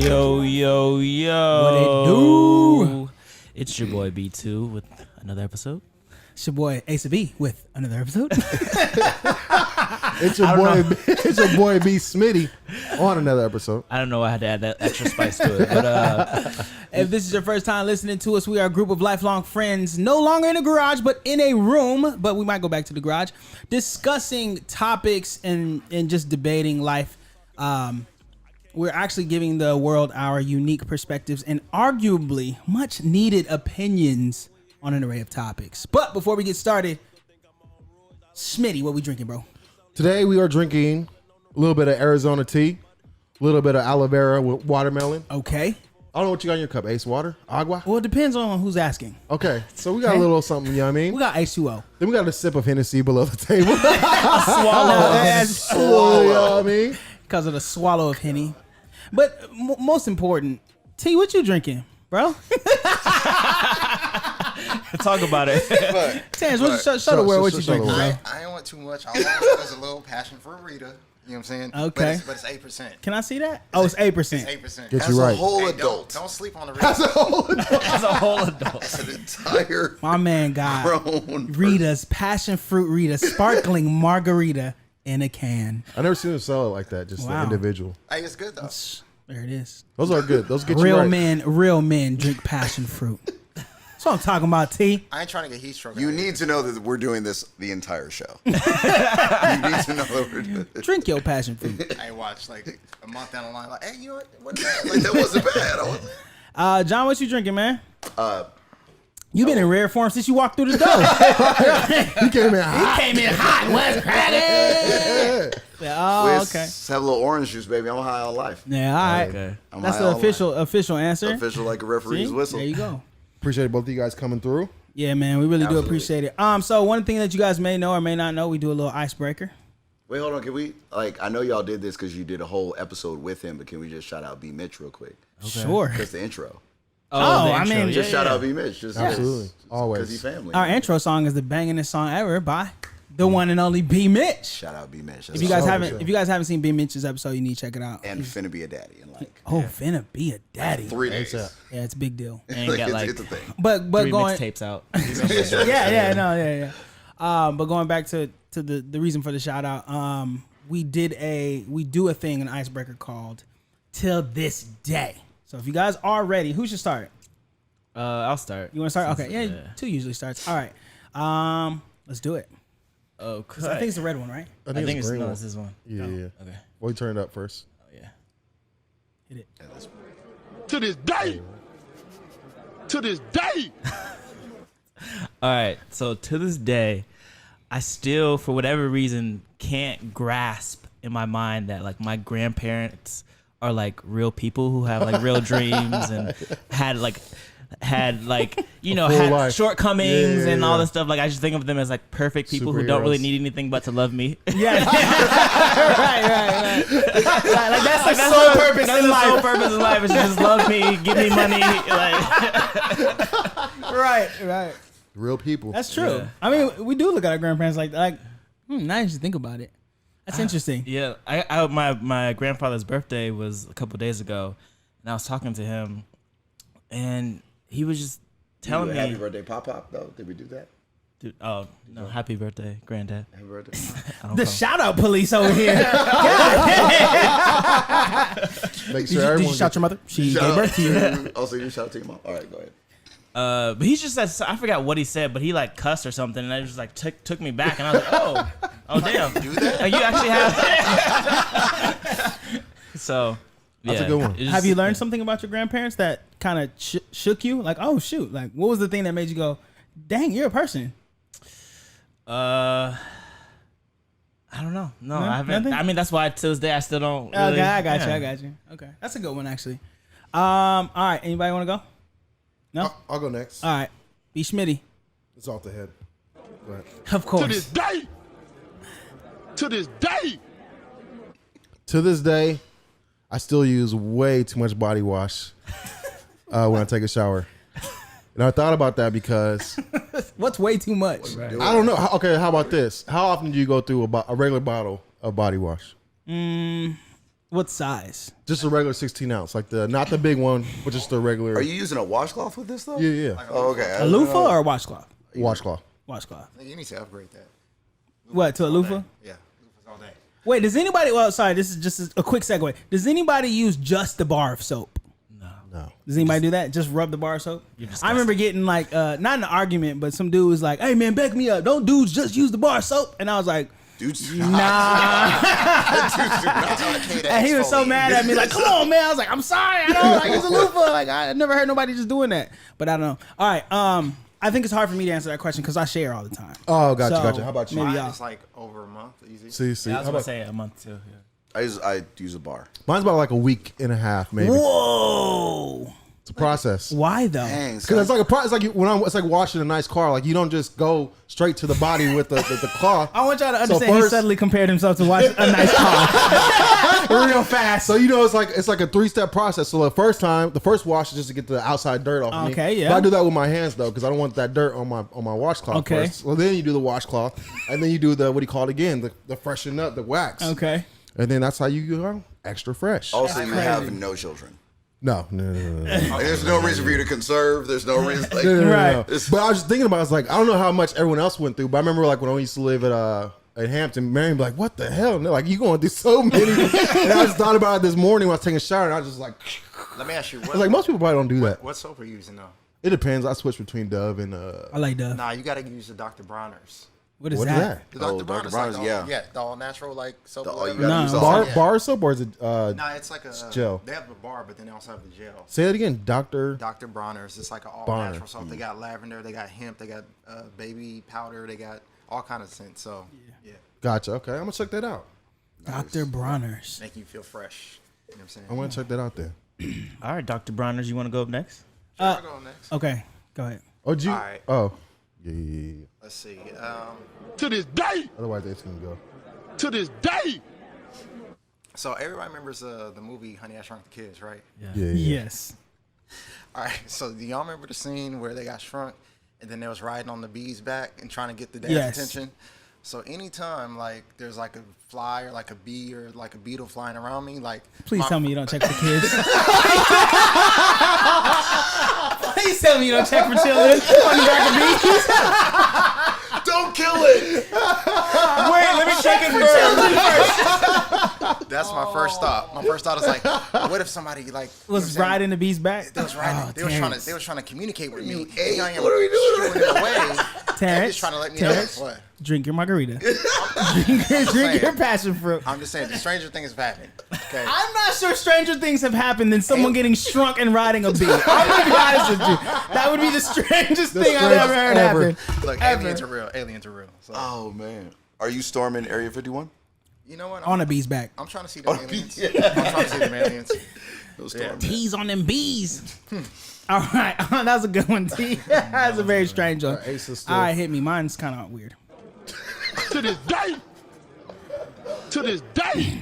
Yo. What it do? It's your boy B2 with another episode. It's your boy Ace of B with another episode. It's your boy B Smitty on another episode. I don't know. I had to add that extra spice to it. But If this is your first time listening to us, we are a group of lifelong friends, no longer in a garage, but in a room. But we might go back to the garage, discussing topics and just debating life. We're actually giving the world our unique perspectives and arguably much needed opinions on an array of topics. But before we get started, Smitty, what we drinking, bro? Today we are drinking a little bit of Arizona tea, a little bit of aloe vera with watermelon. Okay. I don't know what you got in your cup. Ace water? Agua? Well, it depends on who's asking. Okay. So we got a little something, you know what I mean? We got H2O. Then we got a sip of Hennessy below the table. Swallow. You know what I mean? Because of the swallow of Henny. But most important, T, what you drinking, bro? talk about it. Tans, show the world what you drinking, bro. I ain't want too much. All I want is a little passion for Rita. You know what I'm saying? Okay. But it's 8%. Can I see that? Oh, it's 8%. It's 8%. Get you right. A whole adult. Don't sleep on the Rita. As a whole adult. As a whole adult. It's an entire My man got grown Rita's passion fruit Rita, sparkling margarita in a can. I never seen them sell it like that, just Wow. the individual. Hey, it's good though. There it is. Those are good. Those get you Real right. men drink passion fruit. That's what I'm talking about, T. I ain't trying to get heat stroke. You need to know that we're doing this the entire show. You need to know that we're doing this. Drink your passion fruit. I ain't watched like a month down the line. Like, hey, you know what? What's that? Like, that wasn't bad. John, what you drinking, man? You been in rare form since you walked through the door. He came in hot. Came in hot. What's cracking? Oh, okay. Let's have a little orange juice, baby. I'm high on life. Yeah, all right. Okay. I'm That's high the on official answer. life. Official like a referee's See? whistle. There you go. Appreciate both of you guys coming through. Yeah, man, we really do Absolutely. appreciate it. So one thing that you guys may know or may not know, we do a little icebreaker. Wait, hold on. Can we, I know y'all did this because you did a whole episode with him, but can we just shout out B Mitch real quick? Sure. Because the intro. The I intro, mean, yeah, Just shout yeah. out B Mitch. Just Absolutely. Always. Because he family. Our intro song is the bangingest song ever by the one and only B Mitch. Shout out B Mitch. If you guys haven't seen B Mitch's episode, you need to check it out. And finna be a daddy in like Finna be a daddy. 3 days. ASAP. Yeah, it's a big deal. And Like, got like it's a thing. But 3 going mixtapes out. yeah. But going back to the reason for the shout out, we do a thing, an icebreaker called Till This Day. So if you guys are ready, who should start? I'll start. You want to start? Okay, yeah, 2 usually starts. All right, let's do it. Okay. I think it's the red one, right? I think it's green no, one. it's this one. Yeah. Okay. Well, you turn it up first. Oh yeah. Hit it. To this day. To this day. All right. So to this day, I still, for whatever reason, can't grasp in my mind that like my grandparents are like real people who have like real dreams and had life. shortcomings and all Yeah. this stuff. Like I just think of them as like perfect people who Superheroes. don't really need anything but to love me. Yeah, right. Like that's the sole purpose That's in the sole life. purpose in life is to just love me, give me money. Like Right. Real people. That's true. Yeah. I mean, we do look at our grandparents like now you should think about it. That's interesting. yeah, my grandfather's birthday was a couple days ago, and I was talking to him, and he was just telling me, Happy birthday, Pop though. Did we do that? Dude, oh no, happy birthday, granddad. Happy birthday. I don't The know. shout out police over here. Make Did sure you everyone shout your mother? She gave birth to you. Also, you shout out to your mom. All right, go ahead. But he just said, I forgot what he said, but he like cussed or something, and I just like took me back, and I was like, oh damn, Do that? like, you actually have. So yeah, That's a good one. it just- Have you learned something about your grandparents that kind of shook you? Like, oh shoot, like what was the thing that made you go, dang, you're a person? I don't know. No, No? I haven't. Nothing? I mean, that's why to this day I still don't. Really, Okay, I got yeah. you. Okay, that's a good one actually. All right, anybody want to go? No. I'll go next. All right, B Schmitty. It's off the head. Go ahead. Of To course. this day. To this day. To this day, I still use way too much body wash when I take a shower. And I thought about that because What's way too much? I don't know. Okay, how about this? How often do you go through a regular bottle of body wash? What size? Just a regular 16 ounce, like not the big one, but just the regular. Are you using a washcloth with this though? Yeah. Oh, okay. A loofah or a washcloth? Washcloth. Washcloth. You need to upgrade that. What, to a loofah? Yeah, loofahs all day. Wait, does anybody? Well, sorry, this is just a quick segue. Does anybody use just the bar of soap? No. Does anybody do that? Just rub the bar of soap? I remember getting like, not an argument, but some dude was like, "Hey man, back me up. Don't dudes just use the bar of soap?" And I was like, Dudes, "Nah." And he was so mad at me, like, "Come on, man." I was like, "I'm sorry. I don't like use a loofah." Like I never heard nobody just doing that. But I don't know. All right. I think it's hard for me to answer that question because I share all the time. Oh, gotcha, So, gotcha. How about you? maybe Mine y'all. is like over a month, easy. See. Yeah, I was How gonna about, say a month too. Yeah. I use a bar. mine's about like a week and a half, maybe. Whoa. It's a process. Why though? Dang, Because it's like it's like it's like washing a nice car. Like you don't just go straight to the body with the cloth. I want y'all to understand he first- suddenly compared himself to watch a nice car real fast. So it's like a 3-step process. So the first wash is just to get the outside dirt off. Okay, me. yeah. But I do that with my hands though, because I don't want that dirt on my washcloth. Okay. First. So then you do the washcloth, and then you do the what do you call it again? The freshen up, the wax. Okay. And then that's how you go extra fresh. Also, you have no children. No. There's no reason for you to conserve. There's no reason. Like, No. Right. But I was just thinking about it, I was like, I don't know how much everyone else went through, but I remember like when I used to live at Hampton, Mary would be like, what the hell? And they're like, you going through so many. And I just thought about it this morning when I was taking a shower, and I was just like, Let me ask you, I was like, most people probably don't do that. what soap are you using though? It depends. I switch between Dove and I like Dove. Nah, you got to use the Dr. Bronner's. What is what is that? that? The Oh, Dr. Dr. Bronner's, Bronner's, like yeah. yeah, the all natural like soap. You whatever. gotta No. use the Bar Yeah. bar soap or is it Nah, it's like a gel? They have a bar, but then they also have the gel. Say it again, Doctor. Dr. Bronner's. It's like an all Bronner. natural soap. They got lavender, they got hemp, they got baby powder, they got all kind of scents. So yeah, Gotcha. Okay, I'm gonna check that out. Dr. Bronner's. make you feel fresh. You know what I'm saying? I'm gonna check that out there. All right, Dr. Bronner's, you want to go up next? I'll go next. Okay. Go ahead. Oh, did you? All right. Oh, yeah. Let's see. To this day, Otherwise, it's gonna go. to this day. So everybody remembers the movie Honey, I Shrunk the Kids, right? Yeah. Yes. All right. So do y'all remember the scene where they got shrunk and then they was riding on the bee's back and trying to get the dad's Yes. attention? So anytime like there's like a fly or like a bee or like a beetle flying around me, like Please tell me you don't check for kids. Please tell me you don't check for children on the back of bees. Don't kill it. Wait, let me check it first. that's my first thought. My first thought is like, what if somebody like Was riding the bee's back? They was riding. Oh, they was Terrence. trying to communicate with me. Hey, Young and what are we doing? shooing it away. They're Terrence, just trying to let me Terrence, know. What? drink your margarita. drink your passion fruit. I'm just saying, the stranger things have happened. Okay. I'm not sure stranger things have happened than someone getting shrunk and riding a bee. I'm gonna be honest with you. That would be the strangest thing I've ever heard ever. happen. Look, Ever. aliens are real. Aliens are real. So, Oh man, are you storming Area 51? you know what? On a bee's back. I'm trying to see the aliens. I'm trying to see the aliens. No storming. Tease on them bees. All right, that was a good one, T. That's a very strange one. Ace is All right, hit me. Mine's kind of weird. To this day. To this day.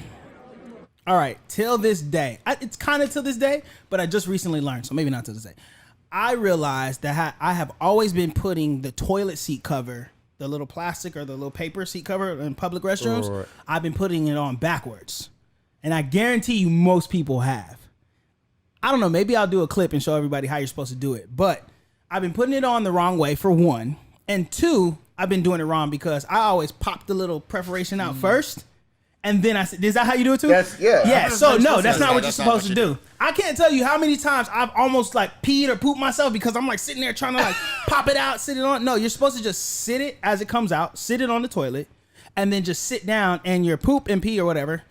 All right, till this day. It's kind of till this day, but I just recently learned, so maybe not till this day. I realized that I have always been putting the toilet seat cover, the little plastic or the little paper seat cover in public restrooms, Right. I've been putting it on backwards. And I guarantee you most people have. I don't know, maybe I'll do a clip and show everybody how you're supposed to do it. But I've been putting it on the wrong way, for one. And two, I've been doing it wrong because I always pop the little perforation out first. And then I said, is that how you do it too? Yeah. Yeah, so no, that's not what you're That's not supposed what to you do. I can't tell you how many times I've almost like peed or pooped myself because I'm like sitting there trying to like pop it out, sit it on. No, you're supposed to just sit it as it comes out, sit it on the toilet, and then just sit down and your poop and pee or whatever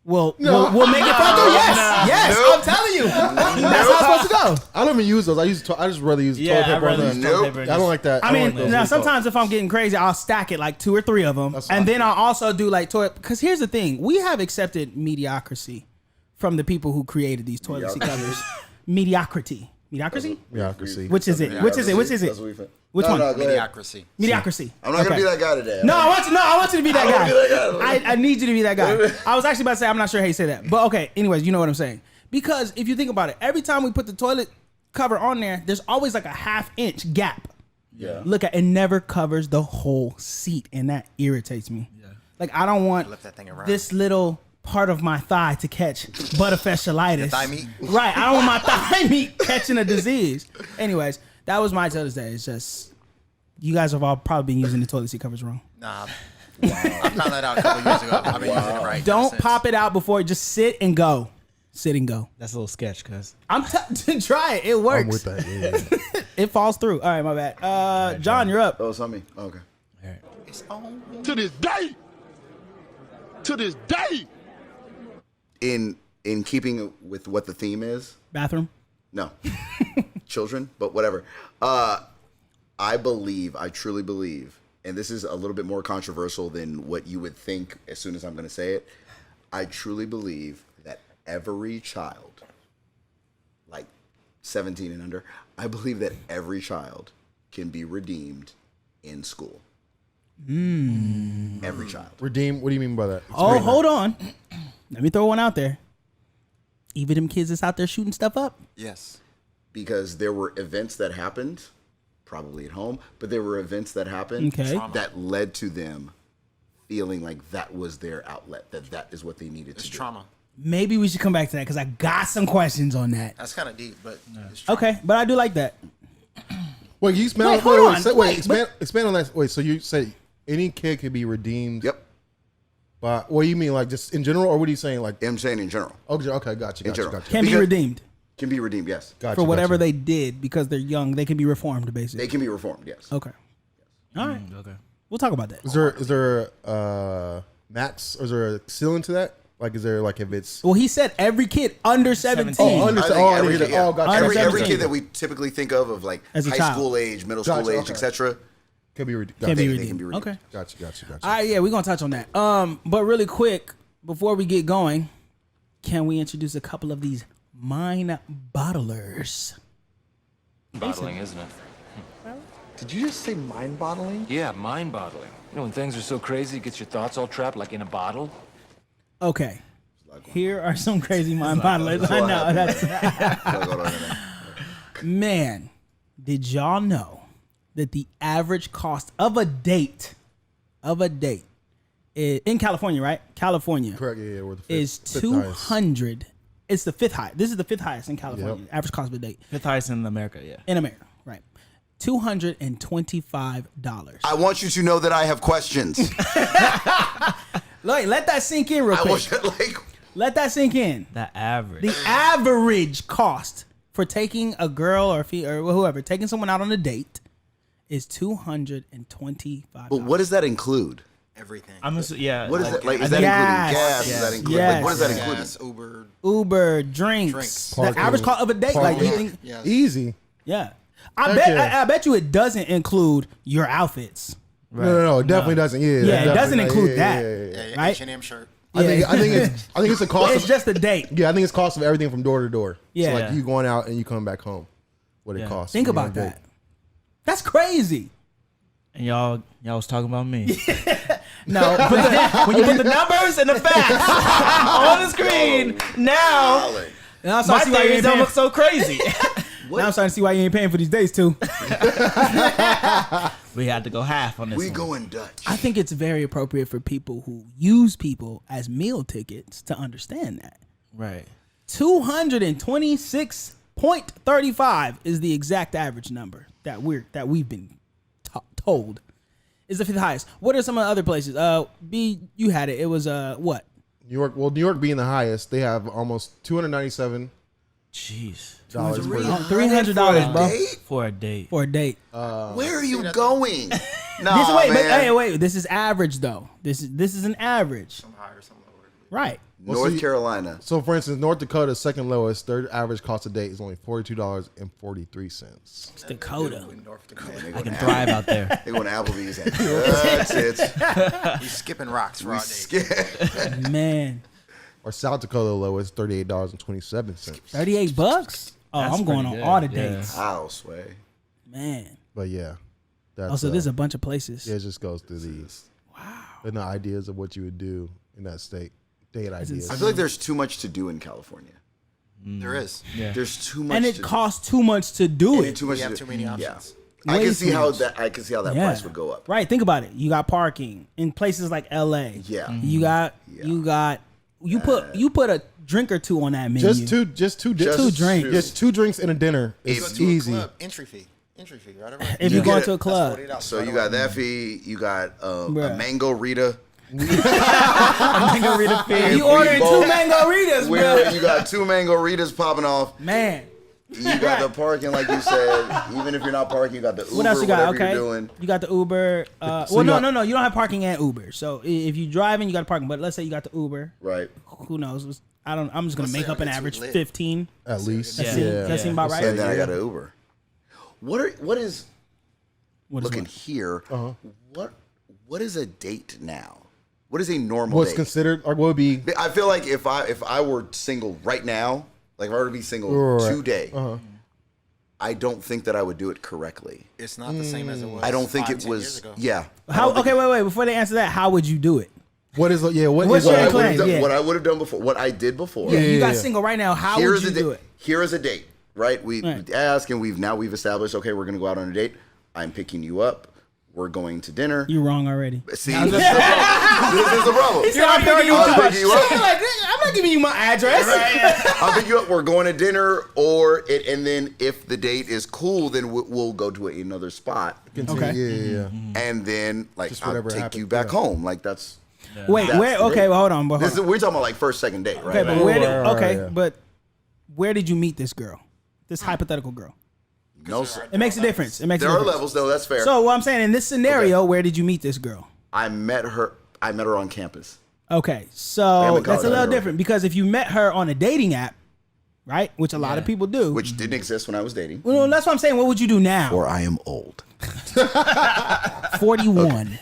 will make it fall through. Yes, I'm telling you. That's how it's supposed to go. I don't even use those. I just rather use Yeah, toilet I'd paper. rather on use the- toilet paper. I don't like that. I don't mean, like those now results. sometimes if I'm getting crazy, I'll stack it like 2 or 3 of them, That's and fine. then I'll also do like toilet. Because here's the thing: we have accepted mediocrity from the people who created these toilet seat covers. Mediocrity. Yeah, I can see. Which is it? Which is it? Which is That's it? what we think. Which No, one? no, go ahead. Mediocrity. Mediocrity. I'm not gonna Okay. be that guy today. No, I want you to be that guy. be that guy. I need you to be that guy. I was actually about to say I'm not sure how you say that, but okay. Anyways, you know what I'm saying. Because if you think about it, every time we put the toilet cover on there, there's always like a ½ inch gap. Yeah. Look at it, never covers the whole seat, and that irritates me. Yeah. Like I don't want Flip that thing around. this little part of my thigh to catch butterfestialitis. Thigh meat. Right. I don't want my thigh meat catching a disease. Anyways, that was my tell this day. It's just you guys have all probably been using the toilet seat covers wrong. Nah. I found that out a couple years ago. I've been using it right. Don't ever since. pop it out before. Just sit and go. Sit and go. That's a little sketch, cuz. Try it. It works. I'm with that. Yeah. It falls through. All right, my bad. John, you're up. Oh, it's on me. Oh, okay. All right. It's on. To this day. To this day. In keeping with what the theme is, Bathroom. no, children, but whatever. I truly believe, and this is a little bit more controversial than what you would think as soon as I'm going to say it. I truly believe that every child, like 17 and under, I believe that every child can be redeemed in school. Every child. Redeem. What do you mean by that? Oh, hold on. Let me throw one out there. Even them kids that's out there shooting stuff up. Yes. Because there were events that happened, probably at home, but there were events that happened Okay. that led to them feeling like that was their outlet, that is what they needed It's to do. trauma. Maybe we should come back to that because I got some questions on that. That's kind of deep, but it's trauma. Okay, but I do like that. Wait, you expand. Wait, hold on. Wait, Wait, expand on that. Wait, so you say any kid could be redeemed? Yep. But what do you mean, like just in general, or what are you saying, like? I'm saying in general. Okay, gotcha. In general. Can be Because- redeemed Can be redeemed, yes. Gotcha, for whatever gotcha. they did because they're young. They can be reformed, basically. They can be reformed, yes. Okay. All right. Okay. We'll talk about that. Is there max, or is there a ceiling to that? Like, is there like if it's Well, he said every kid under 17. Oh, under- I think oh, I every, didn't hear that. yeah. Oh, gotcha. Under every 17. kid that we typically think of like As a high child. school age, middle school Gotcha, age, okay. etc. can be redeemed? Can be They redeemed. can be redeemed. Okay. Gotcha. All right, yeah, we're gonna touch on that. But really quick, before we get going, can we introduce a couple of these mind bottlers? Bottling, isn't it? Did you just say mind-boggling? Yeah, mind bottling. You know, when things are so crazy, it gets your thoughts all trapped like in a bottle. Okay. Here are some crazy mind bottlers. I know. That's, man, did y'all know that the average cost of a date in California, right? California Correct. Yeah, we're the fifth, is fifth 200. It's the fifth highest. This is the fifth highest in California. Average cost of a date Fifth highest in America, yeah. in America, right? $225. I want you to know that I have questions. Let that sink in real I quick. want you, like, Let that sink in. That average. The average cost for taking a girl or whoever, taking someone out on a date is $225. but what does that include? Everything. Yeah. What is that? Like, is think- that including Yes. gas? Is that including? Yes. Like, what is that Gas, including? Uber. Uber, drinks. Drinks. The Parking. average cost of a date. Like, you Parking. think, Yes. Easy. yeah. I Heck bet. yeah. I bet you it doesn't include your outfits. No, it definitely doesn't. Yeah, Yeah, it definitely doesn't not. include Yeah, that. yeah, yeah, yeah. Yeah, Right? H&M shirt. I think it's a cost. It's just a date. Yeah, I think it's cost of everything from door to door. Yeah. So like you going out and you coming back home. What it Yeah. costs. Think when you're about on a date. that. That's crazy. And y'all was talking about me. No, When you put the numbers and the facts on the screen, now now I'm my starting to see why you theories ain't don't paying. look so crazy. Now I'm starting to see why you ain't paying for these dates too. We had to go half on this We one. going Dutch. I think it's very appropriate for people who use people as meal tickets to understand that. Right. 226.35 is the exact average number that we've been told is the fifth highest. What are some of the other places? B, you had it. It was what? New York. Well, New York being the highest, they have almost $297 Jeez. per $300, bro, For a date. for a date. Where are you going? This, Nah, wait, but, man. hey, wait. This is average though. This is an average, Some higher, some lower. right? North Carolina. So, for instance, North Dakota's second lowest. Their average cost a date is only $42.43. It's Dakota. In North Dakota. They I going can to thrive out there. They going to Applebee's. And that's it. We skipping rocks for We our day. skip. Man, Or South Dakota lowest, $38.27. $38. Oh, That's I'm going pretty on good, all the yeah. dates. House way. Man. But yeah, that's Also, there's a bunch of places. yeah, it just goes through these. Wow. And the ideas of what you would do in that state. Date ideas. I feel like there's too much to do in California. There is. Yeah. There's too much, and it costs too much to do and it. too much. We have to too do. many Yeah. options. I Way can see too how much. that. I can see how that Yeah. price would go up. Right, think about it. You got parking in places like LA. Yeah. You got you put a drink or two on that menu. Just two Two drinks. Just 2 drinks and a dinner. Go It's to a easy. club, entry fee, right? if You you're going get to a it. club. So you got that fee. You got a Bruh. mango Rita. Margarita fee. And You ordering we both- 2 margaritas, Where bro. you got 2 mango Ritas popping off. Man. You got the parking, like you said. Even if you're not parking, you got the Uber. What else you got? Whatever Okay. you're doing. You got the Uber. So Well, you got- no. You don't have parking and Uber. So if you driving, you got parking. But let's say you got the Uber. Right. Who knows? I'm just gonna Let's make say up an I get average too lit. 15. At least. That Yeah. seem, Yeah. that seem about right. And then I got an Uber. What is What is looking what? here? What is a date now? What is a normal What's date? considered, or what would be? I feel like if I were single right now, like if I were to be single Right. today, I don't think that I would do it correctly. It's not the same as it was. I don't think 5, it 10 years was. ago. Yeah. How? Okay, wait. Before they answer that, how would you do it? What is? Yeah. What What's is? your What I, claim? would have done, Yeah. what I would have done before, what I did before. Yeah, you got yeah. single right now. How Here would is you a do date. it? Here is a date, right? We Right. ask and we've established. Okay, we're gonna go out on a date. I'm picking you up. We're going to dinner. You wrong already. See, this is the problem. This is the problem. I'm picking you I'm up. picking you up. I'm not giving you my address. I'll pick you up. We're going to dinner, and then if the date is cool, then we'll go to another spot, Continue. Okay. Yeah. and then like Just I'll whatever take happens, you back yeah. home. Like that's Wait, That's where? the Okay, date. well, hold on. But hold this. on. We're talking about like first, second date, right? Okay, but Like, where? Did, Right, right, okay, yeah. but where did you meet this girl? This hypothetical girl. no, sir. It makes a difference. It makes There a are difference. levels, though. That's fair. So what I'm saying in this scenario, where did you meet this girl? I met her on campus. Okay, I'm so in that's a college. little different because if you met her on a dating app, right, which a lot of people do, Which didn't exist when I was dating. well, that's what I'm saying. What would you do now? Or I am old. 41.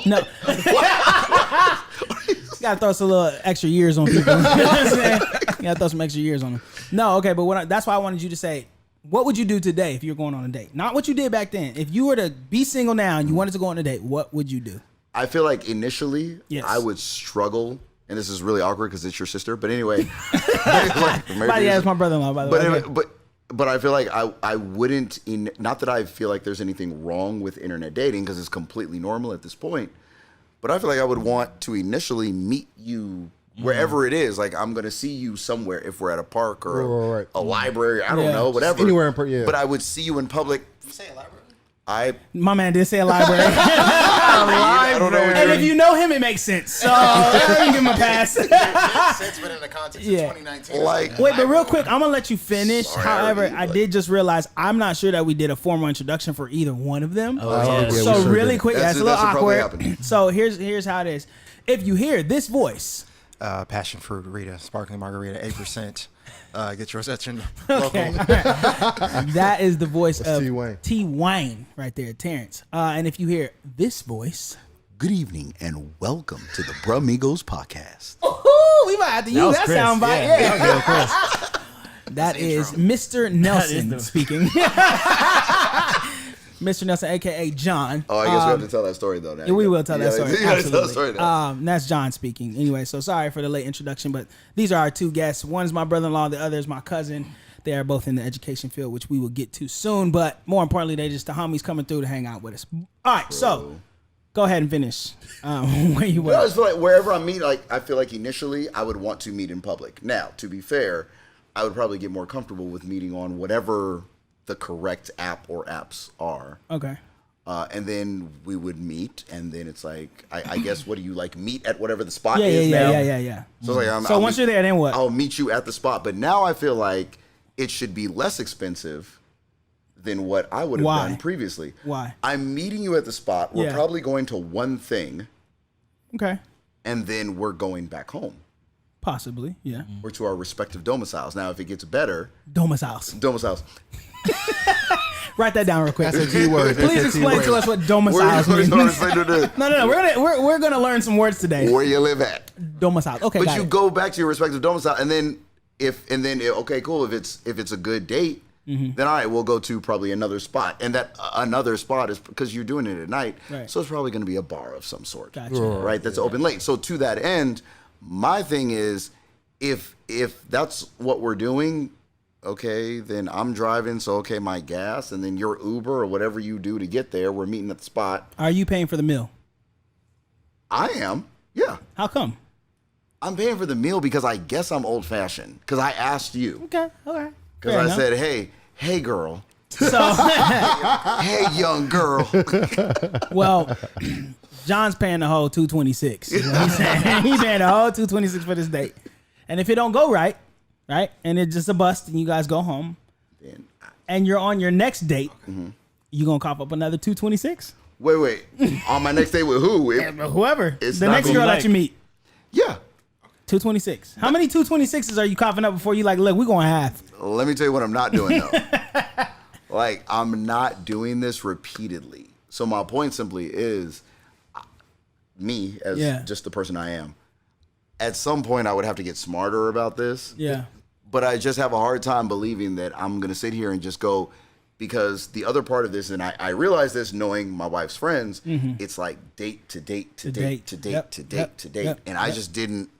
No. You gotta throw some little extra years on people. You know what I'm saying? You gotta throw some extra years on them. No, okay, but that's why I wanted you to say, what would you do today if you were going on a date? Not what you did back then. If you were to be single now and you wanted to go on a date, what would you do? I feel like initially Yes. I would struggle, and this is really awkward because it's your sister. But anyway, Somebody asked my brother-in-law, by the But way. anyway, Okay. but I feel like I wouldn't. Not that I feel like there's anything wrong with internet dating because it's completely normal at this point. But I feel like I would want to initially meet you wherever it is. Like I'm gonna see you somewhere if we're at a park or Right. a library. I don't Yeah. know, whatever. Anywhere in yeah. But I would see you in public. Say a library. My man did say a library. I don't know. What And you're- if you know him, it makes sense. So you give him a pass. Since, but in the context Yeah. of 2019. Like- Wait, but real quick, I'm gonna let you finish. Sorry, However, already, I but- did just realize I'm not sure that we did a formal introduction for either one of them. Oh, yeah. yeah, So we sure really did. quick, That's- that's a little that should probably awkward. happen. So here's how it is. If you hear this voice, Passion fruit Rita, sparkling margarita, 8%. Get yours at your okay, local. that is the voice That's of T-Wayne. T. Wayne right there, Terrence. And if you hear this voice, Good evening and welcome to the Brumigos podcast. ooh, we might have to use was that Chris. soundbite. Yeah, Yeah, that was good, Chris. that is intro. Mr. Nelson the- speaking. Mr. Nelson, aka John. Oh, I guess we have to tell that story though. Now. Yeah, we will tell that story. You gotta tell that Absolutely. story now. That's John speaking. Anyway, so sorry for the late introduction, but these are our two guests. One is my brother-in-law, the other is my cousin. They are both in the education field, which we will get to soon. But more importantly, they just the homies coming through to hang out with us. All right, so go ahead and finish where you I were. just feel like wherever I meet, like I feel like initially I would want to meet in public. Now, to be fair, I would probably get more comfortable with meeting on whatever the correct app or apps are. Okay. And then we would meet, and then it's like, I guess, what do you like? Meet at whatever the spot Yeah, is yeah, now. yeah. So, it's like, So once you're there, then what? I'll meet you at the spot. But now I feel like it should be less expensive than what I would have Why? done previously. Why? I'm meeting you at the spot. We're Yeah. probably going to one thing, Okay. and then we're going back home. Possibly, yeah. Or to our respective domiciles. Now, if it gets better, Domiciles. Write that down real quick. That's a key word. That's Please a key explain word. to us what domiciles means. where No. We're gonna learn some words today. you live at. Domiciles. Okay, But got you it. go back to your respective domicile, and then okay, cool. If it's a good date, Mm-hmm. then all right, we'll go to probably another spot, and that another spot is because you're doing it at night, Right. so it's probably going to be a bar of some sort, Gotcha. right? That's open late. So to that end, my thing is, if that's what we're doing, okay, then I'm driving, so okay, my gas, and then your Uber or whatever you do to get there, we're meeting at the spot. Are you paying for the meal? I am, yeah. How come? I'm paying for the meal because I guess I'm old fashioned. Because I asked you. Okay. Because I said, hey, girl. So, Hey, young girl. well, John's paying the whole $226. You know what he's saying? He's paying the whole $226 for this date. And if it don't go right, and it's just a bust, and you guys go home, and you're on your next date, you gonna cough up another $226? Wait. On my next date with who? Whoever. It's The not next gonna girl be that you meet. Yeah. $226. How many $226s are you coughing up before you like, look, we're going half? Let me tell you what I'm not doing, though. Like, I'm not doing this repeatedly. So my point simply is, me, as just the person I am, at some point I would have to get smarter about this. Yeah. But I just have a hard time believing that I'm going to sit here and just go, because the other part of this, and I realize this knowing my wife's friends, it's like date to date to date to date to date to date. And I just didn't,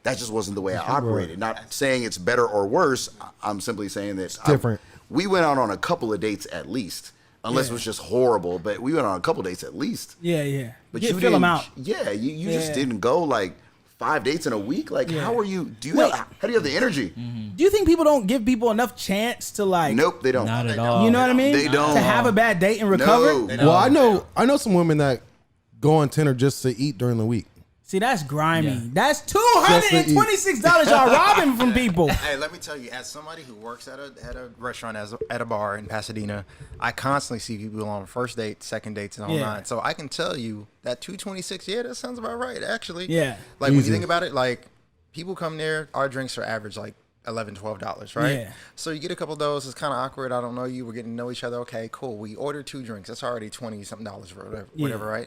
that just wasn't the way I operated. Not saying it's better or worse. I'm simply saying that it's different. We went out on a couple of dates at least, unless it was just horrible, but we went on a couple dates at least. Yeah. But you you fill them didn't, out. Yeah, you just didn't go like 5 dates in a week. Like, how are you? How do you have the energy? Do you think people don't give people enough chance to like? Nope, they don't. Not at all. You know what I mean? They don't. To have a bad date and recover. No. Well, I know some women that go on Tinder just to eat during the week. See, that's grimy. Yeah. That's $226 y'all robbing from people. Hey, let me tell you, as somebody who works at a restaurant, at a bar in Pasadena, I constantly see people on first dates, second dates, and online. So I can tell you that $226, yeah, that sounds about right, actually. Yeah. Like, when you think about it, like, people come there, our drinks are average, like, $11, $12, right? Yeah. So you get a couple of those, it's kind of awkward. I don't know you, we're getting to know each other. Okay, cool. We ordered 2 drinks. That's already $20-something for whatever, right?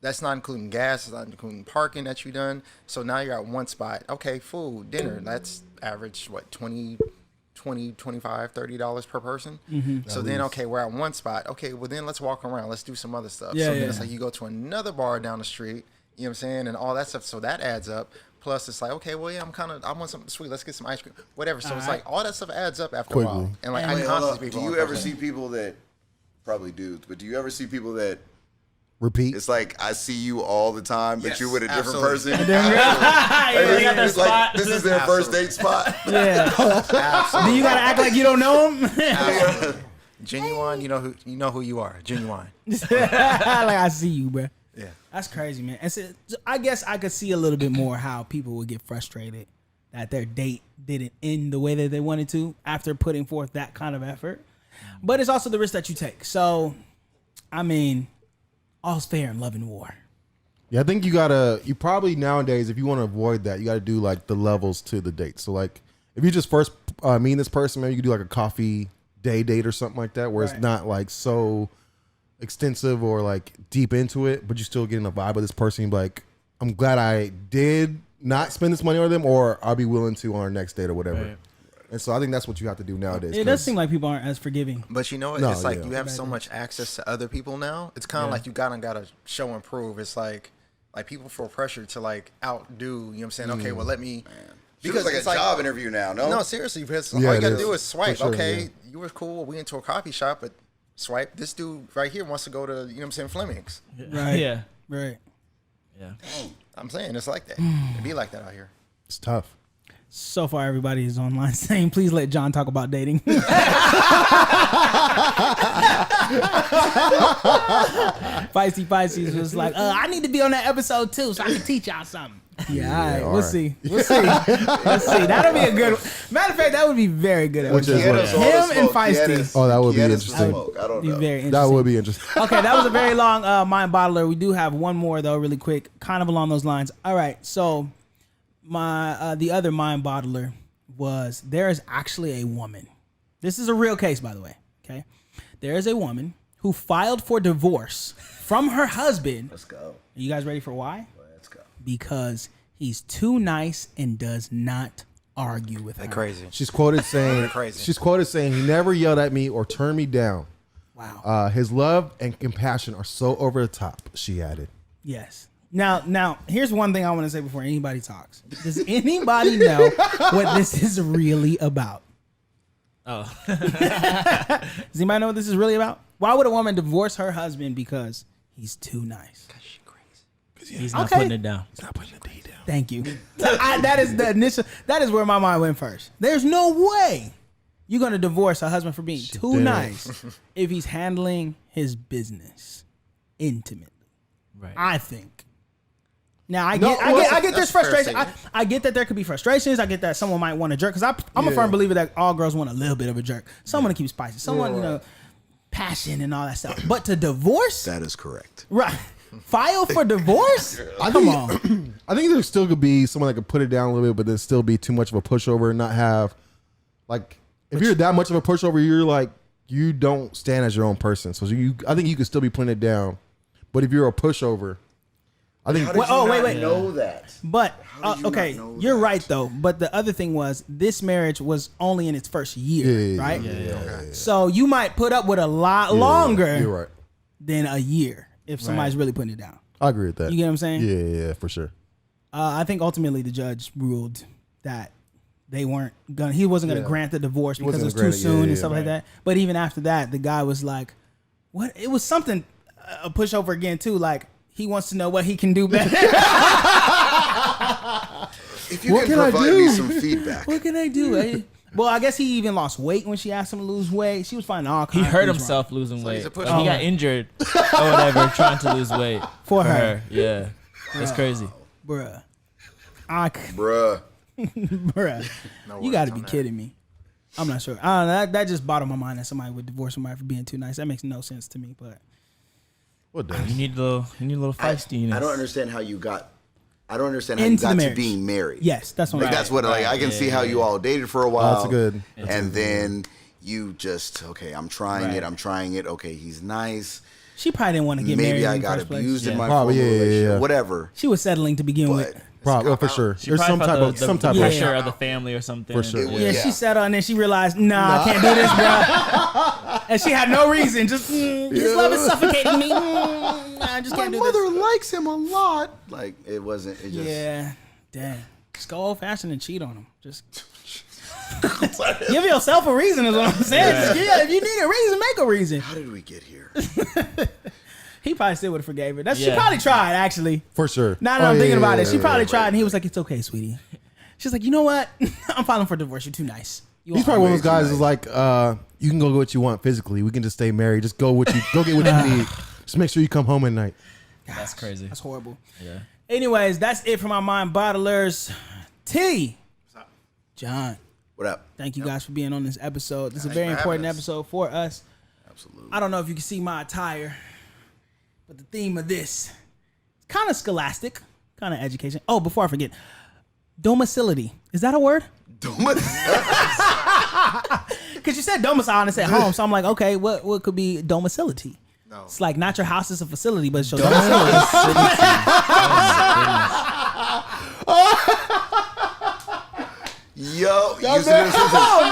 That's not including gas. It's not including parking that you done. So now you're at one spot. Okay, food, dinner. That's average, what, $20, $25, $30 per person. So then, okay, we're at one spot. Okay, well then let's walk around. Let's do some other stuff. So then it's like you go to another bar down the street, you know what I'm saying, and all that stuff. So that adds up. Plus it's like, okay, well, yeah, I want something sweet. Let's get some ice cream, whatever. So it's like all that stuff adds up after a while. And like, I constantly do you ever see people that, probably do, but do you ever see people that Repeat. it's like, I see you all the time, but you're with a different absolutely. person? They got their It's like, spot. this is their first date spot. Yeah. Do you gotta act like you don't know him? Genuine, you know who you are. Genuine. Like, I see you, bro. Yeah. That's crazy, man. And so, I guess I could see a little bit more how people would get frustrated that their date didn't end the way that they wanted to after putting forth that kind of effort. But it's also the risk that you take. So, I mean, all's fair in love and war. Yeah, I think you probably nowadays, if you want to avoid that, you got to do like the levels to the date. So like, if you just first meet this person, maybe you could do like a coffee date or something like that, where it's not like so extensive or like deep into it, but you still getting a vibe of this person. You're like, I'm glad I did not spend this money on them, or I'll be willing to on our next date or whatever. Right. And so I think that's what you have to do nowadays. It does seem like people aren't as forgiving. But you know what? It's like you have so much access to other people now. It's kind of like you gotta show and prove. It's like people feel pressure to like outdo. You know what I'm saying? Okay, well let me. Because it's like a job interview now, no? No, seriously, because all you gotta do is swipe. Sure, okay, you were cool. We into a coffee shop, but swipe. This dude right here wants to go to, you know what I'm saying, Fleming's. Right. Yeah. Right. Yeah. I'm saying it's like that. It be like that out here. It's tough. So far, everybody is online saying, please let John talk about dating. Feisty was like, I need to be on that episode too so I can teach y'all something. Yeah, all right. We'll see. Let's see. That'll be a good one. Matter of fact, that would be very good. Which is what? Him and Feisty. Oh, that would be interesting. I don't know. Very interesting. That would be interesting. Okay, that was a very long mind bottler. We do have one more though, really quick, kind of along those lines. All right, so my the other mind bottler was, there is actually a woman. This is a real case, by the way. Okay, there is a woman who filed for divorce from her husband. Let's go. Are you guys ready for why? Let's go. Because he's too nice and does not argue with her. Crazy. She's quoted saying, he never yelled at me or turned me down. Wow. His love and compassion are so over the top, she added. Yes. Now, here's one thing I want to say before anybody talks. Does anybody know what this is really about? Oh. Does anybody know what this is really about? Why would a woman divorce her husband because he's too nice? Because she's crazy. He's not putting it down. He's not putting the D down. Thank you. That is the initial. That is where my mind went first. There's no way you're gonna divorce a husband for being too did. nice if he's handling his business intimately. Right. I think. Now I No, get well, I get there's that's fair frustration. statement. I get that there could be frustrations. I get that someone might want a jerk because I'm a firm believer that all girls want a little bit of a jerk. Someone to keep spicy. Someone passion and all that stuff. But to divorce, That is correct. right? File for divorce? Come on. I think there still could be someone that could put it down a little bit, but then still be too much of a pushover and not have, like, if you're that much of a pushover, you're like, you don't stand as your own person. So I think you could still be putting it down. But if you're a pushover, I think. How did Well, you wait, not wait. know that? But How did you okay, not know you're that? right though. But the other thing was this marriage was only in its first year, right? Yeah. So you might put up with a lot longer You're right. than a year if somebody's really putting it down. I agree with that. You get what I'm saying? Yeah, for sure. I think ultimately the judge ruled that they weren't gonna. He wasn't gonna grant the divorce because it was wasn't gonna too grant it. soon Yeah, and stuff like that. But even after that, the guy was like, "What?" It was something a pushover again too. Like he wants to know what he can do better. If you What can can I provide do? me some feedback. What can I do? Well, I guess he even lost weight when she asked him to lose weight. She was finding all He kinds hurt of things himself losing weight. he's a Like, pushover. he got injured or whatever trying to lose weight For her. Yeah. That's crazy. wrong. Bruh. Bruh. Bruh. You got to be kidding me. I'm not sure. I don't know, that just bottled my mind that somebody would divorce somebody for being too nice. That makes no sense to me. But What does? You need a little feistiness. I don't understand how you got. I don't understand how Into the you got to marriage. being married. yes, that's what Like I'm that's what like I can see how you all dated for a while. That's good. And then you just I'm trying it. Okay, he's nice. She probably didn't want to get married. Maybe I in the got first place. abused in my Probably, former yeah, relationship. yeah. Whatever. She was settling to begin But with. Probably, for sure. She There's probably some type felt of the some type Yeah. of pressure of the family or something. For sure. Yeah, Yeah. she settled and then she realized, nah, I can't do this, bro. And she had no reason. Just his love is suffocating me. I just can't do this. likes him a lot. Like it wasn't. It just. Yeah, damn. Just go old fashioned and cheat on him. Just give yourself a reason is what I'm saying. Yeah, if you need a reason, make a reason. How did we get here? He probably still would have forgave her. She Yeah. probably tried, actually. for sure. Now that I'm thinking about it, she probably tried, and he was like, "It's okay, sweetie." She's like, "You know what? I'm filing for divorce. You're too nice." He's probably one of those guys who's like, you can go get what you want physically. We can just stay married. Just go get what you need. Just make sure you come home at night. That's crazy. That's horrible. Yeah. Anyways, that's it for my mind bottlers. T. John, What up? thank you guys for being on this episode. This is a Thanks very for important having us. episode for us. Absolutely. I don't know if you can see my attire, but the theme of this is kind of scholastic, kind of education. Oh, before I forget, domicility. Is that a word? Because you said domicile and it said home, so I'm like, okay, what could be domicility? No. It's like not your house is a facility, but it's your domicility. Yo, Come on,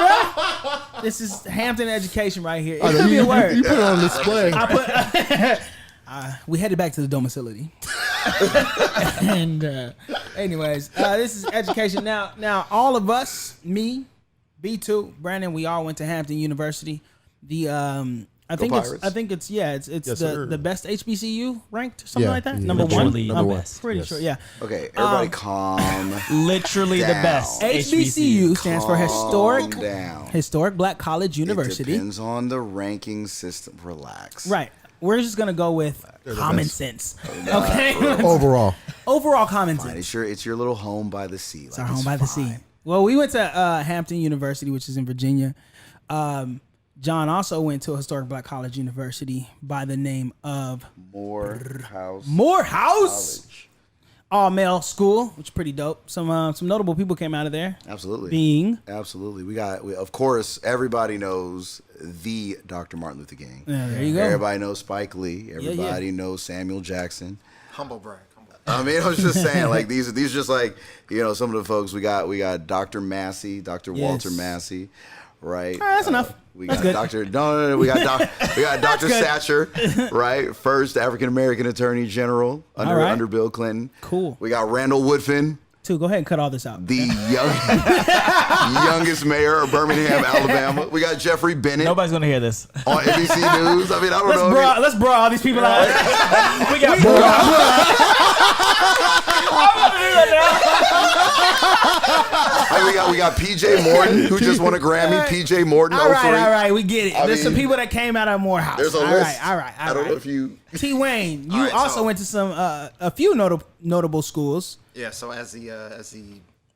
bro. This is Hampton education right here. It could be a word. You put it on display. We headed back to the domicility. And anyways, this is education. Now all of us, me, B2, Brandon, we all went to Hampton University. The I think it's Yes, sir. the best HBCU ranked, something Yeah, like that. yeah. Number Literally one. the I'm best. pretty Yes. sure. Yeah. Okay, everybody calm. Literally the Down. best. HBCU stands for Calm down. Historic Black College It University. depends on the ranking system. Relax. Right. We're just gonna go with common sense. Okay. Overall. Overall common Fine. sense. It's your little home by the sea. It's our home by the sea. Well, we went to Hampton University, which is in Virginia. John also went to a historic Black College University by the name of Morehouse. Morehouse. All male school, which is pretty dope. Some notable people came out of there. Absolutely. Being Absolutely. We of course, everybody knows the Dr. Martin Luther King. Yeah, there you go. Everybody knows Spike Lee. Everybody knows Samuel Jackson. Humble brag. I mean, I was just saying, like these are just like some of the folks we got. We got Dr. Massey, Dr. Walter Massey, right? All right, that's enough. We That's got good. Dr. No, we got Dr. Satcher, right? First African American Attorney General under Bill Clinton. Cool. We got Randall Woodfin, Go ahead and cut all this out. the youngest mayor of Birmingham, Alabama. We got Jeffrey Bennett Nobody's gonna hear this. on NBC News. I mean, I don't know. Let's brawl all these people out. We got we got PJ Morton, who just won a Grammy. PJ Morton, All 03. right, we get it. There's some mean, people that came out of Morehouse. There's a all list. right. I don't know if you. T. Wayne, you All right, also so- went to some a few notable schools. Yeah, so as the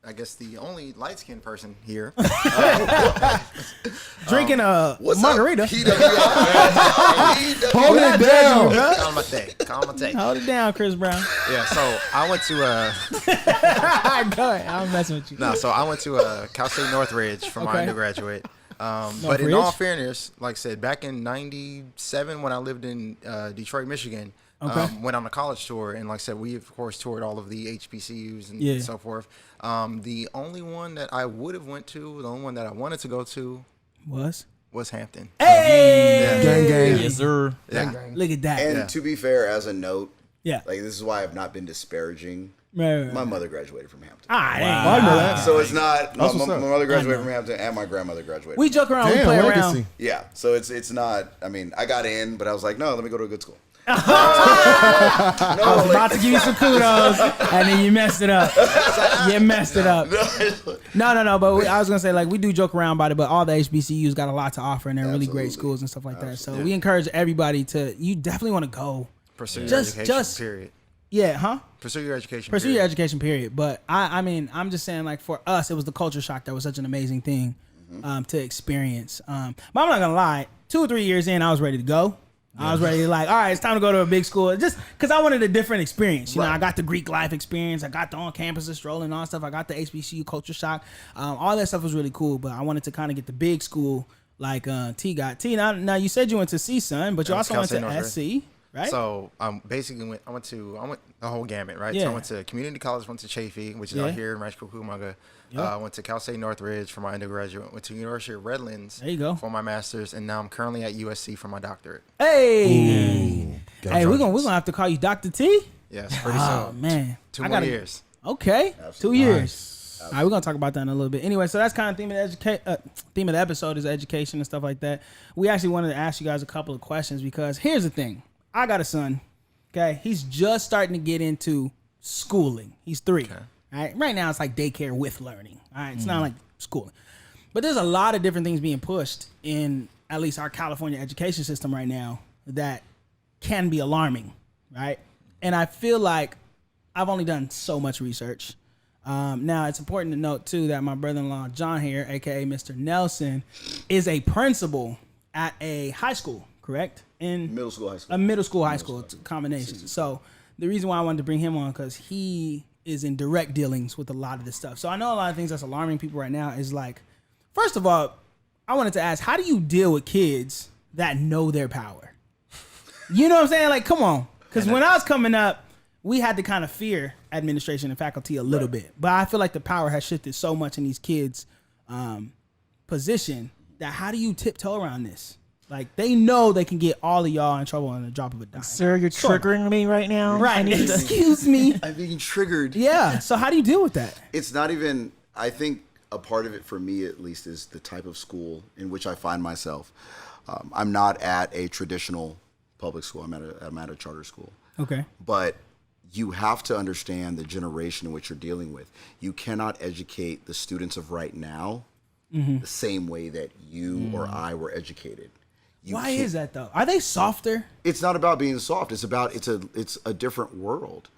I guess the only light skinned person here. Drinking a What's margarita. up, PWI? Hold it down. Calmate. Hold it down, Chris Brown. Yeah, so I went to Go ahead. I'm messing with you. I went to Cal State Northridge for my Okay. undergraduate. But in Northridge? all fairness, like I said, back in '97 when I lived in Detroit, Michigan, went on a college tour, and like I said, we of course toured all of the HBCUs and so forth. The only one that I would have went to, the only one that I wanted to go to, was Hampton. Hey, Gang, gang. Yes, sir. Yeah. look at that. And to be fair, as a note, Yeah. like this is why I've not been disparaging. Right. My mother graduated from Hampton. Ah, dang. I know that. So it's not. That's My what's up. mother graduated from Hampton, and my grandmother graduated. We joke around, we Damn, play around. legacy. Yeah, so it's not. I mean, I got in, but I was like, no, let me go to a good school. I was about to give you some kudos, and then you messed it up. No. But I was gonna say, like, we do joke around about it, but all the HBCUs got a lot to offer, and they're really great schools and stuff like that. So we encourage everybody to. You definitely want to go. Pursue Just- your education. just- Period. Yeah, huh? Pursue your education. Pursue period. your education, period. But I mean, I'm just saying, like, for us, it was the culture shock that was such an amazing thing to experience. But I'm not gonna lie, 2 or 3 years in, I was ready to go. I was ready to all right, it's time to go to a big school. Just because I wanted a different experience. You know, I got the Greek life experience. I got the on-campus strolling and all that stuff. I got the HBCU culture shock. All that stuff was really cool. But I wanted to kind of get the big school like T got. T, now you said you went to CSUN, but you also went to SC, right? So basically I went the whole gamut, right? Yeah. So I went to community college, went to Chaffey, which is out here in Rancho Cucamonga. I went to Cal State Northridge for my undergraduate, went to University of Redlands There you go. for my master's, and now I'm currently at USC for my doctorate. Hey, Got we're charges. gonna have to call you Dr. T. Yes, pretty Oh soon. man, 2 I more gotta- years. Okay, Absolutely. 2 years. All right, we're gonna talk about that in a little bit. Anyway, so that's kind of theme of the episode is education and stuff like that. We actually wanted to ask you guys a couple of questions because here's the thing: I got a son. Okay, he's just starting to get into schooling. He's 3. All right, right now it's like daycare with learning. All right, it's not like schooling, but there's a lot of different things being pushed in at least our California education system right now that can be alarming, right? And I feel like I've only done so much research. Now, it's important to note, too, that my brother-in-law, John here, a.k.a. Mr. Nelson, is a principal at a high school, correct? In Middle school, high school. a middle school, high school. It's a combination. So the reason why I wanted to bring him on, because he is in direct dealings with a lot of this stuff. So I know a lot of things that's alarming people right now is like, first of all, I wanted to ask, how do you deal with kids that know their power? You know what I'm saying? Like, come on. Because when I was coming up, we had to kind of fear administration and faculty a little bit. But I feel like the power has shifted so much in these kids' position that how do you tiptoe around this? Like, they know they can get all of y'all in trouble on the drop of a dime. Sir, you're triggering me right now. Right. Excuse me. I'm being triggered. Yeah. So how do you deal with that? It's not even. I think a part of it, for me at least, is the type of school in which I find myself. I'm not at a traditional public school. I'm at a charter school. Okay. But you have to understand the generation in which you're dealing with. You cannot educate the students of right now the same way that you or I were educated. Why is that though? Are they softer? It's not about being soft. It's about it's a different world.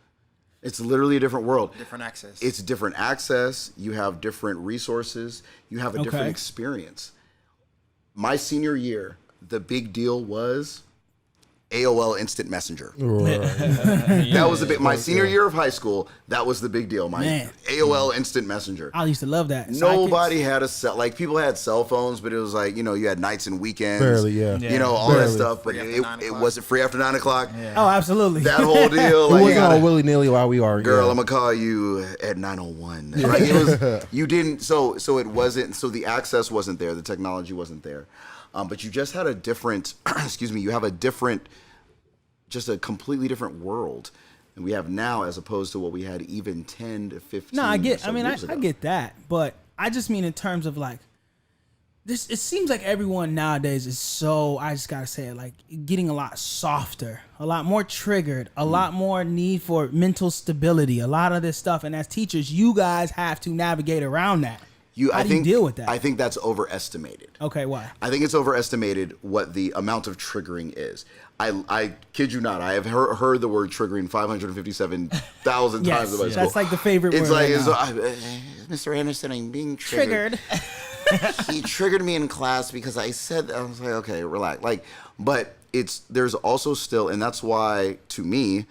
It's literally a different world. Different access. It's different access. You have different resources. You have a different Okay. experience. My senior year, the big deal was AOL Instant Messenger. Right. That was the big. My senior year of high school, that was the big deal. My Man. AOL Instant Messenger. I used to love that. Nobody had a cell. Like people had cell phones, but it was like you had nights and weekends. Barely, yeah. You know all that Barely. stuff, but it wasn't free after 9 o'clock. Oh, absolutely. That whole deal. It Like, wasn't all willy nilly while we are. girl, yeah. I'm gonna call you at 9:01. Like it was, you didn't. So it wasn't. So the access wasn't there. The technology wasn't there. But you just had a different. Excuse me. You have a different. Just a completely different world than we have now, as opposed to what we had even 10 to 15. No, I get. or so I mean, years I ago. get that, but I just mean in terms of like this. It seems like everyone nowadays is so. I just gotta say it, like getting a lot softer, a lot more triggered, a lot more need for mental stability, a lot of this stuff. And as teachers, you guys have to navigate around that. How do you deal with that? I think that's overestimated. Okay, why? I think it's overestimated what the amount of triggering is. I kid you not. I have heard the word triggering 557,000 Yes, times in my school. that's like the favorite It's word like, right now. Mr. Anderson, I'm being triggered. He triggered me in class because I said, I was like, okay, relax. Like, but there's also still, and that's why, to me,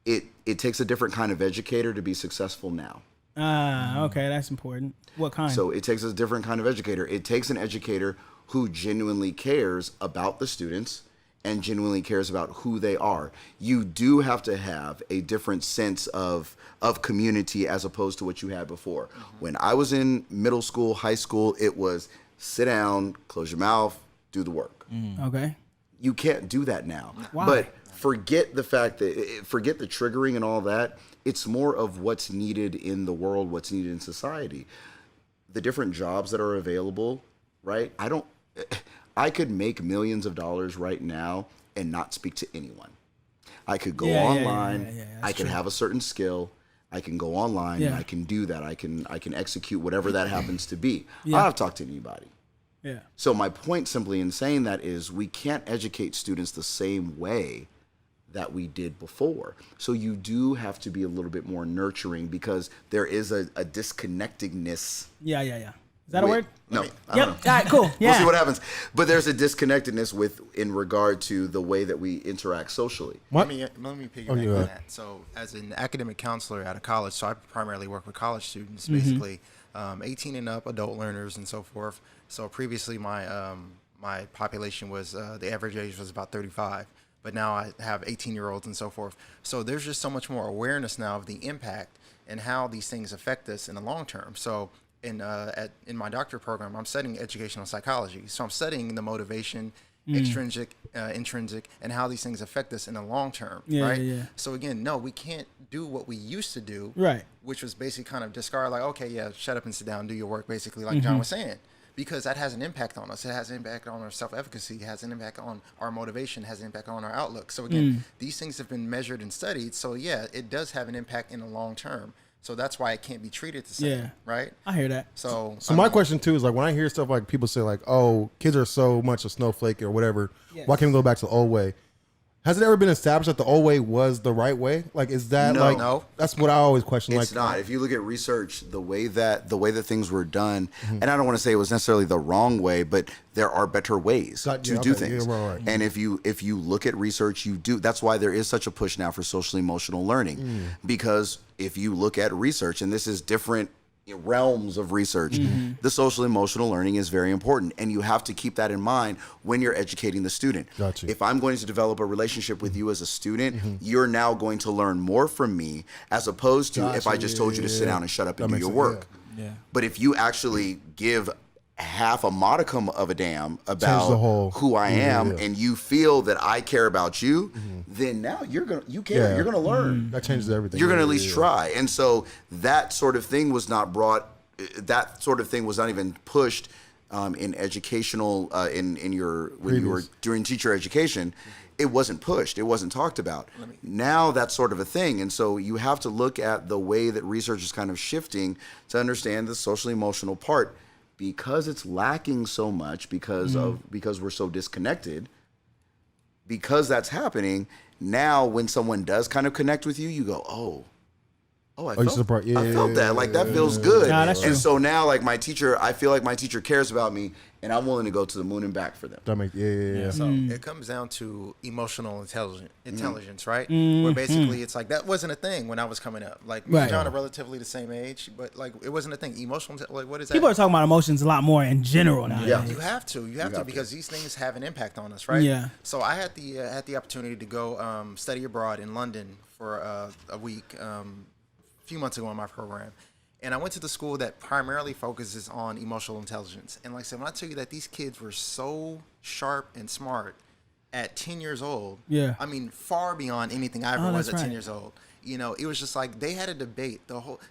it takes a different kind of educator to be successful now. Okay, that's important. What kind? So it takes a different kind of educator. It takes an educator who genuinely cares about the students and genuinely cares about who they are. You do have to have a different sense of community as opposed to what you had before. When I was in middle school, high school, it was sit down, close your mouth, do the work. Okay. You can't do that now. Why? But forget the fact that, forget the triggering and all that. It's more of what's needed in the world, what's needed in society. The different jobs that are available, right? I could make millions of dollars right now and not speak to anyone. I could go online. I could have a certain skill. I can go online and I can do that. I can execute whatever that happens to be. I don't have to talk to anybody. Yeah. So my point simply in saying that is we can't educate students the same way that we did before. So you do have to be a little bit more nurturing because there is a disconnectedness. Yeah. Is that a word? No. I Yep. don't know. All right, cool. Yeah. We'll see what happens. But there's a disconnectedness in regard to the way that we interact socially. Let me piggyback yeah. on that. So, as an academic counselor at a college, so I primarily work with college students, basically 18 and up, adult learners, and so forth. So previously, my population was the average age was about 35, but now I have 18-year-olds and so forth. So there's just so much more awareness now of the impact and how these things affect us in the long term. So in my doctorate program, I'm studying educational psychology. So I'm studying the motivation, extrinsic, intrinsic, and how these things affect us in the long term, right? Yeah. So again, no, we can't do what we used to do, Right. which was basically kind of discard, like, okay, yeah, shut up and sit down, do your work, basically, like John was saying, because that has an impact on us. It has an impact on our self-efficacy, it has an impact on our motivation, has an impact on our outlook. So again, these things have been measured and studied. So yeah, it does have an impact in the long term. So that's why it can't be treated the same, Yeah. right? I hear that. So My question too is like when I hear stuff like people say like, "Oh, kids are so much a snowflake or whatever. Yes. Why can't we go back to the old way?" Has it ever been established that the old way was the right way? Like, is that No. like? No. That's what I always question. It's like, not. If you look at research, the way that things were done, and I don't want to say it was necessarily the wrong way, but there are better ways Got- to yeah, do okay, things. yeah, right. And if you look at research, you do. That's why there is such a push now for social emotional learning, because if you look at research, and this is different realms of research, the social emotional learning is very important, and you have to keep that in mind when you're educating the student. Gotcha. If I'm going to develop a relationship with you as a student, you're now going to learn more from me as opposed to if I Gotcha. just told you to sit down and shut up and That do makes your sense, work. Yeah. But if you actually give half a modicum of a damn about the whole- who I am, yeah. and you feel that I care about you, then now you care. Yeah. You're gonna learn. that changes everything. You're gonna Yeah, at least yeah. try. And so that sort of thing was not brought. That sort of thing was not even pushed in educational in your when you were during teacher education. It wasn't pushed. It wasn't talked about. Now that's sort of a thing. And so you have to look at the way that research is kind of shifting to understand the social emotional part, because it's lacking so much because we're so disconnected. Because that's happening now, when someone does kind of connect with you, you go, Oh, I Oh, you felt, support- yeah, I felt yeah, that. yeah, Like, that yeah, feels yeah, good. Nah, that's and true. so now, like, my teacher, I feel like my teacher cares about me, and I'm willing to go to the moon and back for them. That makes yeah. So it comes down to emotional intelligence, right? Where basically it's like that wasn't a thing when I was coming up. Like me Right. and John are relatively the same age, but like it wasn't a thing. Emotional, like what is that? People are talking about emotions a lot more in general now. Yeah. You have to, have to. because these things have an impact on us, right? Yeah. So I had the opportunity to go study abroad in London for a week, a few months ago in my program, and I went to the school that primarily focuses on emotional intelligence. And like I said, when I tell you that these kids were so sharp and smart at 10 years old, Yeah. I mean far beyond anything I ever Oh, was that's at 10 right. years old. You know, it was just like they had a debate.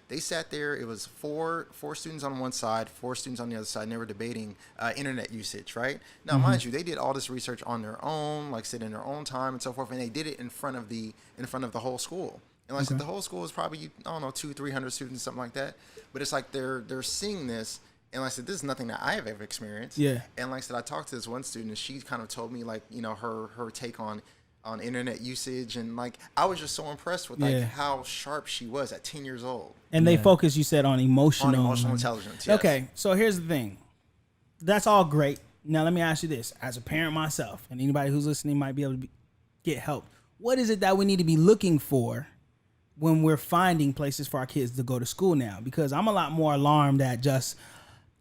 They sat there. It was four students on one side, 4 students on the other side, and they were debating internet usage. Right now, Mm-hmm. mind you, they did all this research on their own, like said in their own time and so forth, and they did it in front of the whole school. And like I said, the whole school is probably, I don't know, 200-300 students, something like that. But it's like they're seeing this, and like I said, this is nothing that I have ever experienced. Yeah. And like I said, I talked to this one student, and she kind of told me like, you know, her take on internet usage, and like I was just so impressed with like Yeah. how sharp she was at 10 years old And they focus, you said, on emotional. on emotional intelligence. Yes. Okay, so here's the thing. That's all great. Now let me ask you this: as a parent myself, and anybody who's listening might be able to get help. What is it that we need to be looking for when we're finding places for our kids to go to school now? Because I'm a lot more alarmed at just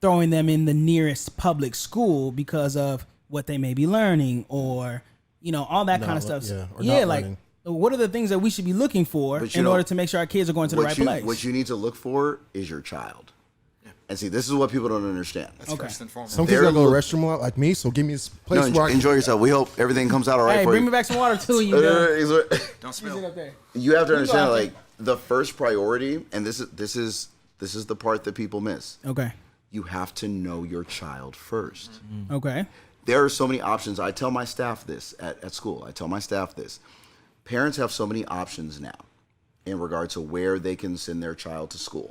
throwing them in the nearest public school because of what they may be learning, or all that kind of stuff. or not Like learning. what are the things that we should be looking for But you in know, order to make sure our kids are going to the right place? What you need to look for is your child. And see, this is what people don't understand. That's first and foremost. Some kids They're gotta go to the look- restroom a lot, like me. So give me this place No, where I enjoy yourself. We hope everything comes out all right Hey, for bring you. me back some water too. You know? Don't spill. up there. You have to understand, out there. like, the first priority, and this is the part that people miss. Okay. You have to know your child first. Okay. There are so many options. I tell my staff this at school. I tell my staff this. Parents have so many options now in regard to where they can send their child to school.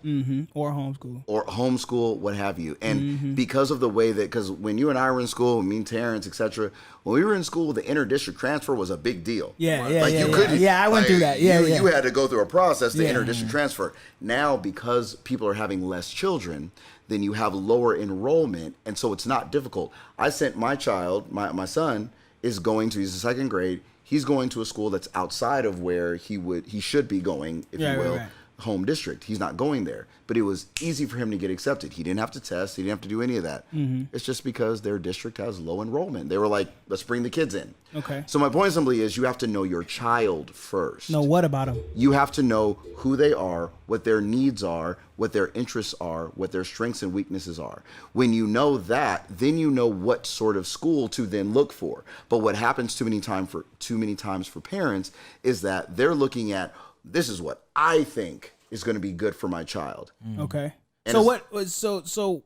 Or homeschool. Or homeschool, what have you. And because of the way that, because when you and I were in school, me and Terrence, etc., when we were in school, the inter-district transfer was a big deal. Yeah, yeah, Like, yeah, you yeah. couldn't- Yeah, I went like, through that. Yeah, you, yeah. you had to go through a process to Yeah. inter-district transfer. Now, because people are having less children, then you have lower enrollment, and so it's not difficult. I sent my child, my son, is going to, he's in second grade, he's going to a school that's outside of where he should be going, if Yeah, you right, will, right. home district. He's not going there. But it was easy for him to get accepted. He didn't have to test. He didn't have to do any of that. It's just because their district has low enrollment. They were like, let's bring the kids in. Okay. So my point simply is you have to know your child first. No, what about them? You have to know who they are, what their needs are, what their interests are, what their strengths and weaknesses are. When you know that, then you know what sort of school to then look for. But what happens too many times for parents is that they're looking at, this is what I think is going to be good for my child. Okay. And So it's- so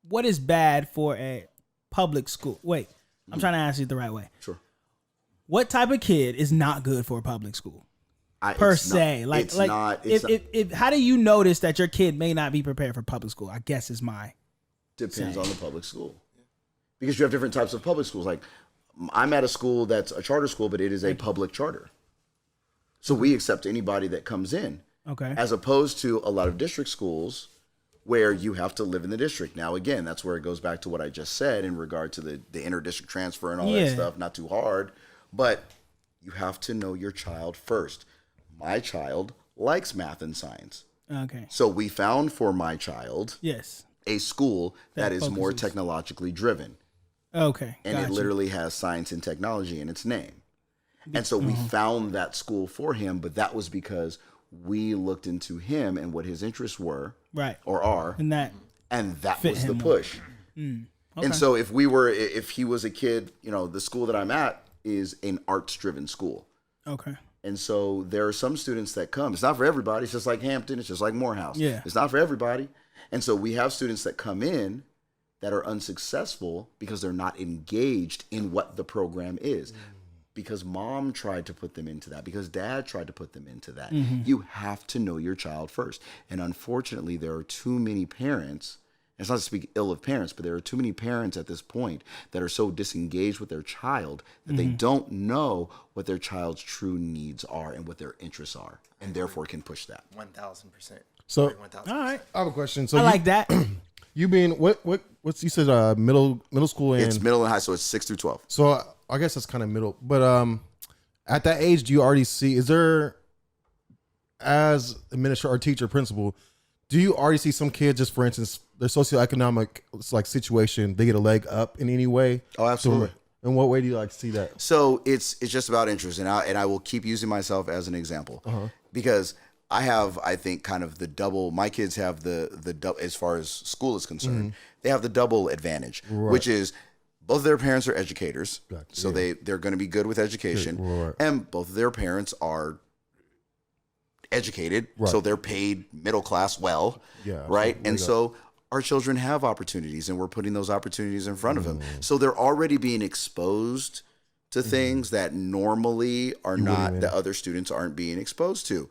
what is bad for a public school? Wait, I'm trying to ask you the right way. Sure. What type of kid is not good for a public school per se? How do you notice that your kid may not be prepared for public school? I guess is my Depends on the public school. Because you have different types of public schools. Like, I'm at a school that's a charter school, but it is a public charter. So we accept anybody that comes in. okay. As opposed to a lot of district schools where you have to live in the district. Now, again, that's where it goes back to what I just said in regard to the inter-district transfer and all that Yeah. stuff. Not too hard, but you have to know your child first. My child likes math and science. Okay. So we found for my child Yes. a school that is more focuses. technologically driven. Okay. And Got it you. literally has science and technology in its name. And so we found that school for him, but that was because we looked into him and what his interests were right, or are, and that and that fit was the him push. okay. And so if he was a kid, the school that I'm at is an arts driven school. okay. And so there are some students that come. It's not for everybody. It's just like Hampton. It's just like Morehouse. Yeah. It's not for everybody. And so we have students that come in that are unsuccessful because they're not engaged in what the program is. Because mom tried to put them into that, because dad tried to put them into that. You have to know your child first. And unfortunately, there are too many parents It's not to speak ill of parents, but there are too many parents at this point that are so disengaged with their child that they don't know what their child's true needs are and what their interests are, and therefore can push that. 1,000%. So, 1,000%. All right. I have a question. So I like that. You being what's you said middle school and It's middle and high, so it's 6 through 12. so I guess that's kind of middle. But at that age, do you already see? Is there as administrator or teacher principal? Do you already see some kids, just for instance, their socioeconomic like situation, they get a leg up in any way? Oh, absolutely. So, in what way do you like see that? So it's just about interest, and I will keep using myself as an example because I have, I think, kind of the double. My kids have the double as far as school is concerned. They have the double advantage, which is both of their parents are educators, so they're going to be good with education, and both of their parents are educated, so they're paid middle class well, right? And so our children have opportunities, and we're putting those opportunities in front of them. So they're already being exposed to things that normally are not, that other students aren't being exposed to.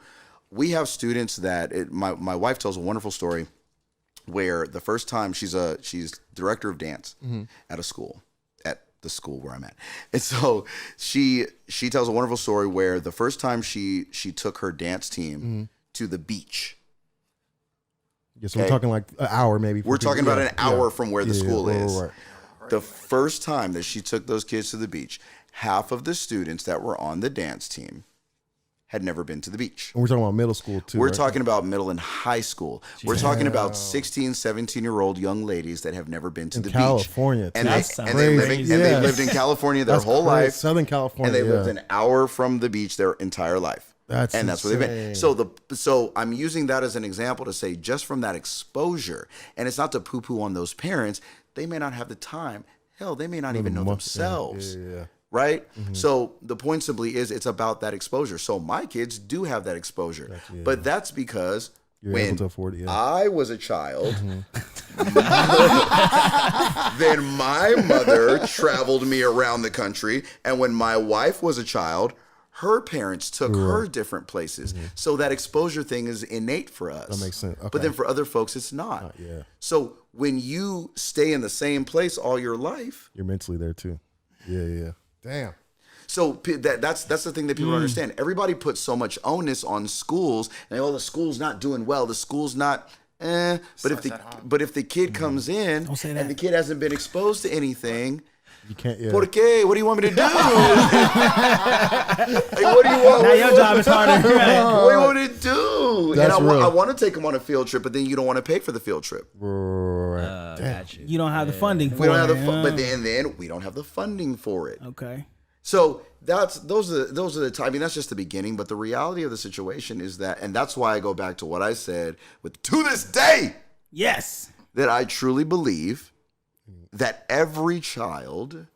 We have students that my wife tells a wonderful story where the first time she's director of dance at a school, at the school where I'm at. And so she tells a wonderful story where the first time she took her dance team to the beach. Yeah, so we're talking like an hour maybe. We're talking about an hour from where the school is. The first time that she took those kids to the beach, half of the students that were on the dance team had never been to the beach. And we're talking about middle school too. We're talking about middle and high school. We're talking about 16, 17-year-old young ladies that have never been to the California, beach. California. And they lived in California their whole life. Southern California. And they lived an hour from the beach their entire life. That's what they've been. So I'm using that as an example to say, just from that exposure, and it's not to poo-poo on those parents, they may not have the time. Hell, they may not even know themselves. Right? So the point simply is it's about that exposure. So my kids do have that exposure. But that's because You're when able to afford it, I was a child, then my mother traveled me around the country. And when my wife was a child, her parents took her different places. So that exposure thing is innate for us. That makes sense. Okay. But then for other folks, it's not. So when you stay in the same place all your life, you're mentally there too. Yeah. Damn. So that's the thing that people don't understand. Everybody puts so much onus on schools, and the school's not doing well. The school's not. But if the kid comes in and the kid hasn't been exposed to anything, you can't. ¿Por qué? What do you want me to do? Like, what do you want? Now your job is harder. What do you want me to do? That's and real. I want to take them on a field trip, but then you don't want to pay for the field trip. Got you. You don't have the funding for We don't it. have the but then we don't have the funding for it. Okay. So those are the time. I mean, that's just the beginning. But the reality of the situation is that, and that's why I go back to what I said to this day. Yes. That I truly believe that every child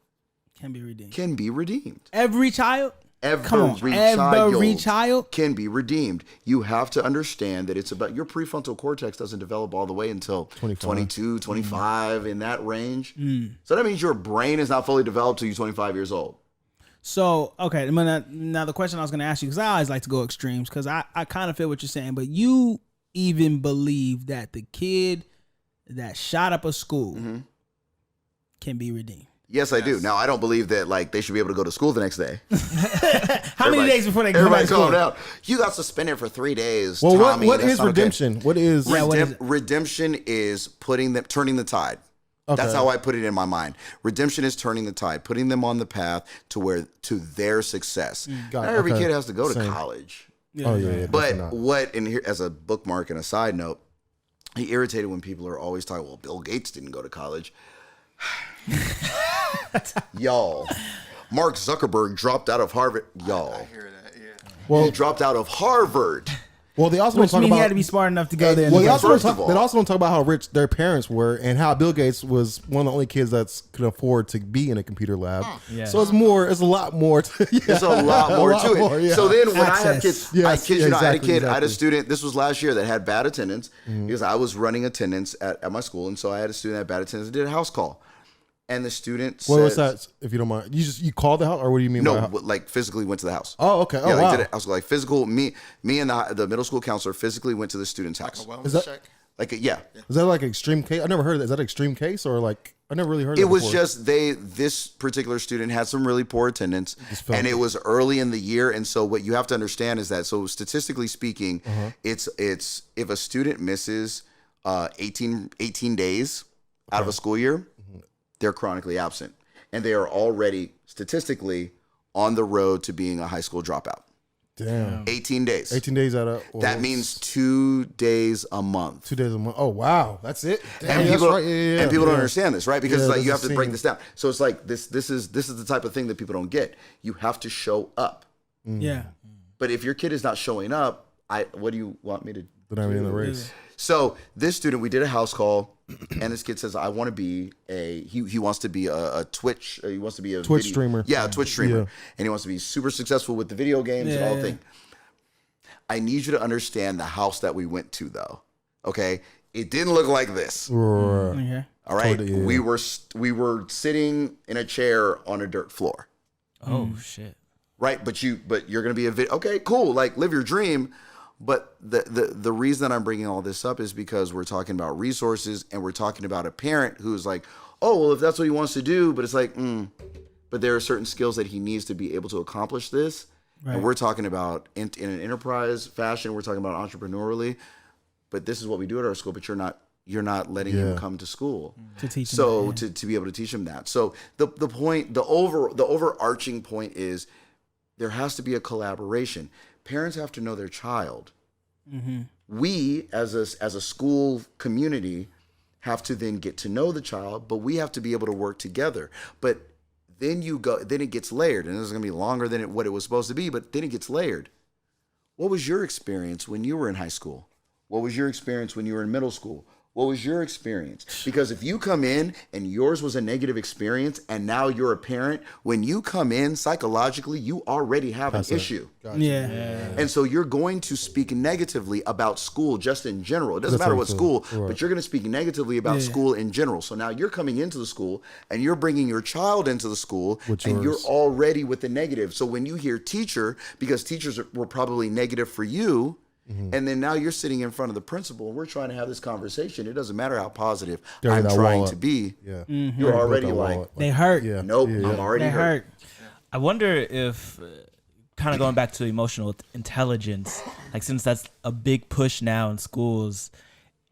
Can be redeemed. Every child? Every child can be redeemed. You have to understand that it's about your prefrontal cortex doesn't develop all the way until 22, 25 in that range. So that means your brain is not fully developed till you're 25 years old. So, okay, now the question I was going to ask you, because I always like to go extremes, because I kind of feel what you're saying, but you even believe that the kid that shot up a school can be redeemed. Yes, I do. Now, I don't believe that they should be able to go to school the next day. How many days before they come back to school? Calm down. You got suspended for 3 days. Well, Tommy, what is not redemption? Okay. What is redemption? Is turning the tide. Okay. That's how I put it in my mind. Redemption is turning the tide, putting them on the path to their success. Not every kid has to go to college. But and here as a bookmark and a side note, he irritated when people are always talking, well, Bill Gates didn't go to college. Y'all, Mark Zuckerberg dropped out of Harvard. Y'all, I hear that. Yeah. Well, he dropped out of Harvard. Well, they also Which don't talk mean about he had to be smart enough to go there. Well, they also don't talk about how rich their parents were and how Bill Gates was one of the only kids that could afford to be in a computer lab. So it's a lot more. There's a lot more to it. Yeah. So then when I had kids, I kid you not, I had a kid, exactly. I had a student, this was last year, that had bad attendance because I was running attendance at my school. And so I had a student that had bad attendance and did a house call. And the student said... What was that, if you don't mind? You called the house, or what do you mean by No, physically went to the house. Oh, okay. Wow. Did it. I was physical, me and the middle school counselor physically went to the student's house. Like a wellness check? Like, yeah. Is that like extreme case? I never heard of that. Is that an extreme case or like I never really heard? It of was before. just this particular student had some really poor attendance, and it was early in the year. And so what you have to understand is that, so statistically speaking, it's if a student misses 18 days out of a school year, they're chronically absent, and they are already statistically on the road to being a high school dropout. Damn. 18 days. 18 days out of... Well, that means 2 days a month. 2 days a month. Oh, wow. That's it? Damn, And people, that's right. and people don't understand this, right? Because Yeah, it's like you doesn't have to break seem- this down. So it's like this is the type of thing that people don't get. You have to show up. Yeah. But if your kid is not showing up, what do you want me to Then I'm in the race. So this student, we did a house call, and this kid says, "I want to be he wants to be a Twitch. He wants to be a Twitch streamer. Yeah, a Twitch streamer, Yeah. and he wants to be super successful with the video games and all the thing." I need you to understand the house that we went to, though. Okay, it didn't look like this. Okay. All right, Totally, yeah. we were sitting in a chair on a dirt floor. Oh shit. Right, but you're gonna be a video. Okay, cool. Like, live your dream. But the reason that I'm bringing all this up is because we're talking about resources, and we're talking about a parent who's like, oh, well, if that's what he wants to do, but it's like, but there are certain skills that he needs to be able to accomplish this. Right. And we're talking about in an enterprise fashion, we're talking about entrepreneurially, but this is what we do at our school, but you're not letting him come to school To teach him so that, to be able to teach him that. So the point, the overarching point is there has to be a collaboration. Parents have to know their child. We as a school community have to then get to know the child, but we have to be able to work together. But then it gets layered, and this is going to be longer than what it was supposed to be, but then it gets layered. What was your experience when you were in high school? What was your experience when you were in middle school? What was your experience? Because if you come in and yours was a negative experience and now you're a parent, when you come in psychologically, you already have an issue. Gotcha. Yeah. And so you're going to speak negatively about school just in general. It doesn't matter what school, but you're going to speak negatively about school in general. So now you're coming into the school and you're bringing your child into the school and you're already with the negative. So when you hear teacher, because teachers were probably negative for you, and then now you're sitting in front of the principal and we're trying to have this conversation. It doesn't matter how positive I'm trying to be. Yeah. You're already like, They hurt. Yeah. nope, Yeah. I'm already They hurt. I wonder if, kind of going back to emotional intelligence, like since that's a big push now in schools,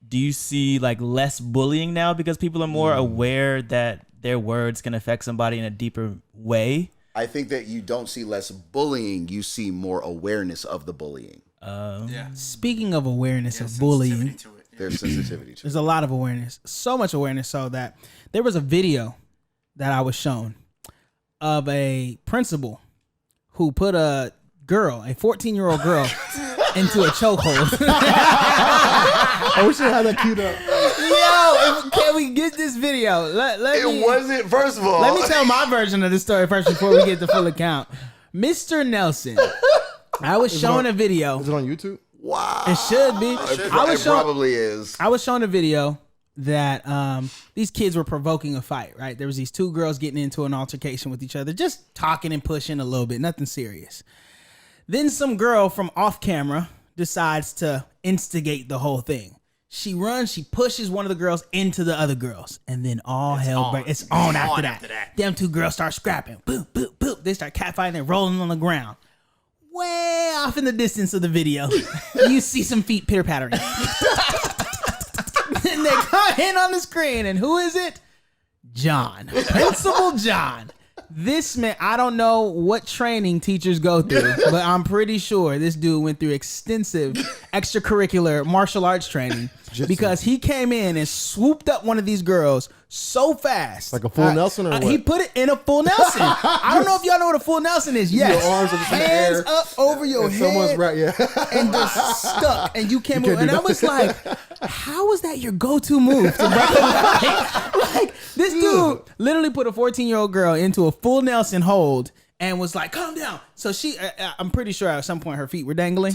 do you see like less bullying now because people are more aware that their words can affect somebody in a deeper way? I think that you don't see less bullying, you see more awareness of the bullying. Speaking of awareness of bullying, There's sensitivity to it. there's a lot of awareness. So much awareness so that there was a video that I was shown of a principal who put a 14-year-old girl into a chokehold. I wish I had that queued up. Yo, can we get this video? It wasn't, first of all. Let me tell my version of the story first before we get the full account. Mr. Nelson, I was shown a video. Is it on YouTube? Wow. It should be. It I probably is. was shown a video that these kids were provoking a fight, right? There was these two girls getting into an altercation with each other, just talking and pushing a little bit, nothing serious. Then some girl from off camera decides to instigate the whole thing. She runs, she pushes one of the girls into the other girls, and then all hell breaks. It's on after that. Them two girls start scrapping. Boop, boop, boop. They start catfighting and rolling on the ground. Way off in the distance of the video, you see some feet pitter-pattering. And they come in on the screen, and who is it? John. Principal John. This man, I don't know what training teachers go through, but I'm pretty sure this dude went through extensive extracurricular martial arts training because he came in and swooped up one of these girls so fast. Like a full Nelson or what? He put it in a full Nelson. I don't know if y'all know what a full Nelson is. Yes. Your arms are just in the Hands air. up over your head. Someone's right, yeah. And just stuck, and you can't move. do And I nothing. was like, how is that your go-to move to break up a fight? Like, this dude literally put a 14-year-old girl into a full Nelson hold and was like, calm down. So she, I'm pretty sure at some point her feet were dangling.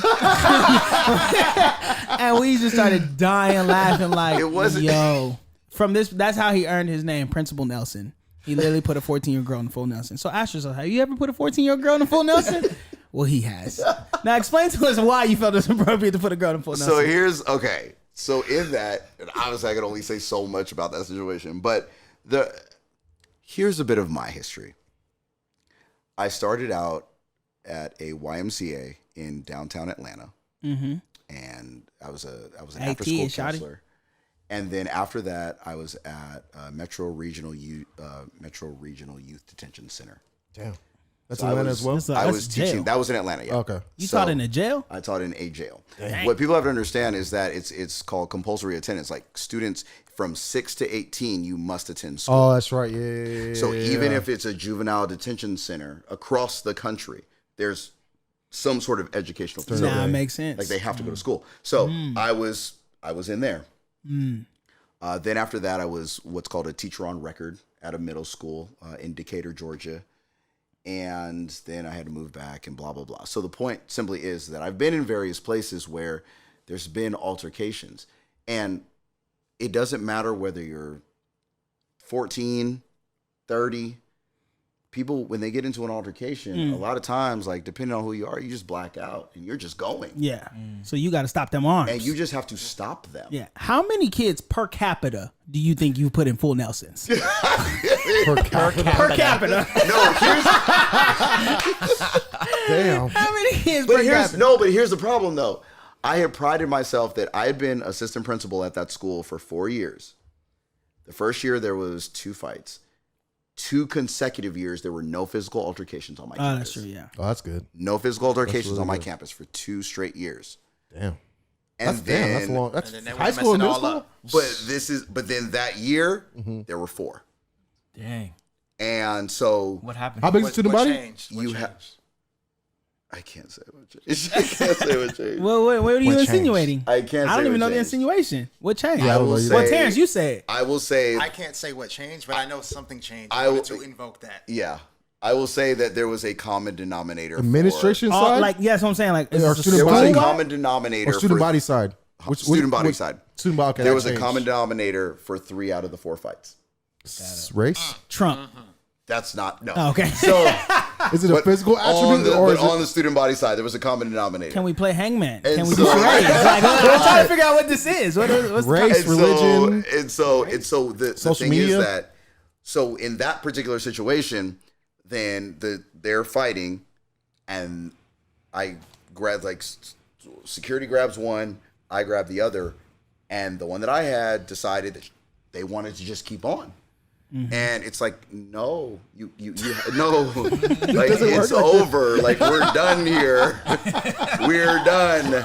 And we just started dying laughing like, It wasn't- yo. From this, that's how he earned his name, Principal Nelson. He literally put a 14-year-old girl in a full Nelson. So ask yourself, have you ever put a 14-year-old girl in a full Nelson? Well, he has. Now explain to us why you felt it's appropriate to put a girl in a full Nelson. So here's, okay. So in that, and obviously I can only say so much about that situation, but here's a bit of my history. I started out at a YMCA in downtown Atlanta, and I was an after school counselor. And then after that, I was at Metro Regional Youth Detention Center. Damn. That's So Atlanta as well? I That's was teaching. jail. That was in Atlanta. Yeah. Okay. You taught in a jail? I taught in a jail. What people have to understand is that it's called compulsory attendance. Like students from 6 to 18, you must attend school. Oh, that's right. Yeah. So even if it's a juvenile detention center across the country, there's some sort of educational facility. Nah, makes sense. Like they have to go to school. So I was in there. Then after that, I was what's called a teacher on record at a middle school in Decatur, Georgia. And then I had to move back and blah, blah, blah. So the point simply is that I've been in various places where there's been altercations. And it doesn't matter whether you're 14, 30. People, when they get into an altercation, a lot of times, like depending on who you are, you just black out and you're just going. Yeah. So you got to stop them arms. And you just have to stop them. Yeah. How many kids per capita do you think you put in full Nelsons? Per capita. Per capita. No, Damn. How many kids per capita? but here's the problem though. I had prided myself that I had been assistant principal at that school for 4 years. The first year there was 2 fights. 2 consecutive years there were no physical altercations on my campus. That's true, yeah. Oh, that's good. No physical altercations really on my good. campus for 2 straight years. Damn. And That's long. That's And then they high were school and messing middle all school? up. But then that year there were 4. Dang. And so What happened? How big is the student What body? changed? What you have. changed? I can't say what changed. I can't say what changed. Well, what are you What changed? insinuating? I can't I don't say even what know the changed. insinuation. What changed? Yeah, I don't know will either. Well, say- Terrence, you say it. I will say. I can't say what changed, but I know something changed. I I will- wanted to invoke that. Yeah, I will say that there was a common denominator. Administration All, side? like, yeah, that's what I'm saying. Like, is Or this a student There was a body? school-wide? common denominator. or student for, body side? Student body side. Student body. Okay, There that was a changed. common denominator for 3 out of the 4 fights. Race? Trump. That's not no. Oh, okay. So Is it a but physical attribute or is on it? the student body side, there was a common denominator. Can we play Hangman? And Can we so- do charades? Like, I'm trying to figure out what this is. What's the Race, and religion, So the social thing media? is that so in that particular situation, then they're fighting, and I grab security grabs one, I grab the other, and the one that I had decided that they wanted to just keep on. And it's like, no, you no, like it's over. Like we're done here. We're done.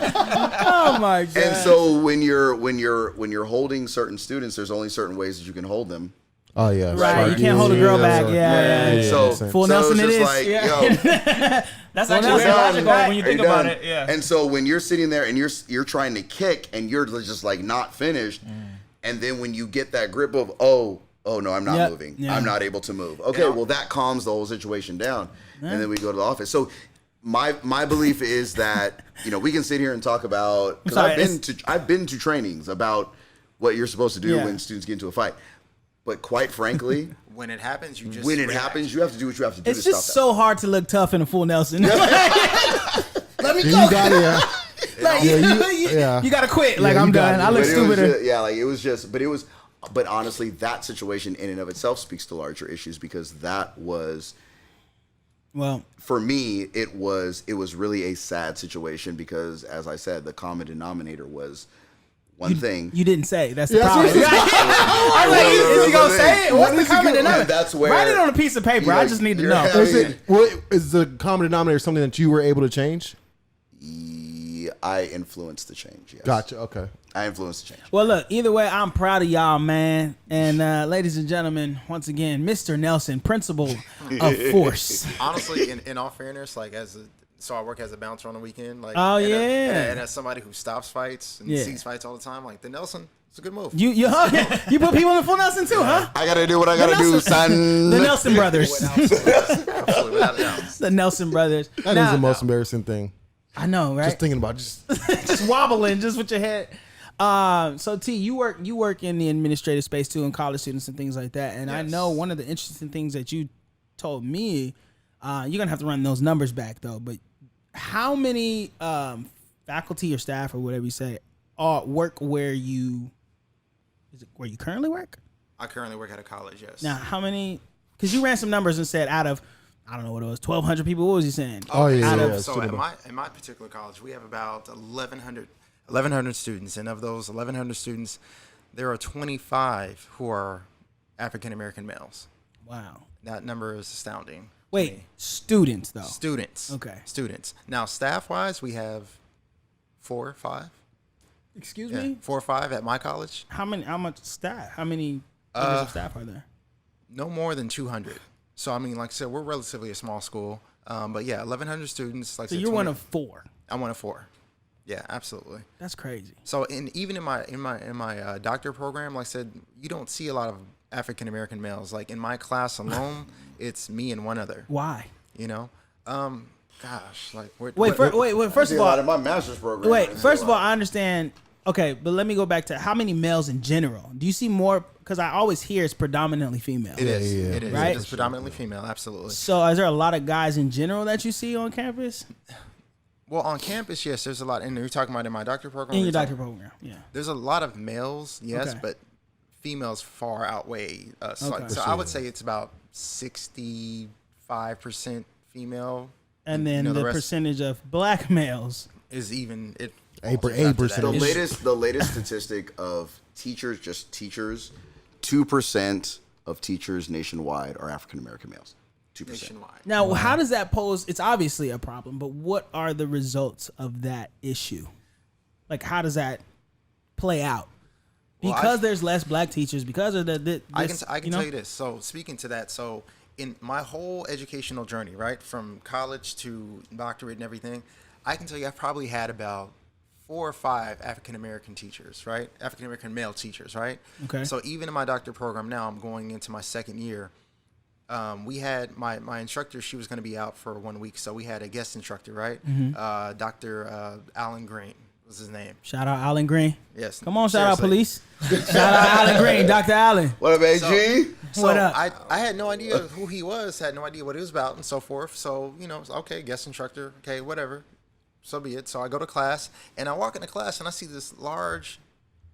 Oh my god. And so when you're holding certain students, there's only certain ways that you can hold them. Oh yeah, Right, you can't hold a girl back. Yeah. And so Full Nelson it's it just is. like, Yeah. yo, That's Well, actually that's very done. logical when you are think you about done? it. Yeah. And so when you're sitting there and you're trying to kick and you're just like not finished, and then when you get that grip of oh no, I'm not Yep. moving. Yeah. I'm not able to move. Okay, well that calms the whole situation down, and then we go to the office. So my belief is that we can sit here and talk about because Sorry, I've been to trainings about what you're supposed to do Yeah. when students get into a fight, but quite frankly. When it happens, you just When it react. happens, you have to do what you have to do It's to just stop so hard to look tough in a full Nelson. You got it. Like, Yeah, you gotta quit. Like you I'm got done. it. I look But it was stupider. but honestly, that situation in and of itself speaks to larger issues because that was, Well, for me, it was really a sad situation because, as I said, the common denominator was one thing. you didn't say. That's the Yeah, problem. that's I'm like, is he gonna say it? What's the common denominator? That's where- Write it on a piece of paper. I just need to know. Is it? What is the common denominator? Something that you were able to change? I influenced the change. Yes. Gotcha. Okay. I influenced the change. Well, look, either way, I'm proud of y'all, man. And ladies and gentlemen, once again, Mr. Nelson, principal of Force. Honestly, in all fairness, like so I work as a bouncer on the weekend. Like, Oh, and yeah. and as somebody who stops fights and Yeah. sees fights all the time, like the Nelson, it's a good move. You put people in the full Nelson too, huh? I gotta do what I gotta do, Nelson- son. The Nelson brothers. Absolutely, without a doubt. The Nelson brothers. That is Now- the most embarrassing thing. I know, right? Just thinking about just Just wobbling, just with your head. So T, you work in the administrative space too, and college students and things like that. And I Yes. know one of the interesting things that you told me, you're gonna have to run those numbers back though. But how many faculty or staff or whatever you say work where you currently work? I currently work at a college. Yes. Now, how many? Because you ran some numbers and said out of, I don't know what it was, 1,200 people. What was you saying? Oh, yeah, Out yeah, of- yeah. So at my particular college, we have about 1,100 students, and of those 1,100 students, there are 25 who are African American males. Wow. That number is astounding. to Wait, me. students though. Students. Okay. Students. Now, staff-wise, we have 4 or 5. Excuse Yeah, me. 4 or 5 at my college. How much staff? How many members of staff are there? No more than 200. So I mean, like I said, we're relatively a small school. But yeah, 1,100 students. Like I So said, you're one 20 of 4. I'm one of 4. Yeah, absolutely. That's crazy. So even in my doctor program, like I said, you don't see a lot of African American males. Like in my class alone, it's me and one other. Why? You know, gosh, like Wait, first See of a lot all, in my master's program. wait. I see First a of all, lot. I understand. Okay, but let me go back to how many males in general. Do you see more? Because I always hear it's predominantly female. it is. yeah, It is. right? It is predominantly female. Absolutely. So is there a lot of guys in general that you see on campus? Well, on campus, yes, there's a lot. And you're talking about in my doctor program. In your You're doctor talking- program, yeah. There's a lot of males, yes, Okay. but females far outweigh us. Okay. Like, so I would say it's about 65% female. And then You know, the rest percentage of black males. is even it. 8%. The latest statistic of teachers, just teachers, 2% of teachers nationwide are African American males. 2%. nationwide. Now, how does that pose? It's obviously a problem, but what are the results of that issue? Like, how does that play out? Well, Because there's less black teachers, because of the I can tell you this. So speaking to that, so in my whole educational journey, right, from college to doctorate and everything, I can tell you I've probably had about 4 or 5 African American teachers, right? African American male teachers, right? Okay. So even in my doctor program now, I'm going into my second year. We had my instructor. She was going to be out for 1 week, so we had a guest instructor, right? Dr. Alan Green was his name. Shout out Alan Green. Yes. Come on, shout out seriously. police. Shout out Alan Green, Dr. Allen. What up, AG? So What up? I had no idea who he was, had no idea what it was about, and so forth. So, you know, okay, guest instructor, okay, whatever. So be it. So I go to class, and I walk into class, and I see this large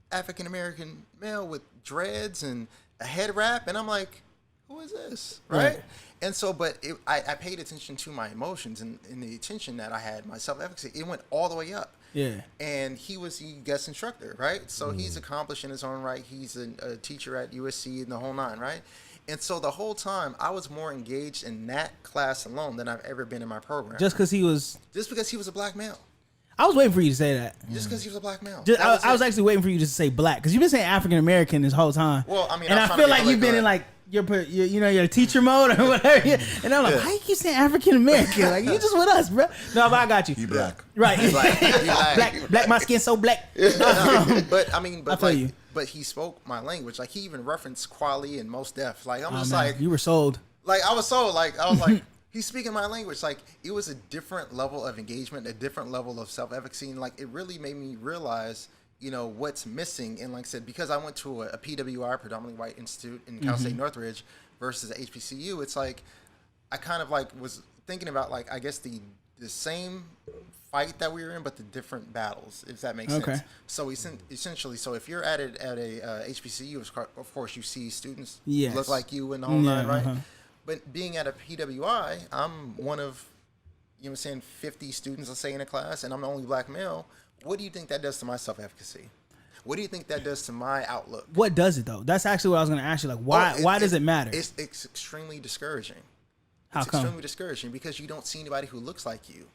African American male with dreads and a head wrap, and I'm like, who is this? Right? And so, but I paid attention to my emotions and the attention that I had, my self-efficacy. It went all the way up. Yeah. And he was the guest instructor, right? So he's accomplished in his own right. He's a teacher at USC and the whole 9, right? And so the whole time, I was more engaged in that class alone than I've ever been in my program. Just because he was. Just because he was a black male. I was waiting for you to say that. Just because he was a black male. Just, That I was it. actually waiting for you just to say black because you've been saying African American this whole time. Well, I mean, and I'm I trying feel to like make it you've been like in like your teacher mode or whatever. And I'm like, why you keep saying African American? Like you just with us, bro. No, but I got you. You black. Right. Black. black. My skin so black. But I mean, I but feel like, you. but he spoke my language. Like he even referenced Quali and Most Def. Like I'm Oh, just man, like, you were sold. like I was so like I was like he's speaking my language. Like it was a different level of engagement, a different level of self-efficacy, and like it really made me realize, you know, what's missing. And like I said, because I went to a PWI, predominantly white institute in Cal State Northridge versus a HBCU, it's like I kind of like was thinking about like I guess the same fight that we were in, but the different battles, if that makes Okay. sense. So essentially, so if you're at a HBCU, of course you see students Yes. look like you and the whole Yeah, nine, right? uh-huh. But being at a PWI, I'm one of, you know what I'm saying, 50 students, let's say, in a class, and I'm the only black male. What do you think that does to my self-efficacy? What do you think that does to my outlook? What does it though? That's actually what I was going to ask you. Like, why does it matter? It's extremely discouraging. How It's come? extremely discouraging because you don't see anybody who looks like you.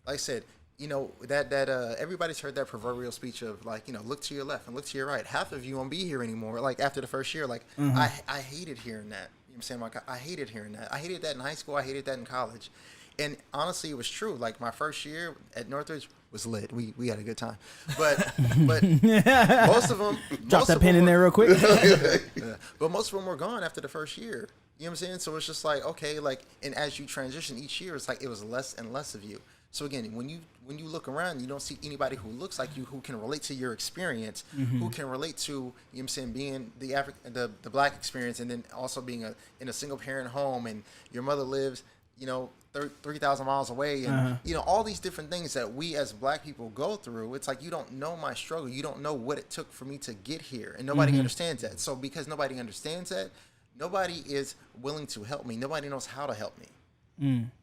Like I said, you know, that everybody's heard that proverbial speech of like, you know, look to your left and look to your right. Half of you won't be here anymore. Like after the first year, like I hated hearing that. You know what I'm saying? Like I hated hearing that. I hated that in high school. I hated that in college. And honestly, it was true. Like my first year at Northridge was lit. We had a good time. But most of them Drop that pen in there real quick. but most of them were gone after the first year. You know what I'm saying? So it's just like, okay, like, and as you transition each year, it's like it was less and less of you. So again, when you look around, you don't see anybody who looks like you, who can relate to your experience, who can relate to, you know what I'm saying, being the black experience, and then also being in a single parent home, and your mother lives, you know, 3,000 miles away, and you know, all these different things that we as black people go through. It's like, you don't know my struggle, you don't know what it took for me to get here, and nobody understands that. So because nobody understands that, nobody is willing to help me, nobody knows how to help me.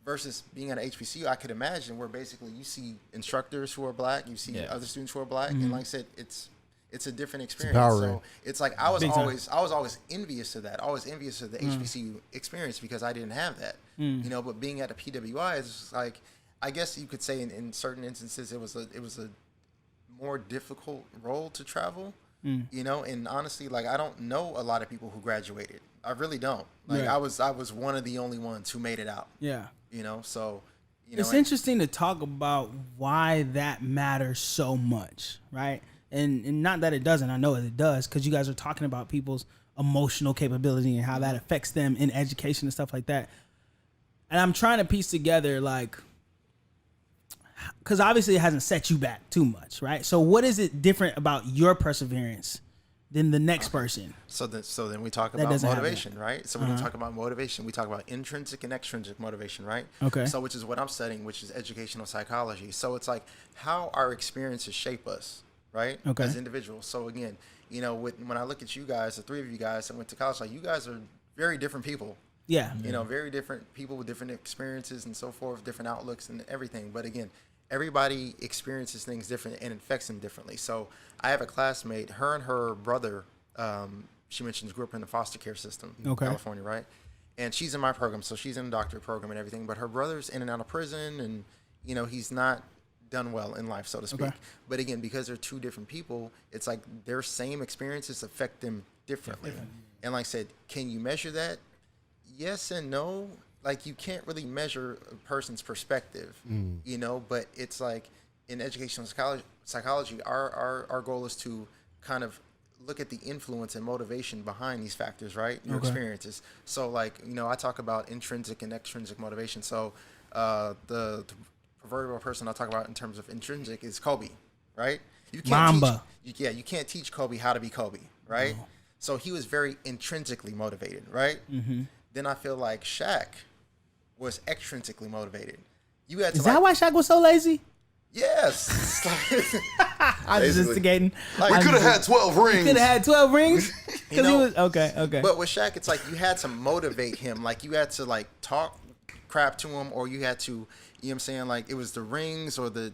Versus being at a HBCU, I could imagine where basically you see instructors who are black, you see other students who are black, and like I said, it's a different experience. So it's like I was always envious of that. Always envious of the HBCU experience because I didn't have that. You know, but being at a PWI is like, I guess you could say in certain instances it was a more difficult role to travel. You know, and honestly, like, I don't know a lot of people who graduated. I really don't. Like, I was one of the only ones who made it out. Yeah. You know, so it's interesting to talk about why that matters so much, right? And not that it doesn't. I know it does, because you guys are talking about people's emotional capability and how that affects them in education and stuff like that. And I'm trying to piece together, like, because obviously it hasn't set you back too much, right? So what is it different about your perseverance than the next person? So then we talk about motivation, right? So when we talk about motivation, we talk about intrinsic and extrinsic motivation, right? Okay. So which is what I'm studying, which is educational psychology. So it's like how our experiences shape us, right? Okay. As individuals. So again, you know, when I look at you guys, the three of you guys that went to college, like, you guys are very different people. Yeah. You know, very different people with different experiences and so forth, different outlooks and everything. But again, everybody experiences things different and affects them differently. So I have a classmate, her and her brother, she mentions grew up in the foster care system in California, right? And she's in my program, so she's in the doctorate program and everything. But her brother's in and out of prison, and, you know, he's not done well in life, so to speak. But again, because they're two different people, it's like their same experiences affect them differently. And like I said, can you measure that? Yes and no. Like, you can't really measure a person's perspective, you know, but it's like in educational psychology, our goal is to kind of look at the influence and motivation behind these factors, right? Your experiences. So, like, you know, I talk about intrinsic and extrinsic motivation. So the proverbial person I talk about in terms of intrinsic is Kobe, right? You can't you can't teach Kobe how to be Kobe, right? No. So he was very intrinsically motivated, right? Then I feel like Shaq was extrinsically motivated. You had to. Is that why Shaq was so lazy? Yes. I'm just instigating. Like, we could have had 12 rings. Could have had 12 rings because he was okay. But with Shaq, it's like you had to motivate him. Like, you had to, like, talk crap to him, or you had to, you know what I'm saying? Like, it was the rings or the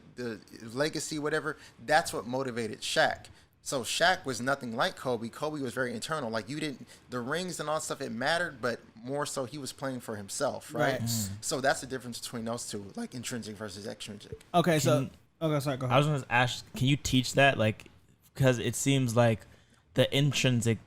legacy, whatever. That's what motivated Shaq. So Shaq was nothing like Kobe. Kobe was very internal. Like, the rings and all that stuff, it mattered, but more so he was playing for himself, right? So that's the difference between those two, like intrinsic versus extrinsic. Okay, sorry, go ahead. I was going to ask, can you teach that? Like, because it seems like the intrinsic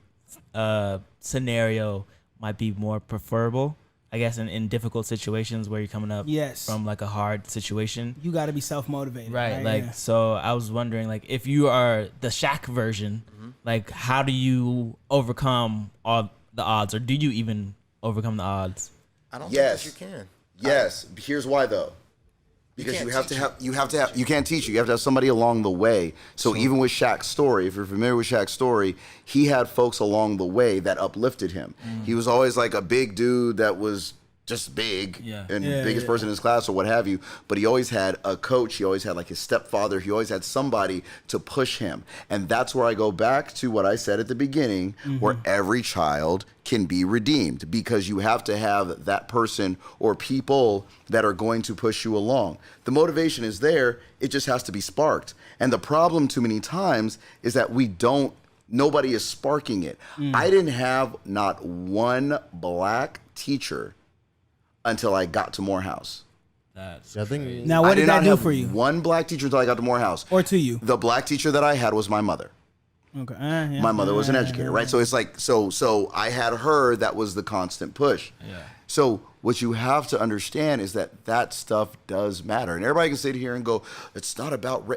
scenario might be more preferable, I guess, in difficult situations where you're coming up from, like, a hard situation. You got to be self-motivated. Right. Like, so I was wondering, like, if you are the Shaq version, like, how do you overcome all the odds, or do you even overcome the odds? I don't think that you can. Yes. Here's why, though. Because you have to have, you can't teach you. You have to have somebody along the way. So even with Shaq's story, if you're familiar with Shaq's story, he had folks along the way that uplifted him. He was always like a big dude that was just big and biggest person in his class or what have you. But he always had a coach. He always had, like, his stepfather. He always had somebody to push him. And that's where I go back to what I said at the beginning, where every child can be redeemed, because you have to have that person or people that are going to push you along. The motivation is there. It just has to be sparked. And the problem too many times is that nobody is sparking it. I didn't have not one black teacher until I got to Morehouse. That's crazy. Now, what did that do for you? One black teacher until I got to Morehouse. Or to you? The black teacher that I had was my mother. Okay. My mother was an educator, right? So it's like, so I had her. That was the constant push. Yeah. So what you have to understand is that stuff does matter. And everybody can sit here and go, it's not about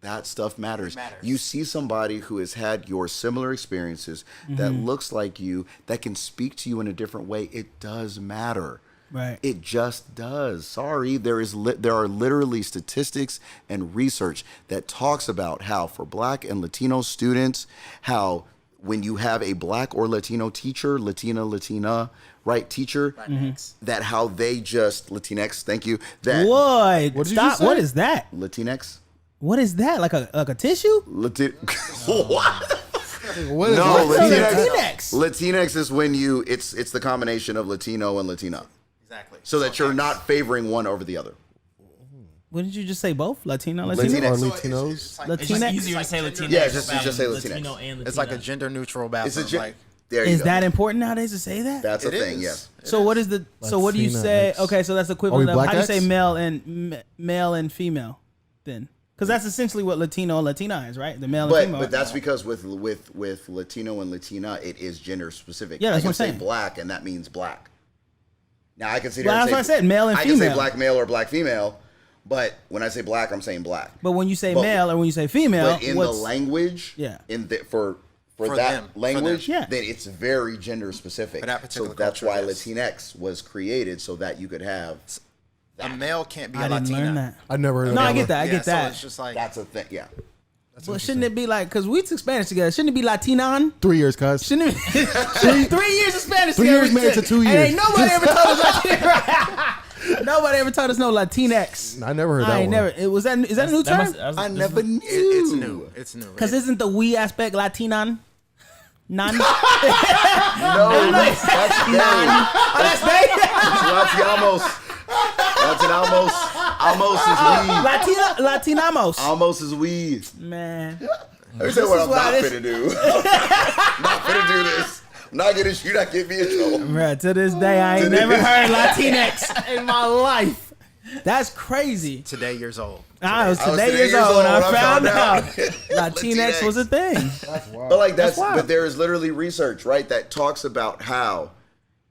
that stuff matters. You see somebody who has had your similar experiences that looks like you, that can speak to you in a different way. It does matter. Right. It just does. Sorry, there are literally statistics and research that talks about how for Black and Latino students, how when you have a black or Latino teacher, Latina, right, teacher, that how they just, Latinx, thank you, that What? What did you Stop. just say? What is that? Latinx? What is that? Like a tissue? What? What is No, that? Latinx. Latinx is when it's the combination of Latino and Latina. Exactly. So that you're not favoring one over the other. What did you just say? Both Latino, Latinx. Latino, Or So Latinos? it's like, It's just Latinx. easier to say Latinx. Yeah, just say Latinx. Latino and Latina. it's like a gender neutral It's a bathroom. Like, there you Is go. that important nowadays to say that? That's a it thing, is. yes. So what is the? So what do you Latina say? X. Okay, so that's the equivalent Are of we how do you black say X? male and female, then? Because that's essentially what Latino and Latina is, right? The male and But female. that's because with Latino and Latina, it is gender specific. Yeah, that's I can what I'm say saying. black, and that means black. Now I can sit Well, here and that's say what I said, male and I can say female. black male or black female, but when I say black, I'm saying black. But when you say But- male or when you say female, But in the language, Yeah. for For that them, for language, them. Yeah. then it's very gender specific. For that So particular that's culture, why yes. Latinx was created, so that you could have. a male can't be I a didn't Latina. learn that. I never heard of No, that. I get that. I Yeah, get so that. it's just like That's a thing. Yeah. Well, shouldn't it be like, because we took Spanish together, shouldn't it be Latinan? 3 years, cuz. Shouldn't it be 3 years of Spanish 3 together? years married to 2 And years. ain't nobody ever told us Nobody ever told us no Latinx. I never heard I that ain't one. never. Is that a new term? I never knew. it's new. It's new. Because isn't the we aspect Latinan? None. No, that's gay. Oh, that's they. Latiamos. Latinamos. Almost is weed. Latinamos. Almost is weed. Man. Let me tell you what is I'm why not this- finna do. Not finna do this. I'm not gonna shoot. I get me in trouble. Bruh, to this day, I ain't Today- never heard Latinx in my life. That's crazy. Today years old. I was I was today today years old when I found out Latinx. Latinx was a thing. But like That's wild. but there is literally research, right, that talks about how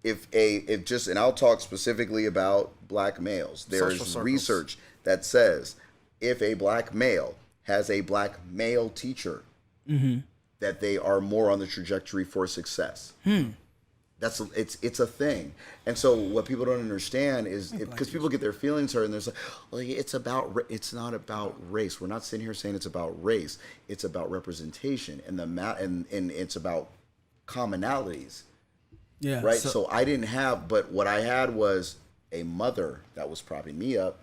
if and I'll talk specifically about black males. There Social is circles. research that says if a black male has a black male teacher, that they are more on the trajectory for success. That's it's a thing. And so what people don't understand is because people get their feelings hurt and they're like, well, it's not about race. We're not sitting here saying it's about race. It's about representation and and it's about commonalities. Yeah. Right. So I didn't have, but what I had was a mother that was propping me up.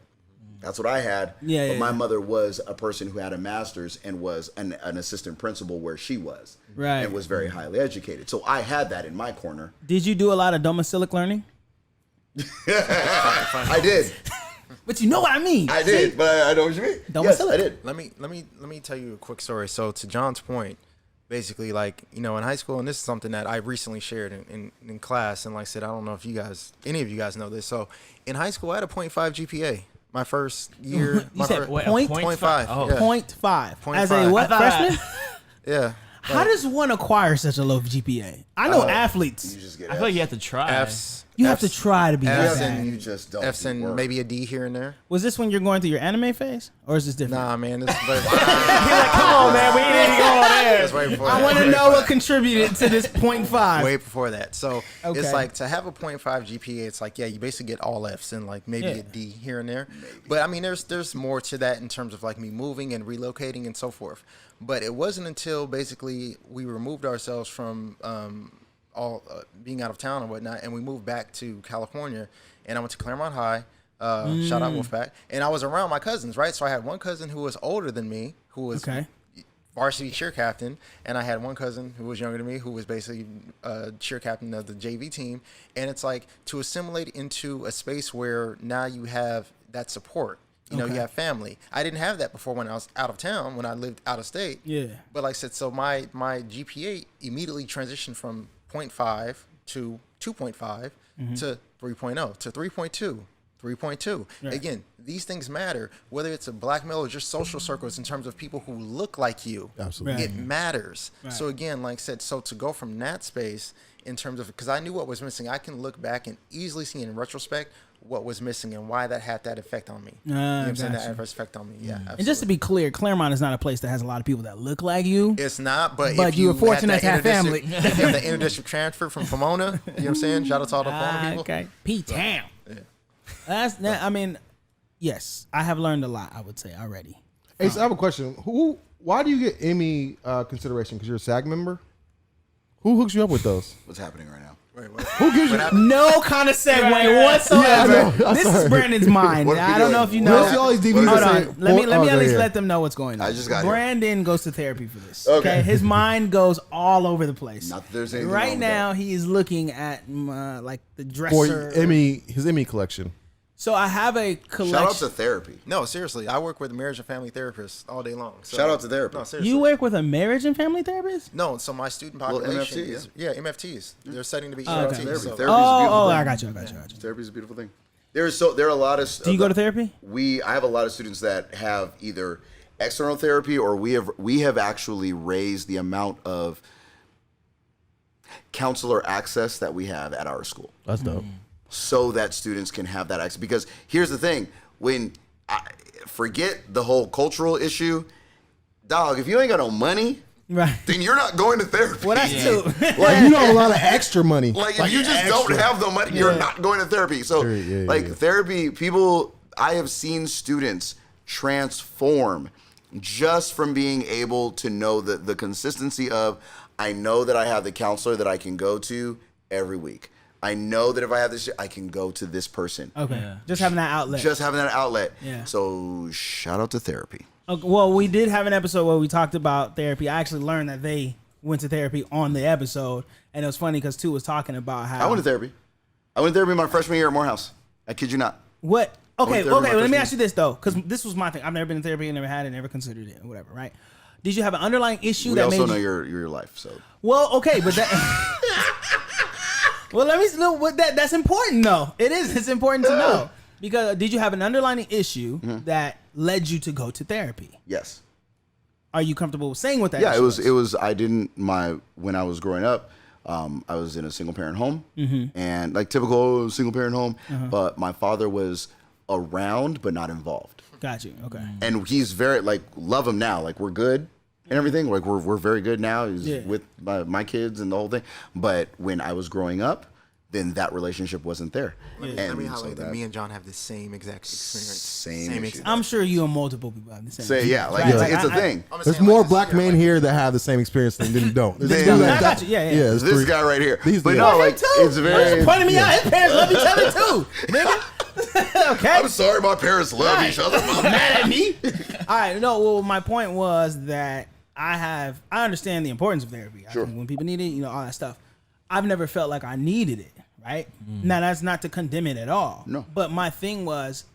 That's what I had. Yeah, But yeah, my yeah. mother was a person who had a master's and was an assistant principal where she was. Right. And was very highly educated. So I had that in my corner. Did you do a lot of domicilic learning? I did. But you know what I mean. I did. But I know what you mean. Don't Yes, sell I it. did. Let me tell you a quick story. So to John's point, basically, like, you know, in high school, and this is something that I recently shared in class, and like I said, I don't know if any of you guys know this. So in high school, I had a 0.5 GPA. My first year, You my said first, point- 0.5. Oh. Yeah. 0.5. As a 0.5. what, I thought- freshman? Yeah. How does one acquire such a low GPA? I know athletes. You just get I feel like you have to try. F's. You have to F's, try to be F's that and bad. you just don't. F's do and work. maybe a D here and there. Was this when you're going through your anime phase? Or is this different? Nah, man. This, but, Come on, man. We ain't even going there. that's way before I that. want to Way know before what that. contributed to this 0.5. Way before that. So Okay. it's like to have a 0.5 GPA, it's like, yeah, you basically get all F's and like maybe Yeah. a D here and there. But I mean, there's more to that in terms of like me moving and relocating and so forth. But it wasn't until basically we removed ourselves from being out of town and whatnot, and we moved back to California, and I went to Claremont High. Shout out Wolfpack. And I was around my cousins, right? So I had one cousin who was older than me, who was Okay. varsity cheer captain, and I had one cousin who was younger than me who was basically cheer captain of the JV team. And it's like to assimilate into a space where now you have that support. You know, Okay. you have family. I didn't have that before when I was out of town, when I lived out of state. Yeah. But like I said, so my GPA immediately transitioned from 0.5 to 2.5 to 3.0 to 3.2. 3.2. Right. Again, these things matter, whether it's a black male or just social circles in terms of people who look like you. Absolutely. Right. It matters. Right. So again, like I said, so to go from that space in terms of, because I knew what was missing, I can look back and easily see in retrospect what was missing and why that had that effect on me. You know what I'm saying? That gotcha. adverse effect on me. Yeah. Absolutely. And just to be clear, Claremont is not a place that has a lot of people that look like you. It's not, but But if you were had fortunate that to have family. interdistrict- If you have the interdistrict transfer from Pomona, you know what I'm saying? Shout out to all the Pomona people. Okay. P-Town. Yeah. That's that. I mean, yes, I have learned a lot, I would say, already. Hey, so I have a question. Why do you get Emmy consideration? Because you're a SAG member? Who hooks you up with those? What's happening right now? Wait, what? Who gives you? No kind of segue whatsoever. Yeah, I know. I'm This sorry. is Brandon's mind. What are we I don't know doing? if you What know. else you always DVDs Hold Hold say? on. Let me at least yeah. let them know what's going on. I just got here. Brandon goes to therapy for this. Okay. His mind goes all over the place. Not that there's anything wrong Right with now, that. he is looking at like the For dresser. his Emmy collection. So I have a collection. Shout out to therapy. No, seriously. I work with marriage and family therapists all day long. So, Shout out to therapy. No, seriously. You work with a marriage and family therapist? No, so my student Well, population MFT, is MFTs. They're studying to be Oh, okay. EMTs. Therapy. So. Therapy is a beautiful Oh, thing. I got you. Therapy is a beautiful thing. There are a lot of. Do you go to therapy? I have a lot of students that have either external therapy or we have actually raised the amount of counselor access that we have at our school, That's dope. so that students can have that access. Because here's the thing: when forget the whole cultural issue, dog. If you ain't got no money, Right. then you're not going to therapy. Well, that's true. Like you have a lot of extra money. Like if you just don't have the money, you're not going to therapy. So Yeah. therapy, I have seen students transform just from being able to know the consistency of, I know that I have the counselor that I can go to every week. I know that if I have this shit, I can go to this person. Okay. Yeah. Just having that outlet. Just having that outlet. Yeah. So shout out to therapy. Okay, well, we did have an episode where we talked about therapy. I actually learned that they went to therapy on the episode, and it was funny because Tu was talking about how I went to therapy. I went to therapy my freshman year at Morehouse. I kid you not. What? Okay, went to therapy my Let me freshman ask you this though, because this was my thing. I've never been to therapy, never had it, never considered it, or whatever. Right? Did you have an underlying issue We that also made know you? your life. So Well, okay, but that. Well, let me know what that's important though. It is. It's important to know because did you have an underlying issue that led you to go to therapy? yes. Are you comfortable with saying what that? Yeah, issue it was. I didn't when I was growing up. I was in a single parent home, and like typical single parent home. But my father was around, but not involved. Got you. Okay. And he's very love him now. Like we're good and everything. Like we're very good now. He's with my kids and the whole thing. But when I was growing up, then that relationship wasn't there. Let me highlight that me and John have the same exact experience. Same issue. exact. I'm sure you and multiple people have the same. Say yeah, like Right, it's a I- thing. I'm just There's saying, more like, black this- men here that have the same experience than don't. There's Then- two I got you. Yeah. there's This three. guy right here. These But guys. no, Him like too. it's very. Pointing me out. His parents love each other too, nigga. Okay. I'm sorry, my parents love Right. each other. Mad at me. All right. No. Well, my point was that I understand the importance of therapy. I think when people need it, all that stuff. I've never felt like I needed it. Right. Now that's not to condemn it at all. No. But my thing was,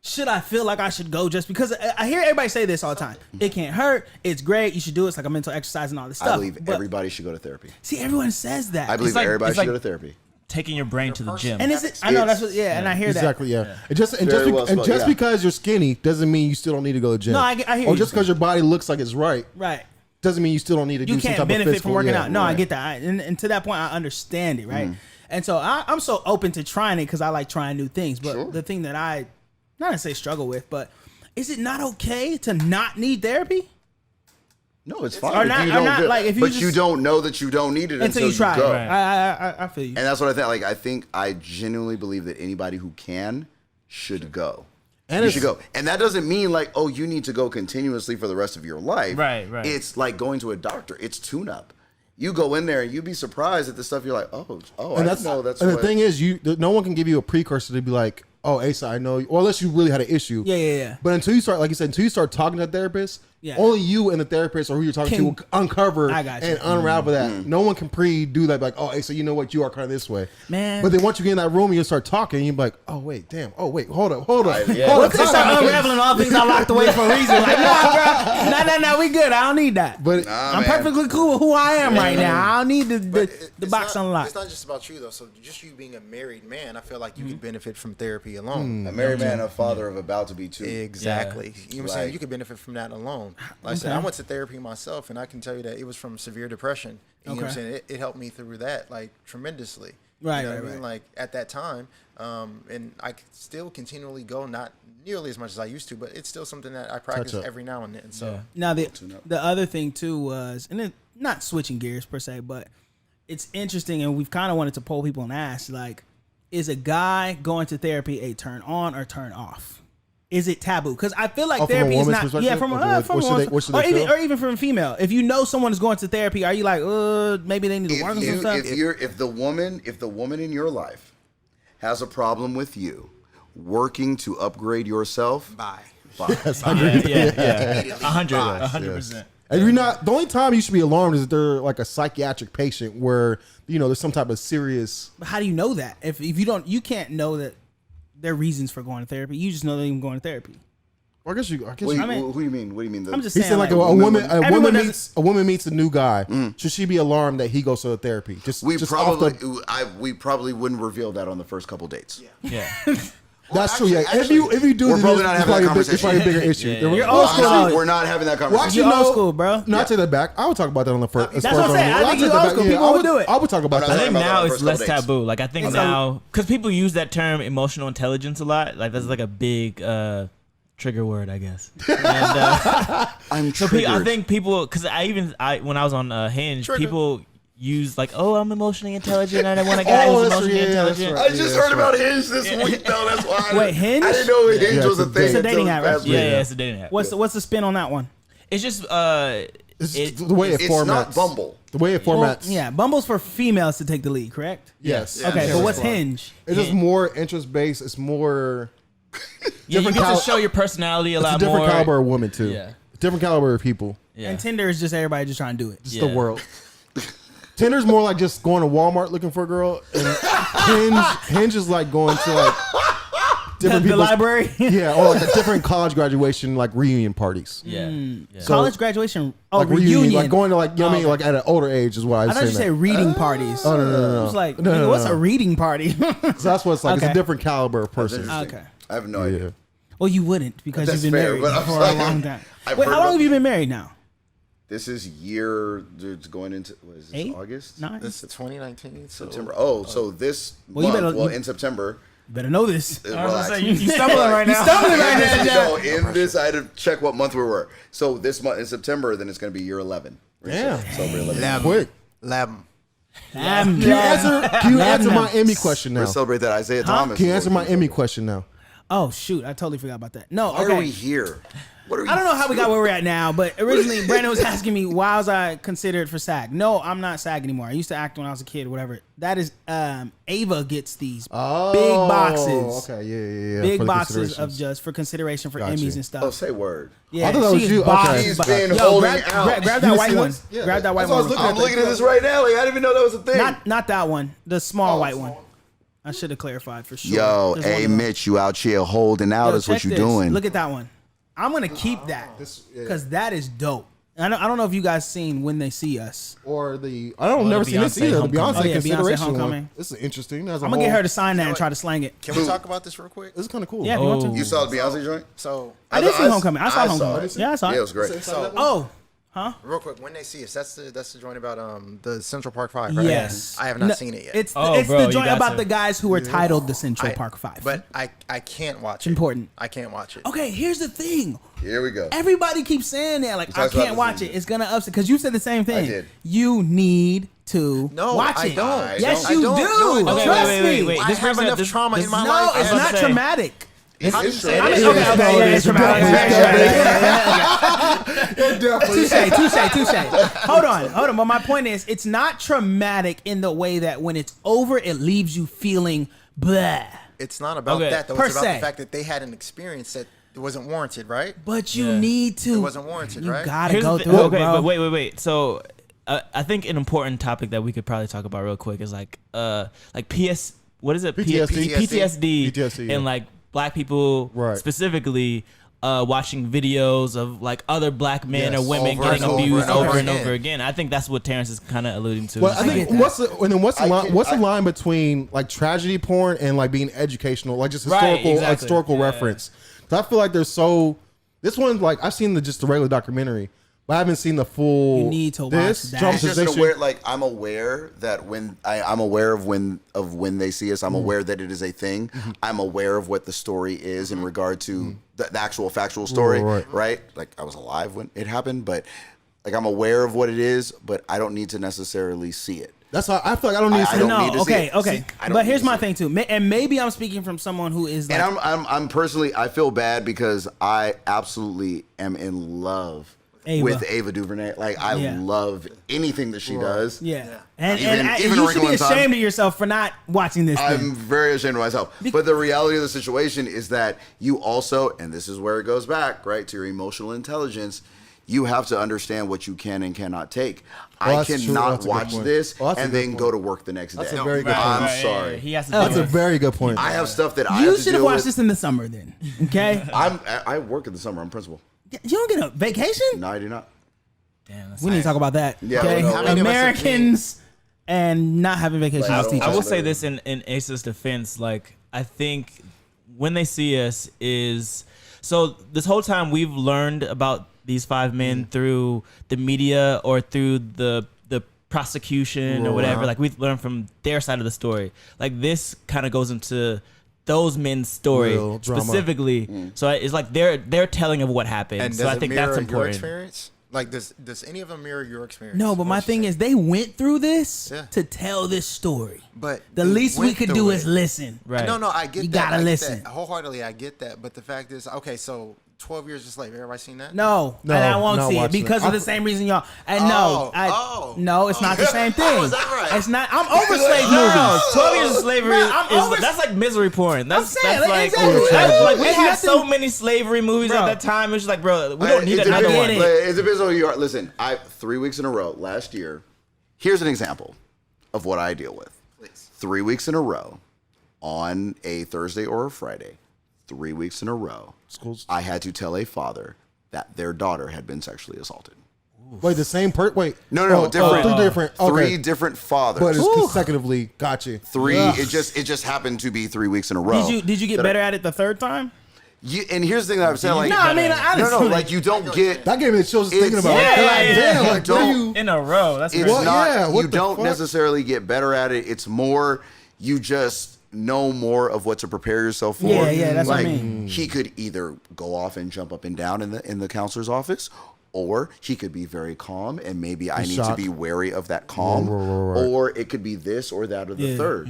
should I feel like I should go just because I hear everybody say this all the time? It can't hurt. It's great. You should do it. It's like a mental exercise and all this stuff. I believe But everybody should go to therapy. see, everyone says that. I believe like- everybody it's should like- go to therapy. Taking your brain to the gym. and is it? I know that's what. Yeah, and I hear that. Exactly, yeah. And just Very well spoken, yeah. because you're skinny doesn't mean you still don't need to go to the gym. No, I hear Or you. just because your body looks like it's right Right. doesn't mean you still don't need to You do some can't type of benefit physical. from working yeah, out. No, I right. get that. And to that point, I understand it, right? And so I'm so open to trying it because I like trying new things. But the thing that I, not to say struggle with, but is it not okay to not need therapy? No, it's fine. Or if not- you or don't not, do it. like, if you but you just- don't know that you don't need it Until you try go. it. I feel you. And that's what I think. Like I genuinely believe that anybody who can should go. And You it's- should go. And that doesn't mean like, oh, you need to go continuously for the rest of your life. Right. It's like going to a doctor. It's tune up. You go in there and you'd be surprised at the stuff you're like, I And didn't know that's and what. the thing is, no one can give you a precursor to be like, oh, Asa, I know, or unless you really had an issue. Yeah. But until you start, like you said, until you start talking to a therapist, only you and the therapist or who you're talking to will uncover I got you. and unravel that. No one can do that. Like, oh, Asa, you know what? You are kind of this way, Man. But then once you get in that room and you start talking, you're like, oh wait, damn, oh wait, hold up, hold up. Yeah. Hold What up, if they start unraveling all things I locked away for a reason? Like, nah, bro. Nah, we good. I don't need that. But I'm perfectly cool with who I am right now. I don't need the It's box not, unlocked. It's not just about you though. So just you being a married man, I feel like you could benefit from therapy alone. a married man, a father of about to be two. Exactly. You know what I'm saying? Like- You could benefit from that alone. Like I said, I went to therapy myself, and I can tell you that it was from severe depression. And you know what I'm saying? It helped me through that like tremendously. Right, You know right, what I mean? right. Like at that time, and I still continually go, not nearly as much as I used to, but it's still something that I practice up. every now and then. So Now the other thing too was, and it, not switching gears per se, but it's interesting, and we've kind of wanted to poll people and ask, like, is a guy going to therapy a turn on or turn off? is it taboo? Because I feel like Oh, from a therapy is woman's not. perspective? Yeah, from Or a like, from what a should they- woman's- what should they feel? or even from a female. If you know someone is going to therapy, are you like, maybe they need to work on some stuff? If the woman in your life has a problem with you working to upgrade yourself, Bye. Yes, I agree. Yeah. 100%. And you're not. The only time you should be alarmed is if they're like a psychiatric patient where there's some type of serious. But how do you know that? If you don't, you can't know that there are reasons for going to therapy. You just know they're even going to therapy. Well, I guess you. who do you mean? What do you mean? I'm just He saying. said like a women woman doesn't- meets a new guy. Should she be alarmed that he goes to therapy? we just probably off we probably wouldn't reveal that on the first couple dates. Yeah. that's true. Yeah. actually, if you do, we're this, probably not it's having that probably it's probably a bigger conversation. issue. Yeah. You're Well, old school. honestly, though. we're not having that Well, conversation. actually, You're old no. school, bro. No, I take that back. I would talk about that on the first. That's what I'm saying. I think you old school. People would do it. I would talk about I'm I not that. think about that now on the it's first less couple dates. taboo. Like I think now, because people use that term emotional intelligence a lot. Like that's like a big trigger word, I guess. And, I'm so triggered. I think people, because I when I was on Hinge, people use like, oh, I'm emotionally intelligent and I want a guy Oh, who's that's emotionally right. Yeah, that's intelligent. right. I just Yeah, heard that's about Hinge this week, though. That's why. Wait, Hinge? I didn't know Hinge Yeah, was a it's a thing. dating- dating app, right? Until Yeah, this yeah, past it's a dating app. What's the spin on that one? It's just It's the way it It's formats. not Bumble. The way it formats. Yeah, Bumble's for females to take the lead, correct? Yes. Okay, Yeah. but what's Hinge? It's just more interest based. It's more. yeah, you different get to cal- show your personality a It's a lot different more. caliber of women too. Yeah. Different caliber of people. Yeah. And Tinder is just everybody just trying to do it. Just Yeah. the world. Tinder's more like just going to Walmart looking for a girl, and Hinge is like going to like different The people's- library? Yeah, or like a different college graduation like reunion parties. Yeah. Yeah. College graduation. Oh, Like reunion. like going to like what I mean, okay. like at an older age is what I I was thought you saying. said reading parties. Oh no. I was like, No, nigga, no, what's no. a reading party? So that's what it's like. It's Okay. a different caliber of person. Interesting. Okay. I have no idea. Yeah. Well, you wouldn't because That's you've been fair, married but I'm for a saying- long time. I've Wait, heard how long about have you been married now? This is it's going into what is this, 8? August? 9? This is 2019. So September. Oh, so this Well, you month, better- in September. You better know this. Relax. you stumbling right now. Stumbling right now, Jack. No, in this, I had to check what month we were. So this month in September, then it's going to be year 11. Damn. So we're 11. Lab. Quick. Lab. Can you answer my Emmy question now? We're celebrate that Isaiah Thomas. Can you answer my Emmy question now? Oh shoot, I totally forgot about that. No, Why okay. are we here? What are we I don't know how we got where we're at now, but originally Brandon was asking me why was I considered for SAG. No, I'm not SAG anymore. I used to act when I was a kid, whatever. That is Ava gets these big boxes. Okay, yeah. Big for the boxes of considerations. just for consideration for Got Emmys you. and stuff. Oh, say word. Yeah, I thought that was she you. gets boxes Okay. He's of- been Yo, holding grab, out. grab You that white see one. this? Yeah, Grab that white that's what I was one. looking I'm looking at this right now. Like I didn't even know that was a thing. Not that one. The small white one. I should have clarified for sure. Yo, There's one hey of them. Mitch, you out here holding out. Yo, That's what check you this. doing. Look at that one. I'm gonna keep that because that is dope. I don't know if you guys seen When They See Us. Or the I don't never the seen this Beyonce either. The Beyonce Homecoming. Oh, yeah, Beyonce consideration Homecoming. one. This is interesting. That's I'm gonna get her to sign that and try to slang it. Can we talk about this real quick? This is kind of cool. Yeah, if you want Oh. to. You saw the Beyonce joint? So, I did see Homecoming. I saw I Homecoming. it. Yeah, I saw it. Yeah, it was great. so Oh, huh? real quick, When They See Us, that's the joint about the Central Park 5, right? Yes. I have not No, seen it yet. It's Oh, it's bro, the you joint got about to. the guys who were titled the Central Park 5. But I can't watch it. important. I can't watch it. Okay, here's the thing. Here we go. Everybody keeps saying that, like, I talked about can't this watch in- it. It's gonna upset because you said the same thing. did. You need to No, watch I it. don't. Yes, I you don't. do. No, I don't. Trust wait. me. I This have brings up enough this- trauma this- in my No, life. it's was not about to say. traumatic. It's I mean, traumatic. okay, yeah, it's traumatic. Touche. Hold on. But my point is, it's not traumatic in the way that when it's over, it leaves you feeling blah. It's not about Okay. that, though. Per It's about se. the fact that they had an experience that wasn't warranted, right? But you Yeah. need to. It wasn't warranted, you right? gotta Here's go the through thing. it, Okay, bro. but wait. So I think an important topic that we could probably talk about real quick is like PS. What is it? PTSD. PTSD, yeah. and like black people Right. specifically. Watching videos of like other black men Yes. or women Over getting and over abused and over over and again. over again. I think that's what Terrence is kind of alluding to. Well, I get think that. what's the I line? can- What's the I- line between like tragedy porn and like being educational, like just Right, historical, exactly. historical Yeah. reference? 'Cause I feel like there's so. This one, like I've seen just the regular documentary, but I haven't seen the full. You need to watch this that. It's just an dramatization. aware, like I'm aware that when I'm aware of when they see us, I'm aware that it is a thing. I'm aware of what the story is in regard to the actual factual story, right? Like I was alive when it happened, but like I'm aware of what it is, but I don't need to necessarily see it. That's why I feel like I don't need to I see don't it. need to see it. Okay. See, I don't But need here's to my see thing too, and maybe I'm speaking from someone who is like, And I'm personally, I feel bad because I absolutely am in love with Ava DuVernay. Like I love anything that she does. yeah. And Even you should be Wrinkle in Time. ashamed of yourself for not watching this. I'm very ashamed of myself. But the reality of the situation is that you also, and this is where it goes back, right, to your emotional intelligence, you have to understand what you can and cannot take. I that's true. cannot That's a good watch point. this That's a and good then point. go to work the next day. That's a very good I'm point. sorry. He has to. That's a very good point. I have stuff that I You have to should have deal watched with. this in the summer then. Okay. I work in the summer. I'm principal. You don't get a vacation. No, I do not. Damn, that's We need to talk about that. Yeah, okay. no, how many of us have Americans and not having vacations Like, as teachers. I will say this in Ace's defense, like I think when they see us is so this whole time we've learned about these five men through the media or through the prosecution or whatever. Like we've learned from their side of the story. Like this kind of goes into those men's story Real drama. specifically. So it's like their telling of what happened. And so does I think it mirror that's your important. experience? Like, does any of them mirror your experience? No, but my thing is, they went through this Yeah. to tell this story. But the they least we went could through do it. is listen. Right. No, I get You that. gotta I get listen. that. Wholeheartedly, I get that. But the fact is, okay, so 12 Years a Slave. Everybody seen that? No, No, and I won't not see it watching because it. of the same reason y'all. And no, it's not the same thing. Oh, is that right? It's not. I'm over slave No, movies. 12 years of slavery Bro, I'm over- that's like misery porn. That's, saying, that's like, like, exactly. like we It's had nothing- so many slavery movies Bro. at that time. It's just like, bro, we don't need It another depends- one. get it. It depends on who you are. Listen, 3 weeks in a row last year. Here's an example of what I deal with. Please. 3 weeks in a row on a Thursday or a Friday. 3 weeks in a row. Schools. I had to tell a father that their daughter had been sexually assaulted. Wait, the same Wait. No, different. 3 different. Okay. 3 different fathers. But it's consecutively. Gotcha. 3. Ugh. It just happened to be 3 weeks in a row. Did you get better at it the third time? And here's the thing that I'm saying. Like, No, I mean honestly. like you don't get. That gave me the chills just thinking It's- about it. Yeah, Like, yeah, damn, yeah. like, Don't- what are you? In a row. That's It's crazy. What? not. Yeah, what you the don't fuck? necessarily get better at it. It's more. You just know more of what to prepare yourself for. Yeah, that's what I like, mean. He could either go off and jump up and down in the counselor's office, or he could be very calm and maybe I need to shocked. be wary of that calm, Right. or it could be this or that or the Yeah. third.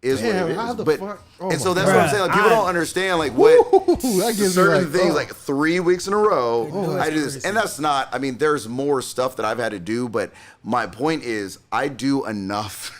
Is Damn, what it how is. the But fuck? Oh and so my that's what I'm God. saying. Like people I- don't understand like what Ooh, that gives me certain like, things oh. like 3 weeks in a row. that's I do this, crazy. and that's not. I mean, there's more stuff that I've had to do, but my point is, I do enough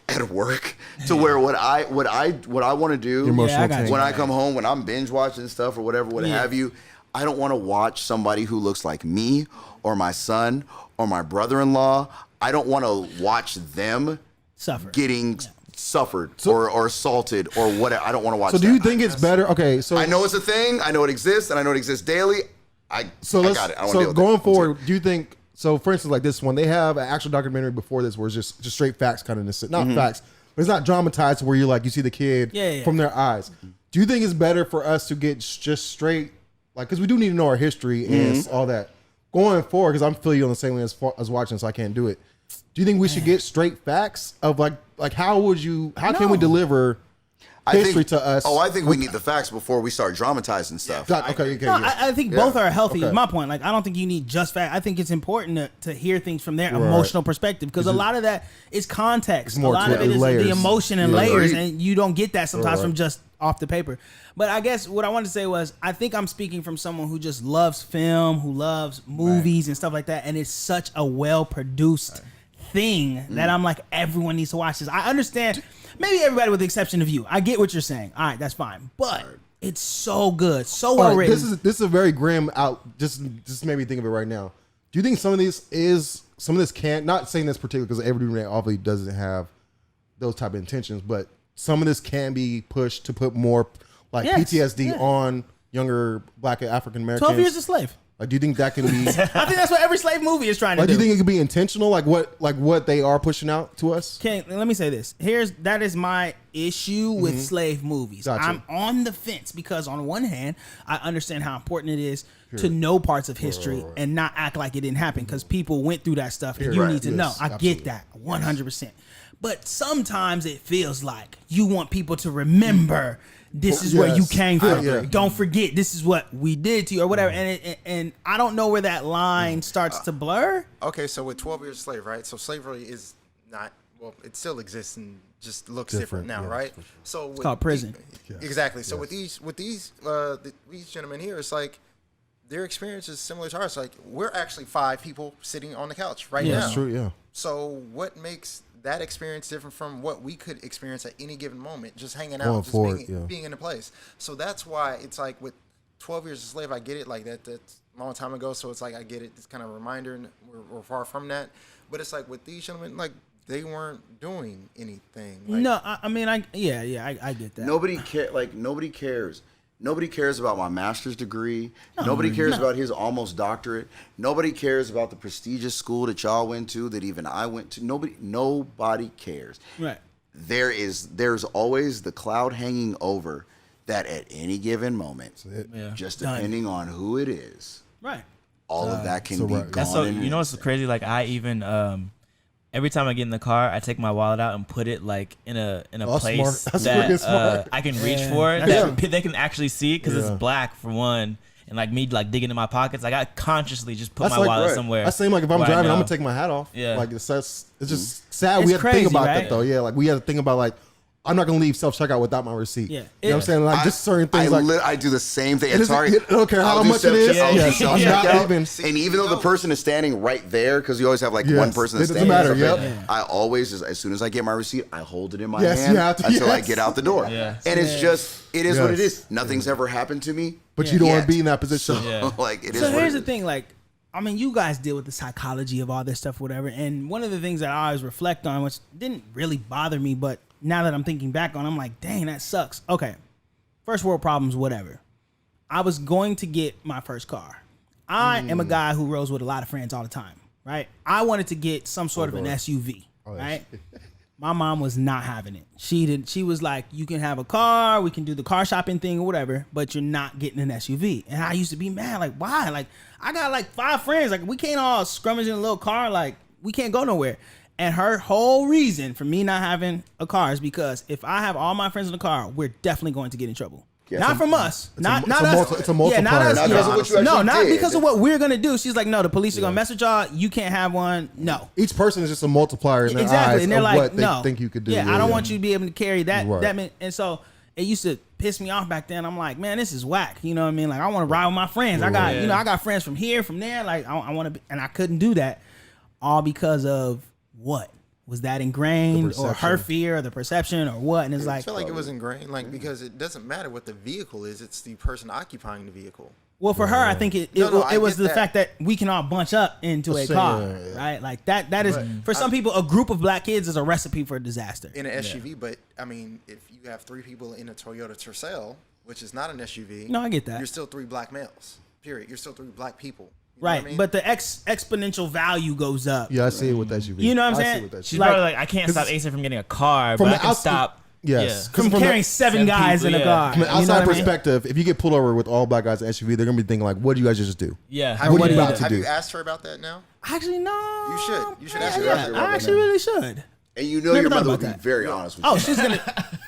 at work to where what I want to do emotional I got you. when I come home, when I'm binge watching stuff or whatever, what have you. I don't want to watch somebody who looks like me or my son or my brother-in-law. I don't want to watch them Suffer. getting suffered or assaulted or whatever. I don't want to watch So do that. you think it's better? Okay, so I know it's a thing. I know it exists, and I know it exists daily. I got it. I don't want to so deal with going it. forward, do you think? So for instance, like this one, they have an actual documentary before this where it's just straight facts, kind of not facts, but it's not dramatized where you see the kid Yeah. from their eyes. Do you think it's better for us to get just straight, like, because we do need to know our history and all that going forward? Because I'm feeling you on the same way as watching, so I can't do it. Do you think we should get straight facts of like how can we deliver history to us? Oh, I think we need the facts before we start dramatizing stuff. Okay. No, Yeah. I think both are healthy. Okay. Is my point. Like, I don't think you need just fact. I think it's important to hear things from their emotional perspective because a lot of that is context. A more lot to of it, it is layers. the emotion and Yeah. layers, Agreed. and you don't get that sometimes from just off the paper. But I guess what I wanted to say was, I think I'm speaking from someone who just loves film, who loves movies and stuff like that, and it's such a well produced thing that I'm like, everyone needs to watch this. I understand. Maybe everybody with the exception of you. I get what you're saying. All right, that's fine. But it's so good, so well All right, written. this is a very grim out. Just made me think of it right now. Do you think some of this can't? Not saying this particular because every obviously doesn't have those type of intentions, but some of this can be pushed to put more like Yes, PTSD yeah. on younger Black African Americans. 12 Years a Slave. Like, do you think that can be? I think that's what every slave movie is trying to Like, do. do you think it could be intentional? Like what they are pushing out to us? Okay, let me say this. That is my issue with slave movies. Gotcha. I'm on the fence because on one hand, I understand how important it is to know parts of history and not act like it didn't happen because people went through that stuff and you Right. need to know. Yes, I absolutely. get that 100%. But sometimes it feels like you want people to remember this is where you Yes. came from. Yeah. Don't forget this is what we did to you or whatever. And I don't know where that line starts to blur. Okay, so with 12 Years a Slave, right? So slavery is not well, it still exists and just looks different now, yeah, right? for sure. So It's called prison. Exactly. So with these these gentlemen here, it's like their experience is similar to ours. Like we're actually 5 people sitting on the couch right now. That's true. Yeah. So what makes that experience different from what we could experience at any given moment, just hanging Going out, just forward, being in a place. So that's why it's like with 12 Years a Slave, I get it. Like that's a long time ago. So it's like I get it. It's kind of a reminder, and we're far from that. But it's like with these gentlemen, like they weren't doing anything. Like, No, I mean, I get that. Nobody cares. Nobody cares about my master's degree. Nobody cares about his almost doctorate. Nobody cares about the prestigious school that y'all went to, that even I went to. Nobody cares. Right. There's always the cloud hanging over that at any given moment, just depending on who it is, Right. all of that can be gone. That's so. in You an know what's instant. crazy? Like I even every time I get in the car, I take my wallet out and put it like in a Oh, place smart. That's that freaking smart. I can reach for it, that they can actually see it because it's black for one, and like me like digging in my pockets, like I consciously just put my wallet somewhere. That same like if I'm where I driving, I'm know. gonna take my hat off. Yeah. Like it's just sad. It's We have to crazy, think about right? that though. Yeah. Like we have to think about like I'm not gonna leave self checkout without my receipt. Yeah. You know what I'm saying? Like just certain things. I do the same thing. It doesn't- Target. I don't care how I'll do much it is. I'll do Yes, I'm not self-checkout. even- And even though the person is standing right there, because you always have like Yes, one person that's it doesn't standing. matter, something, yep. I always, just, as soon as I get my receipt, I hold it in my Yes, hand you have to, until I yes. get out the door. Yeah. And it's just, it is what it Yes. is. Nothing's ever happened to me. But you don't want yet. to be in that position. Yeah. Like it is. So what here's it the is. thing, like, I mean, you guys deal with the psychology of all this stuff, whatever. And one of the things that I always reflect on, which didn't really bother me, but now that I'm thinking back on, I'm like, dang, that sucks. Okay, first world problems, whatever. I was going to get my first car. I am a guy who rolls with a lot of friends all the time, right? I wanted to get some sort of an SUV, right? My mom was not having it. She was like, you can have a car, we can do the car shopping thing or whatever, but you're not getting an SUV. And I used to be mad, like, why? Like, I got like 5 friends. Like, we can't all scrummage in a little car. Like, we can't go nowhere. And her whole reason for me not having a car is because if I have all my friends in the car, we're definitely going to get in trouble. Yeah, not from us. Not it's a us. it's a multiplier. Yeah, not us. Not Yeah. because of what you No, actually not did. because of what we're going to do. She's like, no, the police are going to mess with y'all. You can't have one. No. Each person is just a multiplier in their Exactly. eyes And they're of like, what they no. think you could do. Yeah, I don't want you to be able to carry that. Right. And so it used to piss me off back then. I'm like, man, this is whack. You know what I mean? Like, I want to ride with my friends. I got, I got friends from here, from there. Like, I want to be, and I couldn't do that all because of what? Was that ingrained or her fear or the perception or what? And it's I like, feel like it was ingrained, like because it doesn't matter what the vehicle is; it's the person occupying the vehicle. well, for her, I think it I was get the that. fact that we can all bunch up into a Same, car, yeah. right? Like that is for some people, a group of black kids is a recipe for disaster. In an SUV, but I mean, if you have 3 people in a Toyota Tercel, which is not an SUV, No, I get that. You're still 3 black males. Period. You're still 3 black people. You know Right, what I mean? but the exponential value goes up. Yeah, I see it with that SUV. You know what I'm I see saying? it with that She's SUV. probably like, I can't stop Asa from getting a car, but I can stop. Yes. From carrying 7 guys in a car. From an You know outside what I mean? perspective, if you get pulled over with all black guys in SUV, they're gonna be thinking like, "What do you guys just do?" Yeah. Have, What are you, you about to have do? you asked her about that now? Actually, no. You should. You should ask her Yeah, about that. I actually really should. And you know Never your thought mother would about be that. very honest with you. Oh, she's gonna.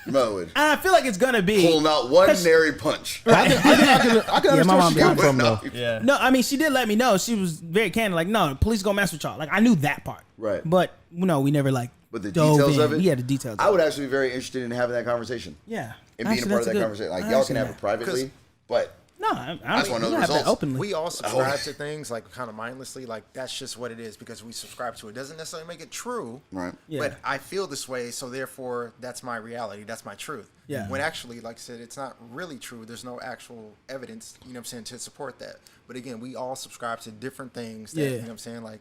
Your mother would. And I feel like it's gonna be Pulling out one 'cause- nary punch. I can Yeah, my understand where mom she's coming be from though. Yeah. No, I mean she did let me know. She was very candid. Like, no, the police gonna mess with y'all. Like, I knew that part. Right. But no, we never like. But the dove details in. of it? Yeah, the details. I of would it. actually be very interested in having that conversation. Yeah. And being a part of that conversation. Like, y'all can have it privately, but No, I just mean, wanna know you the have that results. openly. We all subscribe to things like kind of mindlessly, like that's just what it is because we subscribe to it. Doesn't necessarily make it true, right. Yeah. But I feel this way, so therefore that's my reality. That's my truth. Yeah. When actually, like I said, it's not really true. There's no actual evidence, you know what I'm saying, to support that. But again, we all subscribe to different things that, Yeah. you know what I'm saying, like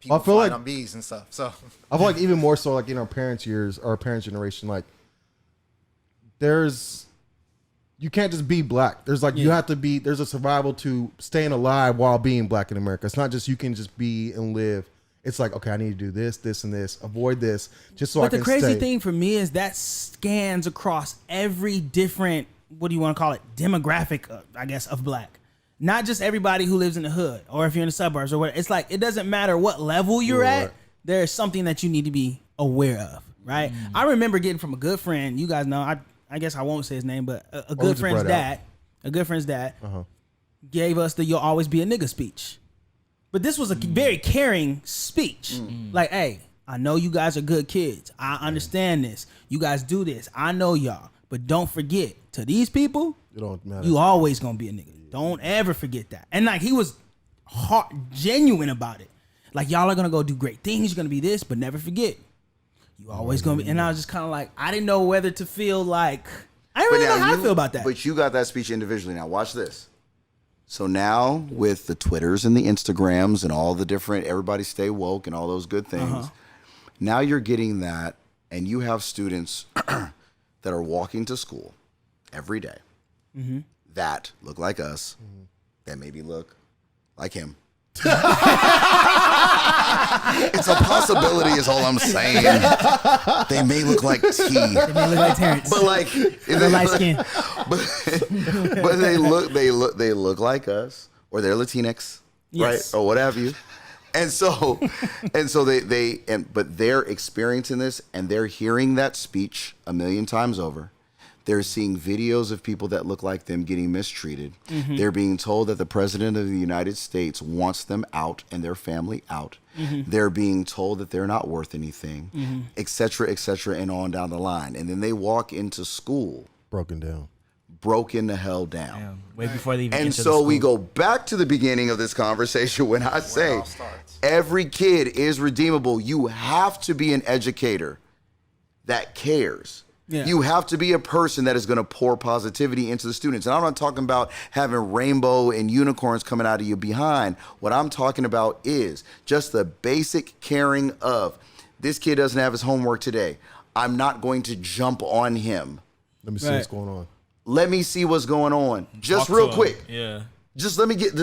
people feel fly like- on bees and stuff. So I feel like even more so, like in our parents' years or our parents' generation, like you can't just be black. There's like you have to be. There's a survival to staying alive while being black in America. It's not just you can just be and live. It's like, okay, I need to do this, this, and this. Avoid this, just so I But can the crazy stay. thing for me is that scans across every different, what do you want to call it, demographic, I guess, of black. Not just everybody who lives in the hood or if you're in the suburbs or what. It's like, it doesn't matter what level you're Right. at. There's something that you need to be aware of, right? I remember getting from a good friend. You guys know, I guess I won't say his name, but a good just friend's brought it dad, a good friend's dad gave us the "You'll always be a nigga" speech. But this was a very caring speech. Like, hey, I know you guys are good kids. I understand this. You guys do this. I know y'all. But don't forget, to these people, It don't matter. you always gonna be a nigga. Don't ever forget that. And like he was genuine about it. Like y'all are gonna go do great things. You're gonna be this, but never forget, you always gonna be. And I was just kind of like, I didn't know whether to feel like I didn't really know how I feel about that. But you got that speech individually. Now watch this. So now with the Twitters and the Instagrams and all the different everybody stay woke and all those good things, now you're getting that, and you have students that are walking to school every day that look like us, that maybe look like him. It's a possibility is all I'm saying. They may look like T. They may look like Terrence. But like They're light skin. but they look like us, or they're Latinx, Yes. right? Or what have you. And so but they're experiencing this, and they're hearing that speech a million times over. They're seeing videos of people that look like them getting mistreated. They're being told that the president of the United States wants them out and their family out. They're being told that they're not worth anything, et cetera, and on down the line. And then they walk into school broken the hell down. Yeah, way before they even And enter the so we school. go back to the beginning of this conversation when I say every kid is redeemable. You have to be an educator that cares. Yeah. You have to be a person that is going to pour positivity into the students. And I'm not talking about having rainbow and unicorns coming out of your behind. What I'm talking about is just the basic caring of, this kid doesn't have his homework today. I'm not going to jump on him. Let me see what's going on. Let me see what's going on. Just Talk real to 'em. quick. Yeah. Let me get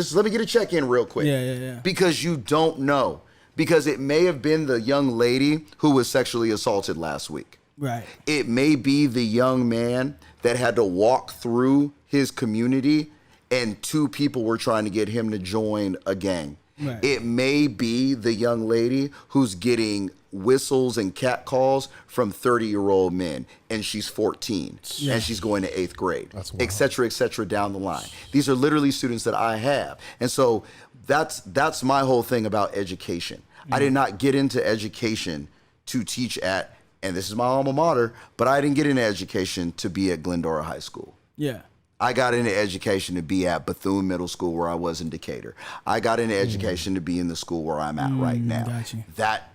a check in real quick. Yeah. Because you don't know. Because it may have been the young lady who was sexually assaulted last week. Right. It may be the young man that had to walk through his community and two people were trying to get him to join a gang. Right. It may be the young lady who's getting whistles and catcalls from 30-year-old men, and she's 14, and she's going to 8th grade, et cetera, down the line. These are literally students that I have. And so that's my whole thing about education. I did not get into education to teach at, and this is my alma mater, but I didn't get into education to be at Glendora High School. Yeah. I got into education to be at Bethune Middle School, where I was in Decatur. I got into education to be in the school where I'm at right now. Got you.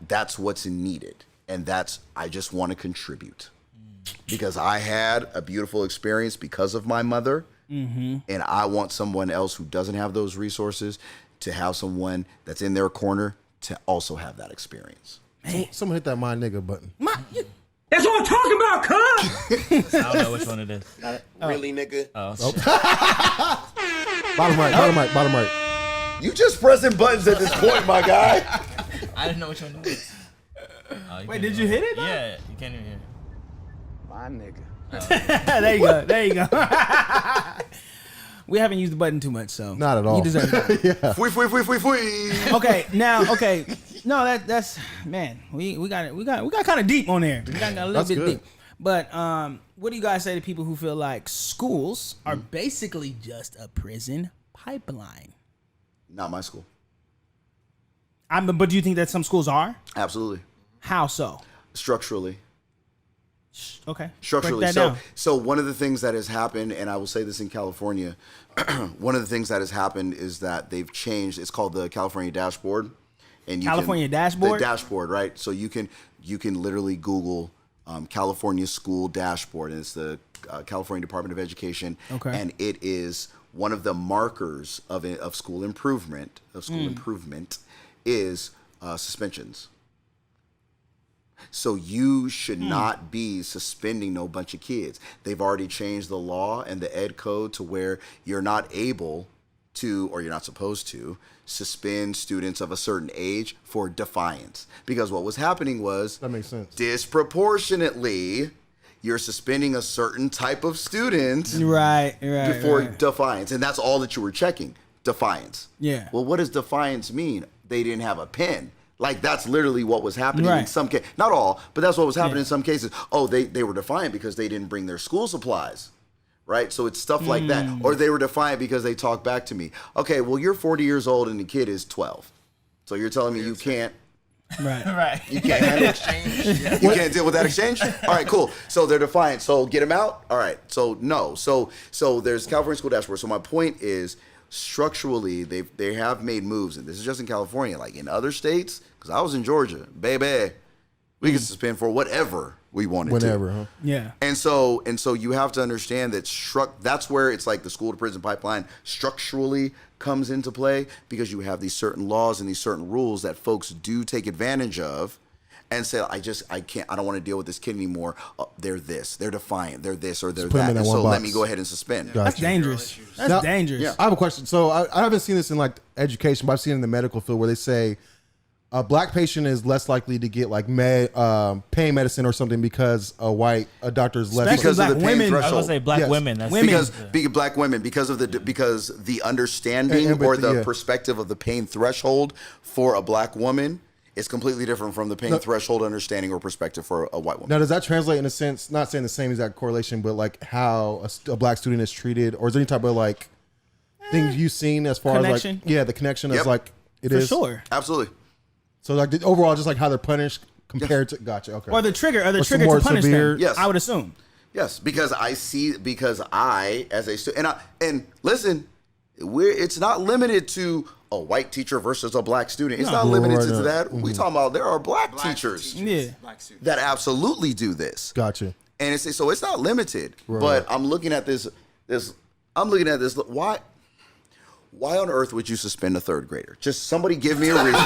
That's what's needed, and I just want to contribute because I had a beautiful experience because of my mother, and I want someone else who doesn't have those resources to have someone that's in their corner to also have that experience. Someone hit that my nigga button. That's what I'm talking about, cuz. I don't know which one it is. Really, nigga? Oh, shit. Bottom right. You just pressing buttons at this point, my guy. I didn't know which one it was. Oh, Wait, did you hit it? Yeah, you can't even hear it. My nigga. There you go. We haven't used the button too much, so Not at all. You deserve it. Fui. Okay. No, that's man. We got kind of deep on there. We got a little That's bit good. deep. But what do you guys say to people who feel like schools are basically just a prison pipeline? Not my school. But do you think that some schools are? Absolutely. How so? Structurally. Okay. Structurally. Break that down. So one of the things that has happened, and I will say this in California, one of the things that has happened is that they've changed. It's called the California Dashboard. And California Dashboard? The dashboard, right? So you can literally Google California School Dashboard, and it's the California Department of Education. Okay. And it is one of the markers of school improvement. Is suspensions. So you should not be suspending no bunch of kids. They've already changed the law and the ed code to where you're not able to, or you're not supposed to, suspend students of a certain age for defiance. Because what was happening was, That makes sense. disproportionately, you're suspending a certain type of student Right. before defiance. And that's all that you were checking, defiance. Yeah. Well, what does defiance mean? They didn't have a pen. Like, that's literally what was happening in Right. some cases. Not all, but that's what was happening Yeah. in some cases. Oh, they were defiant because they didn't bring their school supplies, right? So it's stuff like that. Or they were defiant because they talked back to me. Okay, well, you're 40 years old and the kid is 12. So you're telling me you can't Right. Right. You can't handle exchange. You can't deal with that exchange. All right, cool. So they're defiant. So get them out. All right. So no. So there's California school dashboard. So my point is, structurally, they have made moves, and this is just in California. Like in other states, because I was in Georgia, baby, we can suspend for whatever we wanted Whenever, to. huh? Yeah. And so you have to understand that that's where it's like the school to prison pipeline structurally comes into play, because you have these certain laws and these certain rules that folks do take advantage of and say, I don't want to deal with this kid anymore. They're this, they're defiant, they're this, or they're put 'em that. in that And so one let box. me go ahead and suspend. That's dangerous. That's Now- dangerous. Yeah. I have a question. So I haven't seen this in like education, but I've seen it in the medical field where they say a black patient is less likely to get like pain medicine or something because a doctor is less. Especially Because of the black pain women. I was threshold. gonna say black Yes. women. That's Women. Because black women, because the understanding Empathy, or the yeah. perspective of the pain threshold for a black woman is completely different from the pain threshold understanding or perspective for a white woman. Now, does that translate in a sense? Not saying the same exact correlation, but like how a black student is treated, or is there any type of like things you've seen as far Connection? as like the connection is Yep. like it For is sure. Absolutely. So like overall, just like how they're punished compared to gotcha. Okay. Or the trigger Or some to more punish severe- them. Yes. I would assume. Yes, because I as a student, and listen, it's not limited to a white teacher versus a black student. It's not limited Right, to right. that. We talking about there are black Black teachers Yeah. Black students. that absolutely do this. Gotcha. And so it's not limited. Right. But I'm looking at this. I'm looking at this. Why on earth would you suspend a third grader? Just somebody give me a reason.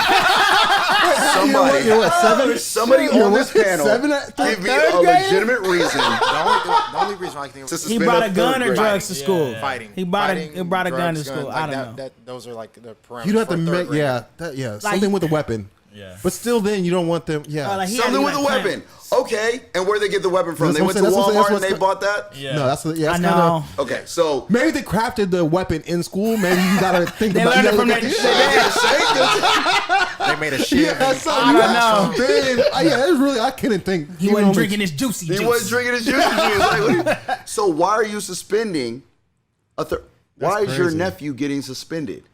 Somebody, You're what, seven? somebody You're on what, this panel, seven at give me third a grade? legitimate reason The only reason I can think to of suspend He brought a third gun or grader. drugs to school. fighting. He brought Fighting, a gun to drugs, school. guns, I like don't know. those are like the parameters. You don't have for to third make grade. something with a weapon. Yeah. But still, then you don't want them. Yeah. Like, he had Something to with a be like, weapon. Okay, and where they get the weapon from? That's They what went I'm to saying, that's Walmart what- and they bought that? Yeah. No, that's I that's know. kind Okay, so of maybe they crafted the weapon in school. Maybe you gotta think They about learned you it from gotta that. look at- They made a shiv. Yeah, that's something. I don't Man, yeah, it's really. I couldn't think. He You wasn't know, drinking his juicy juice. he wasn't drinking his juice. Like, what so why are you suspending a third? Why is your crazy. nephew getting suspended?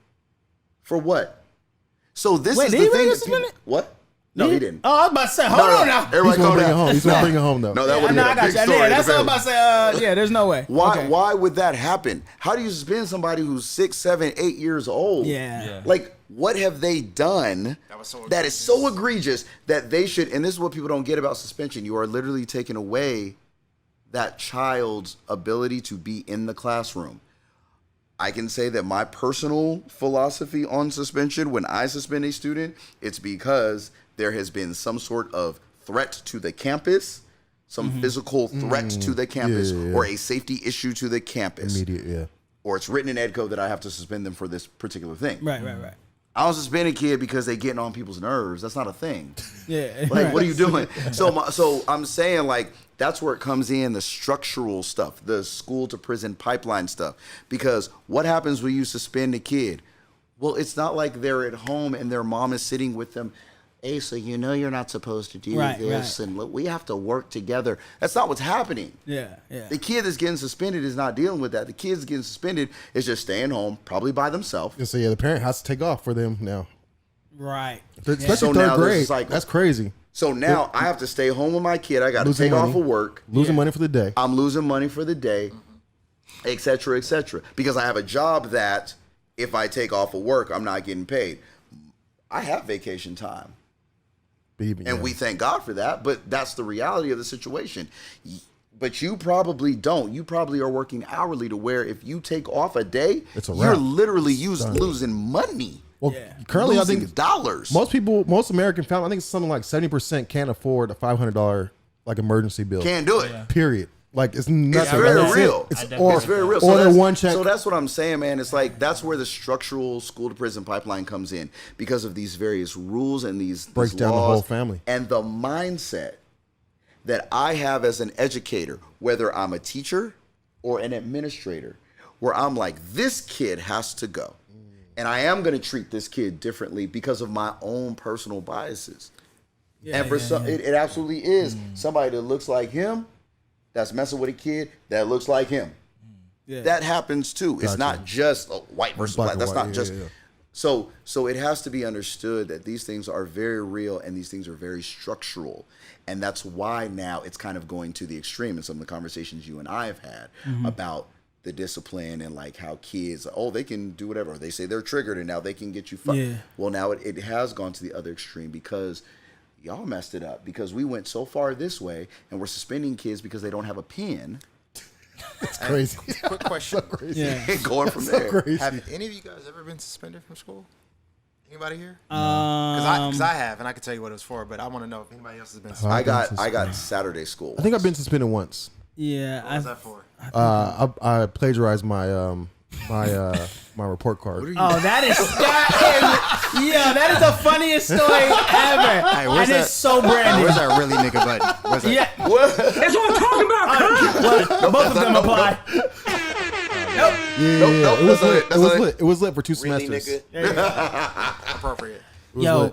For what? So this Wait, is did the he really thing. get that people- suspended? What? No, he didn't. Oh, I was about to say, hold on now. He's Everybody gonna calm bring it down. home. He's gonna bring it home though. No, that would No, have I been a got big you. story. Yeah, that's what I'm Defend about to say. Yeah, there's no way. Why? Okay. Why would that happen? How do you suspend somebody who's 6, 7, 8 years old? Yeah. Like, what have they done that is so egregious that they should? And this is what people don't get about suspension. You are literally taking away that child's ability to be in the classroom. I can say that my personal philosophy on suspension, when I suspend a student, it's because there has been some sort of threat to the campus, some physical threat to the campus, or a safety issue to the campus. Immediate, yeah. Or it's written in ed code that I have to suspend them for this particular thing. Right. I don't suspend a kid because they're getting on people's nerves. That's not a thing. Yeah. Like, what are you doing? So I'm saying, like, that's where it comes in, the structural stuff, the school to prison pipeline stuff. Because what happens when you suspend a kid? Well, it's not like they're at home and their mom is sitting with them. Hey, so you know you're not supposed to do this, and look, we have to work together. That's not what's happening. Yeah. The kid that's getting suspended is not dealing with that. The kid that's getting suspended is just staying home, probably by themselves. And so yeah, the parent has to take off for them now, Right. especially So third now there's grade. this cycle. That's crazy. So now I have to stay home with my kid. I got to Losing take off money. of work. Losing money for the day. I'm losing money for the day, et cetera, because I have a job that if I take off of work, I'm not getting paid. I have vacation time. And we thank God for that, but that's the reality of the situation. But you probably don't. You probably are working hourly to where if you take off a day, It's a you're wrap. literally losing money. Well, currently, losing I think dollars. most American families, I think it's something like 70% can't afford a $500 like emergency bill. Can't do it. Period. Like it's nothing. It's very That's it. real. It's, It's very real. Or that's, their one check. So that's what I'm saying, man. It's like that's where the structural school to prison pipeline comes in because of these various rules and these Breaks these down the laws whole family. and the mindset that I have as an educator, whether I'm a teacher or an administrator, where I'm like, this kid has to go, and I am going to treat this kid differently because of my own personal biases. And for some, it absolutely is somebody that looks like him. That's messing with a kid that looks like him. Yeah. That happens too. It's Gotcha. not just a white versus black. and That's white, not just. So it has to be understood that these things are very real and these things are very structural. And that's why now it's kind of going to the extreme in some of the conversations you and I have had about the discipline and like how kids, they can do whatever. They say they're triggered and now they can get you fucked. Yeah. Well, now it has gone to the other extreme because y'all messed it up because we went so far this way and we're suspending kids because they don't have a pen. It's crazy. Quick question. So crazy. Yeah. And going from So there. crazy. Have any of you guys ever been suspended from school? Anybody here? Um, Because I have, and I can tell you what it was for, but I want to know if anybody else has been suspended. I got Saturday school. I think I've been suspended once. yeah. What was that for? I plagiarized my my report card. Oh, that is the funniest story ever. Hey, where's and that? it's so branded. Where's that really nigga button? Where's that? Yeah. That's what I'm talking about, Well, both of them apply. Yeah, nope, it was that's not lit. it, that's It was not it. lit. It was lit for 2 Really, semesters. nigga? Appropriate. Yo,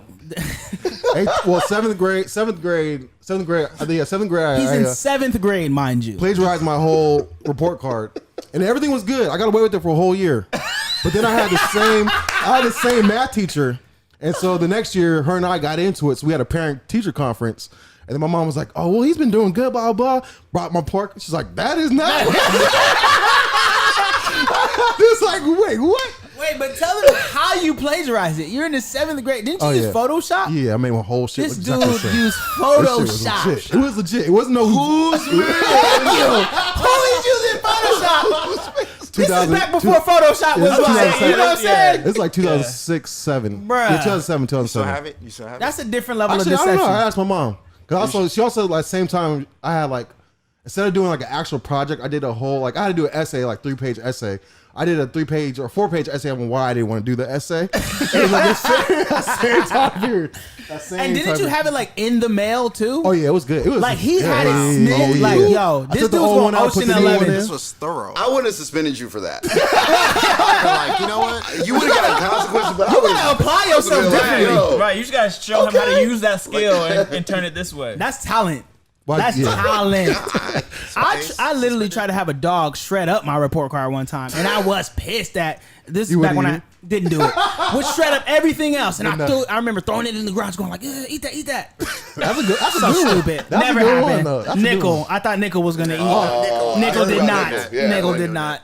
Seventh grade. I think seventh grade. he's I in 7th grade, mind you. plagiarized my whole report card, and everything was good. I got away with it for a whole year, but then I had the same math teacher, and so the next year, her and I got into it. So we had a parent teacher conference, and then my mom was like, "Oh, well, he's been doing good." Blah blah. Brought my report. She's like, "That is not." It's like, wait, what? Wait, but tell them how you plagiarized it. You're in the 7th grade. Didn't you use Photoshop? Yeah, I made my whole shit. This look exactly the dude same. used That shit was Photoshop. legit. It was legit. It wasn't no who's Who is using Photoshop? This is back before Photoshop was like, you know what I'm saying? It's like 2006, 7. Bruh. Yeah, 2007, You still 2007. have it? You still have it? That's a different level Actually, of I don't deception. know. I asked my mom. Cause she also like same time I had like instead of doing like an actual project, I did a whole like I had to do an essay, like 3-page essay. I did a 3-page or 4-page essay on why I didn't want to do the essay. It was like the same time period. And didn't you have it like in the mail too? Oh yeah, it was good. It was Like he yeah, had it yeah, snipped. yeah, Like yeah. yo, I this took dude's the old going one out, put Ocean the new one 11. in. This was thorough. I wouldn't have suspended you for that. Like, you know what? You would have gotten consequences, but I You would gotta apply yourself differently. Right, you just gotta show him how to use that skill and turn it this way. That's talent. Well, That's yeah. talent. I literally tried to have a dog shred up my report card one time, and I was pissed at this. Is You back when wouldn't I didn't do it. Would shred up everything else, and No. I remember throwing it in the garage, going like, "Eat that." That's a good. That's a So good one. stupid. That's Never a good happened. one, though. That's a good Nickel. one. I thought Nickel was gonna eat. I Nickel heard did about not. Nickel. Yeah, Nickel I did knew not.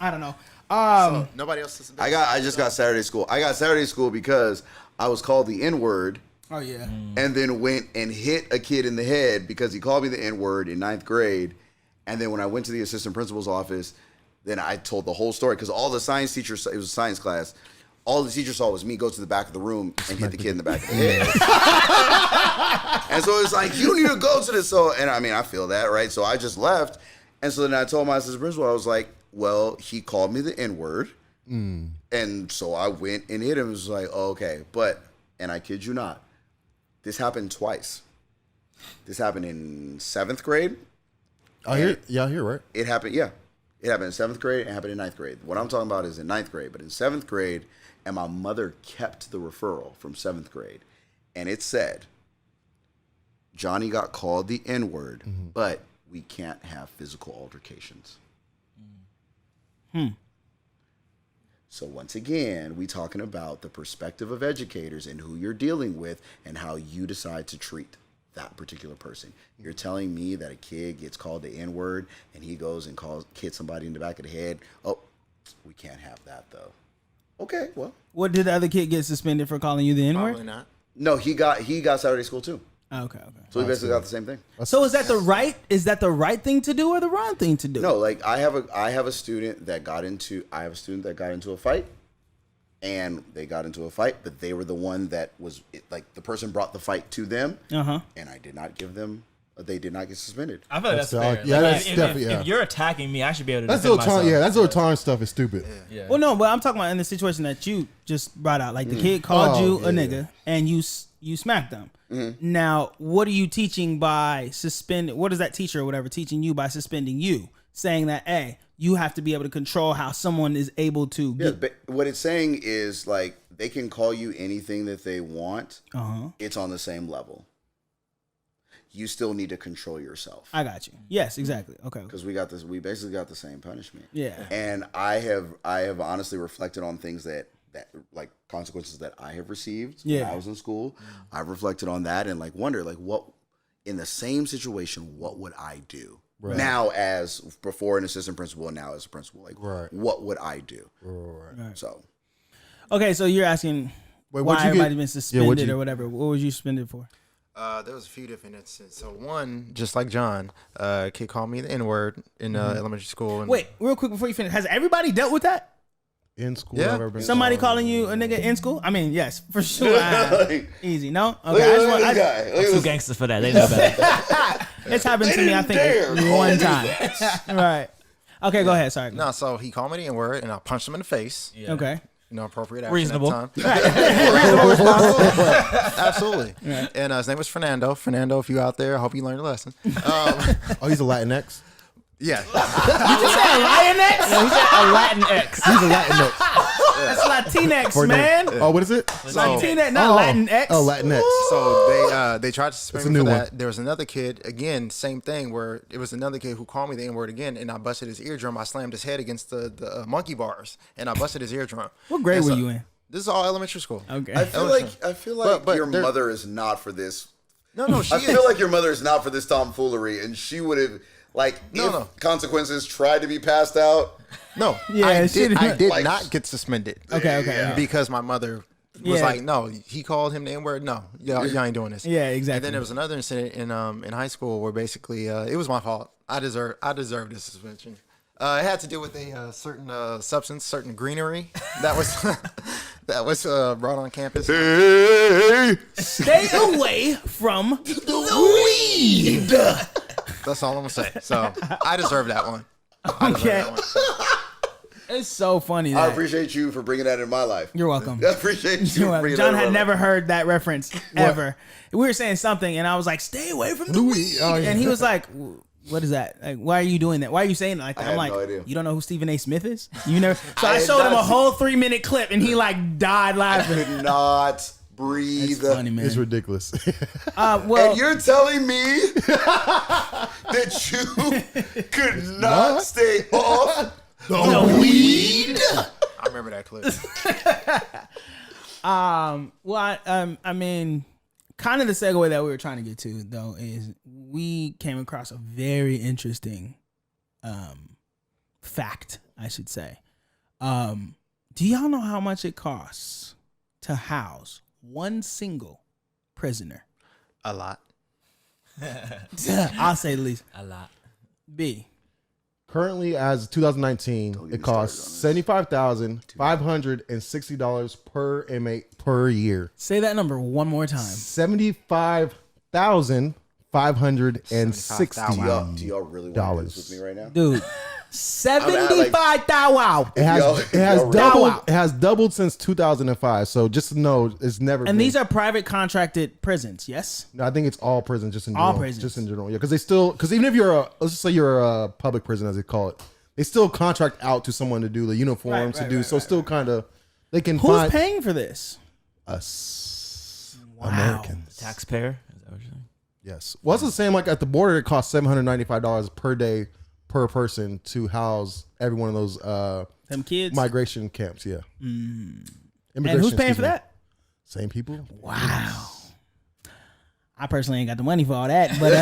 I don't know. So, nobody else is I just got Saturday school. I got Saturday school because I was called the N-word Oh yeah. and then went and hit a kid in the head because he called me the N-word in 9th grade. And then when I went to the assistant principal's office, then I told the whole story because all the science teachers, it was a science class, all the teacher saw was me go to the back of the room and hit the kid in the back of the head. And so it's like, you need to go to this. So, and I mean, I feel that, right? So I just left. And so then I told my assistant principal, I was like, well, he called me the N-word. And so I went and hit him. It was like, oh, okay. But, and I kid you not, this happened twice. This happened in 7th grade. Y'all here, right? It happened, yeah. It happened in 7th grade and it happened in 9th grade. What I'm talking about is in 9th grade, but in 7th grade, and my mother kept the referral from 7th grade. And it said, Johnny got called the N-word, but we can't have physical altercations. So once again, we talking about the perspective of educators and who you're dealing with and how you decide to treat that particular person. You're telling me that a kid gets called the N-word and he goes and hits somebody in the back of the head. Oh, we can't have that though. Okay, well. What did the other kid get suspended for calling you the N-word? Probably not. No, he got Saturday school too. Okay. So we basically got the same thing. So is that the right thing to do or the wrong thing to do? No, like I have a student that got into a fight, and they got into a fight, but they were the one that was like the person brought the fight to them, and I did not give them. They did not get suspended. I feel like that's That's fair. yeah, Like, that's if, definitely- if, yeah. if you're attacking me, I should be able to That's defend little myself. time. Yeah, that's little time stuff is stupid. Yeah. Well, no, but I'm talking about in the situation that you just brought out. Like the kid called you a nigga and you smacked them. Now, what are you teaching by suspending? What is that teacher or whatever teaching you by suspending you? Saying that, hey, you have to be able to control how someone is able to. Yeah, but what it's saying is like they can call you anything that they want. It's on the same level. You still need to control yourself. I got you. Yes, exactly. Okay. Because we basically got the same punishment. Yeah. And I have honestly reflected on things that that like consequences that I have received Yeah. when I was in school. I've reflected on that and like wonder like what in the same situation, what would I do? Right. Now as before an assistant principal and now as a principal, like Right. what would I do? Right. So Okay, so you're asking Wait, why what'd you everybody's get- been yeah, suspended what'd you- or whatever. What was you suspended for? There was a few different instances. So one, just like John, a kid called me the N-word in elementary school. And Wait, real quick before you finish. Has everybody dealt with that? In school, Yeah. I've ever been. Somebody calling you a nigga in school? I mean, yes, for sure. Like, Easy, no? Okay, look I just at want. this guy. Look at Too this- gangsters for that. They know better. It's happened to me, I think, dare call one me time. Right. Okay, go ahead. Sorry. no, so he called me the N-word, and I punched him in the face. Okay. Appropriate action Reasonable. at the time. Absolutely. And his name was Fernando. Fernando, if you out there, I hope you learned a lesson. Oh, he's a Latinx. Yeah. You said a Lioness? He said a Latin X. He's a Latinx. That's Latinx, For man. name. Oh, what is it? Latinx, not Latinx. Oh, Latinx. So they tried to suspend That's a me for new that. one. There was another kid, again, same thing, where it was another kid who called me the N-word again, and I busted his eardrum. I slammed his head against the monkey bars, and I busted his eardrum. What grade And were so- you in? This is all elementary school. Okay. I feel like But your there- mother is not for this. No, she I is. feel like your mother is not for this tomfoolery, and she would have like No. if consequences tried to be passed out. No, Yeah, I she did, didn't- I did Like- not get suspended. Okay. Because my mother was Yeah. like, no, he called him the N-word. No, y'all ain't doing this. Yeah, exactly. And then there was another incident in high school where basically it was my fault. I deserved this suspension. It had to do with a certain substance, certain greenery that was that was brought on campus. Stay away from the weed. That's all I'm gonna say. So I deserve that one. I deserve Okay. that one. It's so funny. I That appreciate you for bringing that in my life. You're welcome. I appreciate you You're for welcome. bringing John that in had my never life. heard that reference ever. We were saying something, and I was like, "Stay away from the weed," Oh, yeah. and he was like, "What is that? Like, why are you doing that? Why are you saying it like that?" I I'm had like, no idea. "You don't know who Stephen A. Smith is? You never." So I had showed him a not whole 3-minute clip, and he like died laughing. Could not breathe. It's funny, man. It's ridiculous. Well, And you're telling me that you could not stay off the weed. I remember that clip. Well, I mean, kind of the segue that we were trying to get to though is we came across a very interesting fact, I should say. Do y'all know how much it costs to house one single prisoner? A lot. I'll say the least. A lot. B. Currently, as 2019, it costs $75,560 per inmate per year. Say that number one more time. $75,560. Do y'all really want to do this with me right now? Dude, 75,000. It has, Yo, it has yo, doubled. wow. It has doubled since 2005. So just to know, it's never. And been, these are private contracted prisons, yes? No, I think it's all prisons, just in All general. prisons. Just in general, yeah. Because they still, because even if you're a, let's just say you're a public prison, as they call it, they still contract out to someone to do the uniforms Right, to do. right, So right, still kind of, they can Who's find paying for this? us Americans. Taxpayer? Is that what you're saying? Yes. Well, it's the same. Like at the border, it costs $795 per day per person to house every one of those Them kids? migration camps. Yeah. And Immigration, who's paying excuse for me. that? Same people. Wow. I personally ain't got the money for all that, but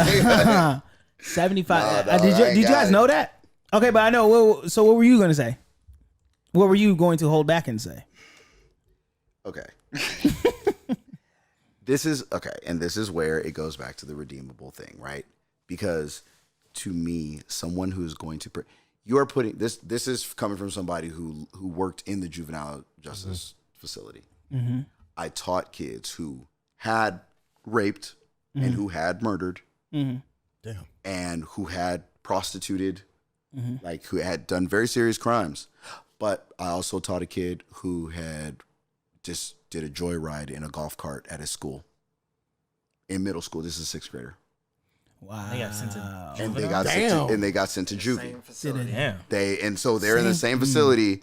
75. Nah, dog, did I ain't you got guys it. know that? Okay, but I know. So what were you going to say? What were you going to hold back and say? Okay. This is okay, and this is where it goes back to the redeemable thing, right? Because to me, someone who is going to you are putting this is coming from somebody who worked in the juvenile justice facility. I taught kids who had raped and who had murdered Damn. and who had prostituted, like who had done very serious crimes. But I also taught a kid who had just did a joyride in a golf cart at his school in middle school. This is a 6th grader. Wow. They got sent to And they juvenile? got sent to, and they got sent to juvie. Same facility. Damn. So they're in the same facility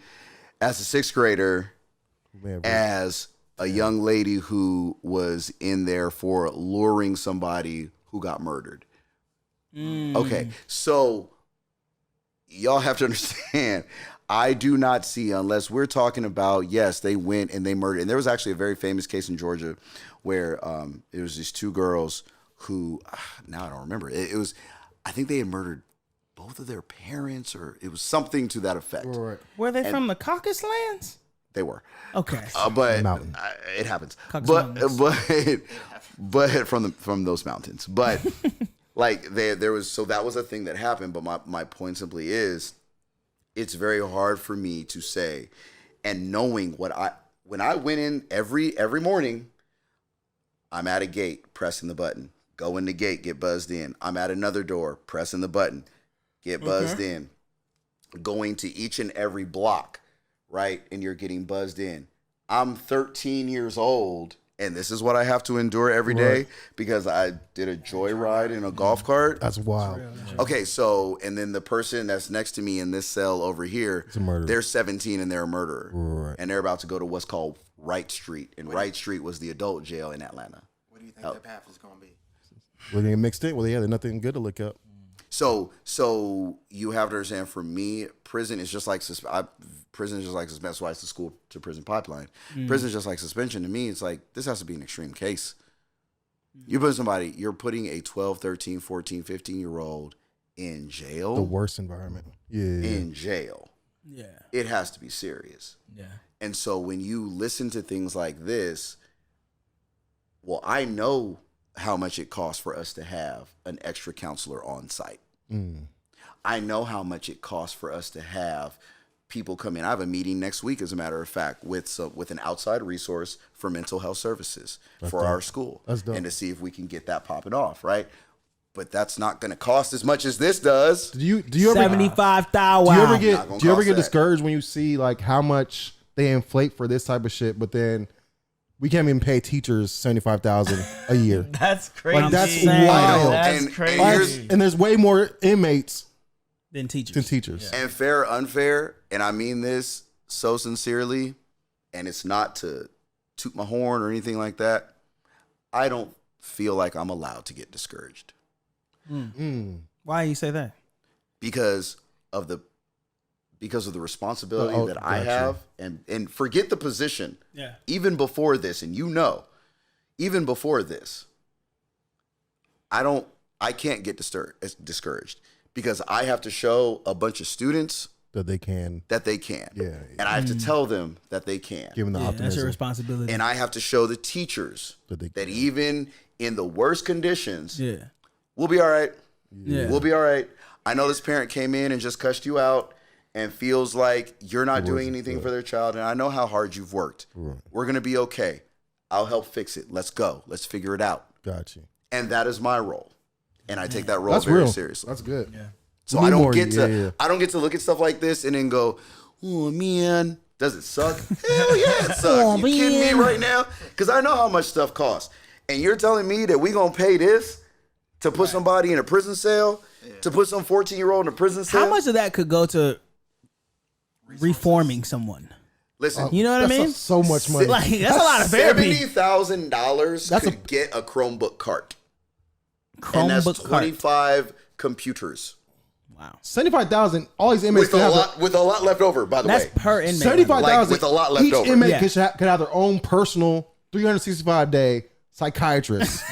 as a 6th grader Man, as a young lady who was in there for luring somebody who got murdered. Okay, so y'all have to understand, I do not see, unless we're talking about, yes, they went and they murdered. And there was actually a very famous case in Georgia where it was these two girls who, now I don't remember. It was, I think they had murdered both of their parents, or it was something to that effect. Right. Were they from the Caucasus lands? They were. Okay. But Mountain. it happens. Caucasus But from those mountains. But like there was, so that was a thing that happened. But my point simply is, it's very hard for me to say, and knowing when I went in every morning, I'm at a gate, pressing the button, go in the gate, get buzzed in. I'm at another door, pressing the button, get buzzed in, going to each and every block, right? And you're getting buzzed in. I'm 13 years old, and this is what I have to endure every day because I did a joyride in a golf cart. That's wild. Okay, so, and then the person that's next to me in this cell over here, they're 17 and they're a murderer. Right. And they're about to go to what's called Wright Street. And Wright Street was the adult jail in Atlanta. What do you think their path is going to be? Well, they mixed it. Well, yeah, there's nothing good to look up. So you have to understand, for me, prison is just like prison is just like suspension. That's why it's the school to prison pipeline. Prison is just like suspension. To me, it's like this has to be an extreme case. You're putting a 12, 13, 14, 15-year-old in jail. The worst environment. Yeah. In jail. Yeah. It has to be serious. Yeah. And so when you listen to things like this, well, I know how much it costs for us to have an extra counselor on site. I know how much it costs for us to have people come in. I have a meeting next week, as a matter of fact, with an outside resource for mental health services for our school, and to see if we can get that popping off, right? But that's not going to cost as much as this does. Do you ever 75,000? Do you ever get discouraged when you see like how much they inflate for this type of shit, but then we can't even pay teachers $75,000 a year? That's crazy. Like that's wild. That's crazy. And there's way more inmates than teachers. Yeah. And fair or unfair, and I mean this so sincerely, and it's not to toot my horn or anything like that, I don't feel like I'm allowed to get discouraged. Why do you say that? Because of the responsibility that I have, and forget the position. Yeah. Even before this, and even before this, I can't get discouraged because I have to show a bunch of students that they can. Yeah. And I have to tell them that they can. Give them the optimism. That's your responsibility. And I have to show the teachers that even in the worst conditions, we'll be all right. Yeah. We'll be all right. I know this parent came in and just cussed you out and feels like you're not doing anything for their child. And I know how hard you've worked. Right. We're going to be okay. I'll help fix it. Let's go. Let's figure it out. Got you. And that is my role. And I take that role very seriously. That's good. Yeah. So I don't get to look at stuff like this and then go, oh man, does it suck? Hell yeah, it sucks. You kidding me right now? Because I know how much stuff costs. And you're telling me that we gonna pay this to put somebody in a prison cell, to put some 14-year-old in a prison cell? How much of that could go to reforming someone? Listen, you know what I mean? So much money. Like, that's a lot of therapy. $70,000 could get a Chromebook cart. And that's 25 computers. Wow. 75,000. All these inmates with a lot left over, by the way. That's per inmate. 75,000 with a lot left each over. Each inmate could have their own personal 365-day psychiatrist.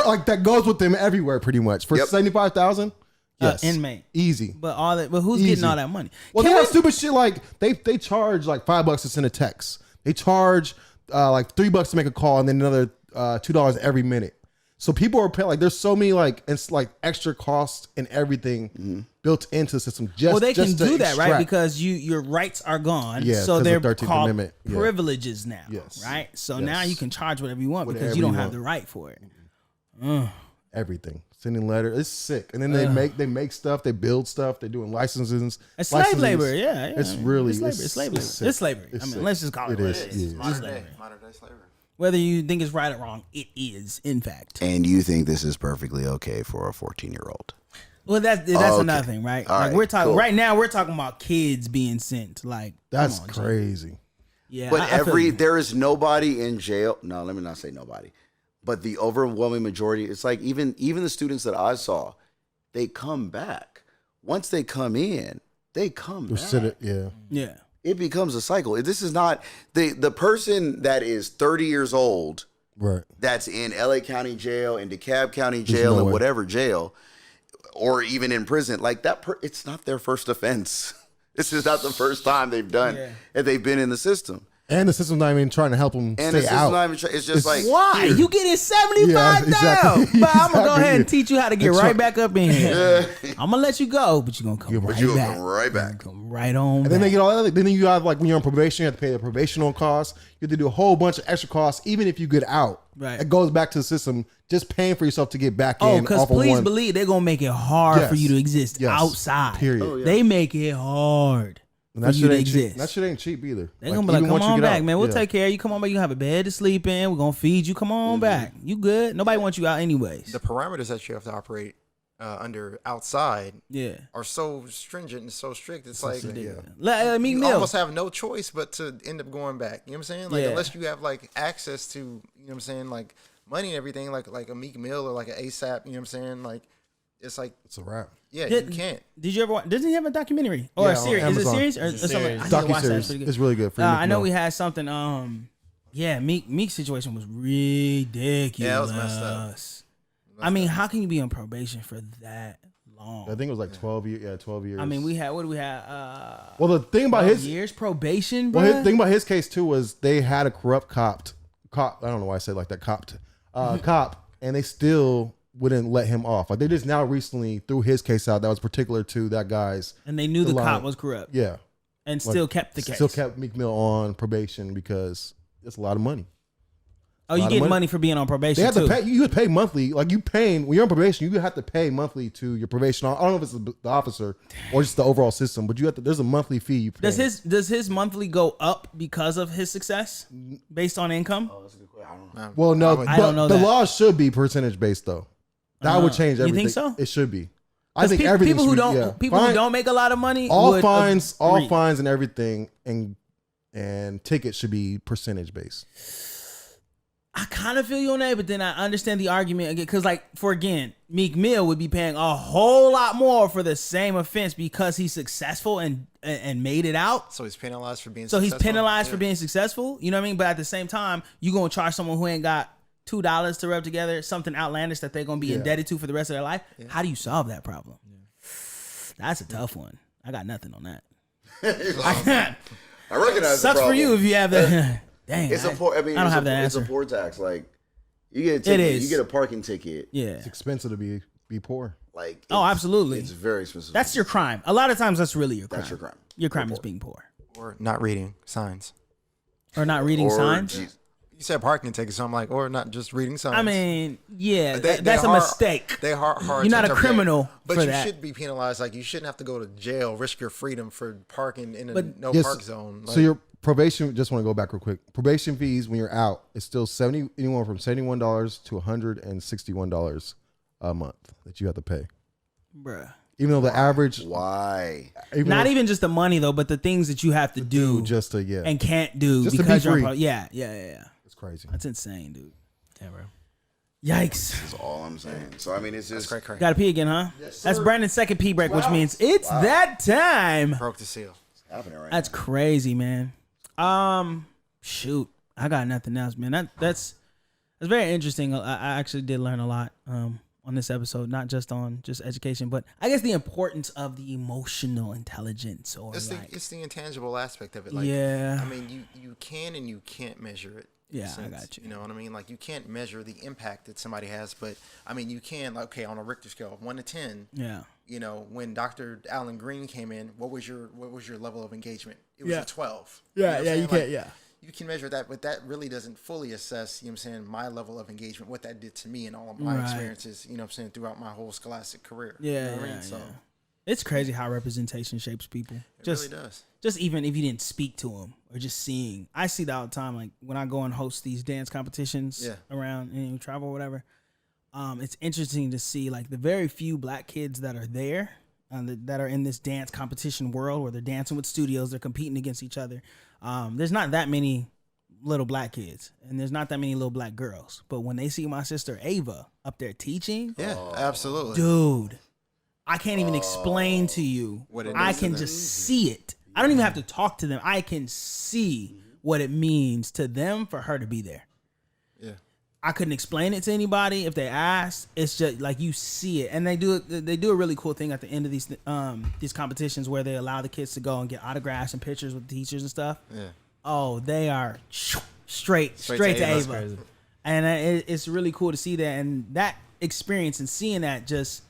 Like that goes with them everywhere, pretty much. For 75,000. Yes, inmate, easy. But who's getting all that money? Well, they have stupid shit like they charge like $5 to send a text. They charge like $3 to make a call, and then another $2 every minute. So people are paying, like, there's so many it's like extra costs and everything built into the system. They can do that, right? Because your rights are gone. Yeah, so they're the 13th called Amendment. privileges now. Yes. Right. So now you can charge whatever you want because you don't have the right for it. Everything. Sending letters. It's sick. And then they make stuff, they build stuff, they're doing licenses. It's slave labor, yeah. It's really it's slavery. It's slavery. I mean, let's just call it what it is. Modern day slavery. Whether you think it's right or wrong, it is, in fact. And you think this is perfectly okay for a 14-year-old? Well, that's another thing, right? All like right, we're talking cool. right now. We're talking about kids being sent. Like that's crazy. Yeah, but there is nobody in jail. No, let me not say nobody. But the overwhelming majority, it's like even the students that I saw, they come back. Once they come in, they come back. Yeah. It becomes a cycle. This is not the person that is 30 years old, Right. that's in LA County jail, in DeKalb County jail, no and way. whatever jail, or even in prison. Like that, it's not their first offense. This is not the first time they've done and they've been in the system. And the system's not even trying to help them And the stay system's out. not even. It's just like Why? here. You getting 75 Yeah, down. exactly. But I'm gonna go ahead and Exactly. teach you how to get right back up in here. I'm gonna let you go, but you're gonna come But right you'll back. come right back. Come right on. And then they get all that. Then you have like when you're on probation, you have to pay the probational costs. You have to do a whole bunch of extra costs, even if you get out. Right. It goes back to the system, just paying for yourself to get back Oh, in. because off of please one. believe they're gonna make it hard Yes. for you to exist Yes. outside. Period. Oh, yeah. They make it hard And for that you shit to ain't cheap. exist. That shit ain't cheap either. They're gonna be like, even come once you on get back, out. man. We'll Yeah. take care of you. Come on back. You have a bed to sleep in. We're gonna feed you. Come on back. You good? Nobody wants you out anyways. The parameters that you have to operate under outside Yeah. are so stringent and so strict. It's like Meek you Mill. almost have no choice but to end up going back. You know what I'm saying? Like Yeah. unless you have like access to, you know what I'm saying, like money and everything, like a Meek Mill or like an ASAP. You know what I'm saying? Like it's like It's a wrap. yeah, Did- you can't. Did you ever watch? Doesn't he have a documentary or Yeah, a on series? Is it a Amazon. series or It's a something? series. I need to watch that. Docu-series. It's pretty good. It's really good for you. I know we had something. Yeah, Meek's situation was ridiculous. Yeah, it was messed up. I mean, how can you be on probation for that long? I think it was like 12 years. Yeah, 12 years. I mean, we had what do we have? well, the thing about 12 his years probation, bro. Well, the thing about his case too was they had a corrupt cop. I don't know why I said it like that. Cop, and they still wouldn't let him off. Like they just now recently threw his case out that was particular to that guy's. And they knew the line. cop was corrupt. Yeah, And still kept the case. Still kept Meek Mill on probation because it's a lot of money. Oh, you lot of get money. money for being on probation They have too. to pay. You would pay monthly. Like you paying when you're on probation, you have to pay monthly to your probation. I don't know if it's the officer or just the overall system, but you have to. There's a monthly fee you pay. Does his monthly go up because of his success based on income? Oh, that's a good question. I don't know. Well, no, I don't know the that. law should be percentage based though. That would change you everything. think so? It should be. I 'Cause think pe- everything. people who should be- don't yeah. people who don't make a lot of money all would fines, agree. and everything, and tickets should be percentage based. I kind of feel you on that, but then I understand the argument again because, like, Meek Mill would be paying a whole lot more for the same offense because he's successful and made it out. So he's penalized for being. So he's successful? penalized for Yeah. being successful. You know what I mean? But at the same time, you gonna charge someone who ain't got $2 to rub together something outlandish that they're gonna be indebted to for the rest of their life. How do you solve that problem? That's a tough one. I got nothing on that. I recognize Sucks the for problem. you if you have that. Dang, It's a poor. I mean, I don't it's have a, that it's answer. a poor tax. Like you get a ticket, is. you get a parking ticket. Yeah. It's expensive to be poor. Like Oh, it's- absolutely. It's very expensive. That's your crime. A lot of times, that's really your crime. That's your crime. Your crime is being poor or not reading signs. or not reading Or signs. geez, You said parking tickets, so I'm like, or not just reading signs. I mean, yeah, They- that's they a hard- mistake. They hard. You're to not a interpret. criminal but for you that. should be penalized. Like you shouldn't have to go to jail, risk your freedom for parking in a But- no Yes, park zone. so your probation. Just want to go back real quick. Probation fees when you're out is still anywhere from $71 to $161 a month that you have to pay. Bruh. Even though the average, why? Not even just the money though, but the things that you have to do just to and can't do Just to be because you're on free. yeah. it's crazy. That's insane, dude. Yeah, bro. Yikes. That's all I'm saying. So I mean, it's just crazy. Got to pee again, huh? That's Brandon's second pee break, which means it's that time. Broke the seal. happening right That's now. crazy, man. Shoot, I got nothing else, man. That's very interesting. I actually did learn a lot on this episode, not just on just education, but I guess the importance of the emotional intelligence or It's the intangible aspect of it. Like, Yeah. I mean, you can and you can't measure it. in a Yeah, I sense, got you. You know what I mean? Like you can't measure the impact that somebody has, but I mean, you can. Like, okay, on a Richter scale of 1 to 10. Yeah. You know, when Dr. Alan Green came in, what was your level of engagement? It was Yeah. a 12. Yeah, You know what I'm saying? you can't, yeah. You can measure that, but that really doesn't fully assess, you know what I'm saying, my level of engagement, what that did to me and all of my Right. experiences, you know what I'm saying, throughout my whole scholastic career. Yeah, You know what I yeah, mean? So yeah. It's crazy how representation shapes people. it really does. Just even if you didn't speak to them or just seeing. I see that all the time. Like when I go and host these dance competitions around and travel or whatever. It's interesting to see like the very few black kids that are there, that are in this dance competition world where they're dancing with studios, they're competing against each other. There's not that many little black kids and there's not that many little black girls. But when they see my sister Ava up there teaching, Yeah, absolutely. dude, I can't even explain to you. What it I means to can them. just see it. I don't even have to talk to them. I can see what it means to them for her to be there. Yeah. I couldn't explain it to anybody if they asked. It's just like you see it, and they do a really cool thing at the end of these competitions where they allow the kids to go and get autographs and pictures with the teachers and stuff. Yeah. Oh, they are straight to Ava, and it's really cool to see that, and that experience and seeing that just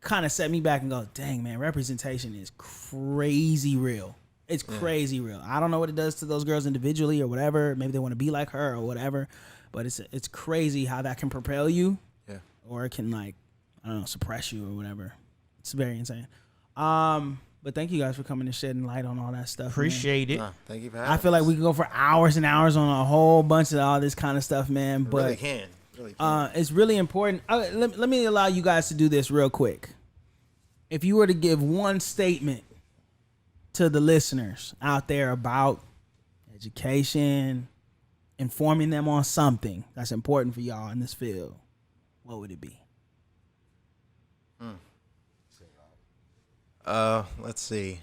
kind of set me back and go, dang man, representation is crazy real. It's crazy real. I don't know what it does to those girls individually or whatever. Maybe they want to be like her or whatever. But it's crazy how that can propel you, or it can like, I don't know, suppress you or whatever. It's very insane. But thank you guys for coming and shedding light on all that stuff. Appreciate it. Thank you for having I feel like we could go for hours and hours on a whole bunch of all this kind of stuff, man. But really can. it's really important. Let me allow you guys to do this real quick. If you were to give one statement to the listeners out there about education, informing them on something that's important for y'all in this field, what would it be? Let's see.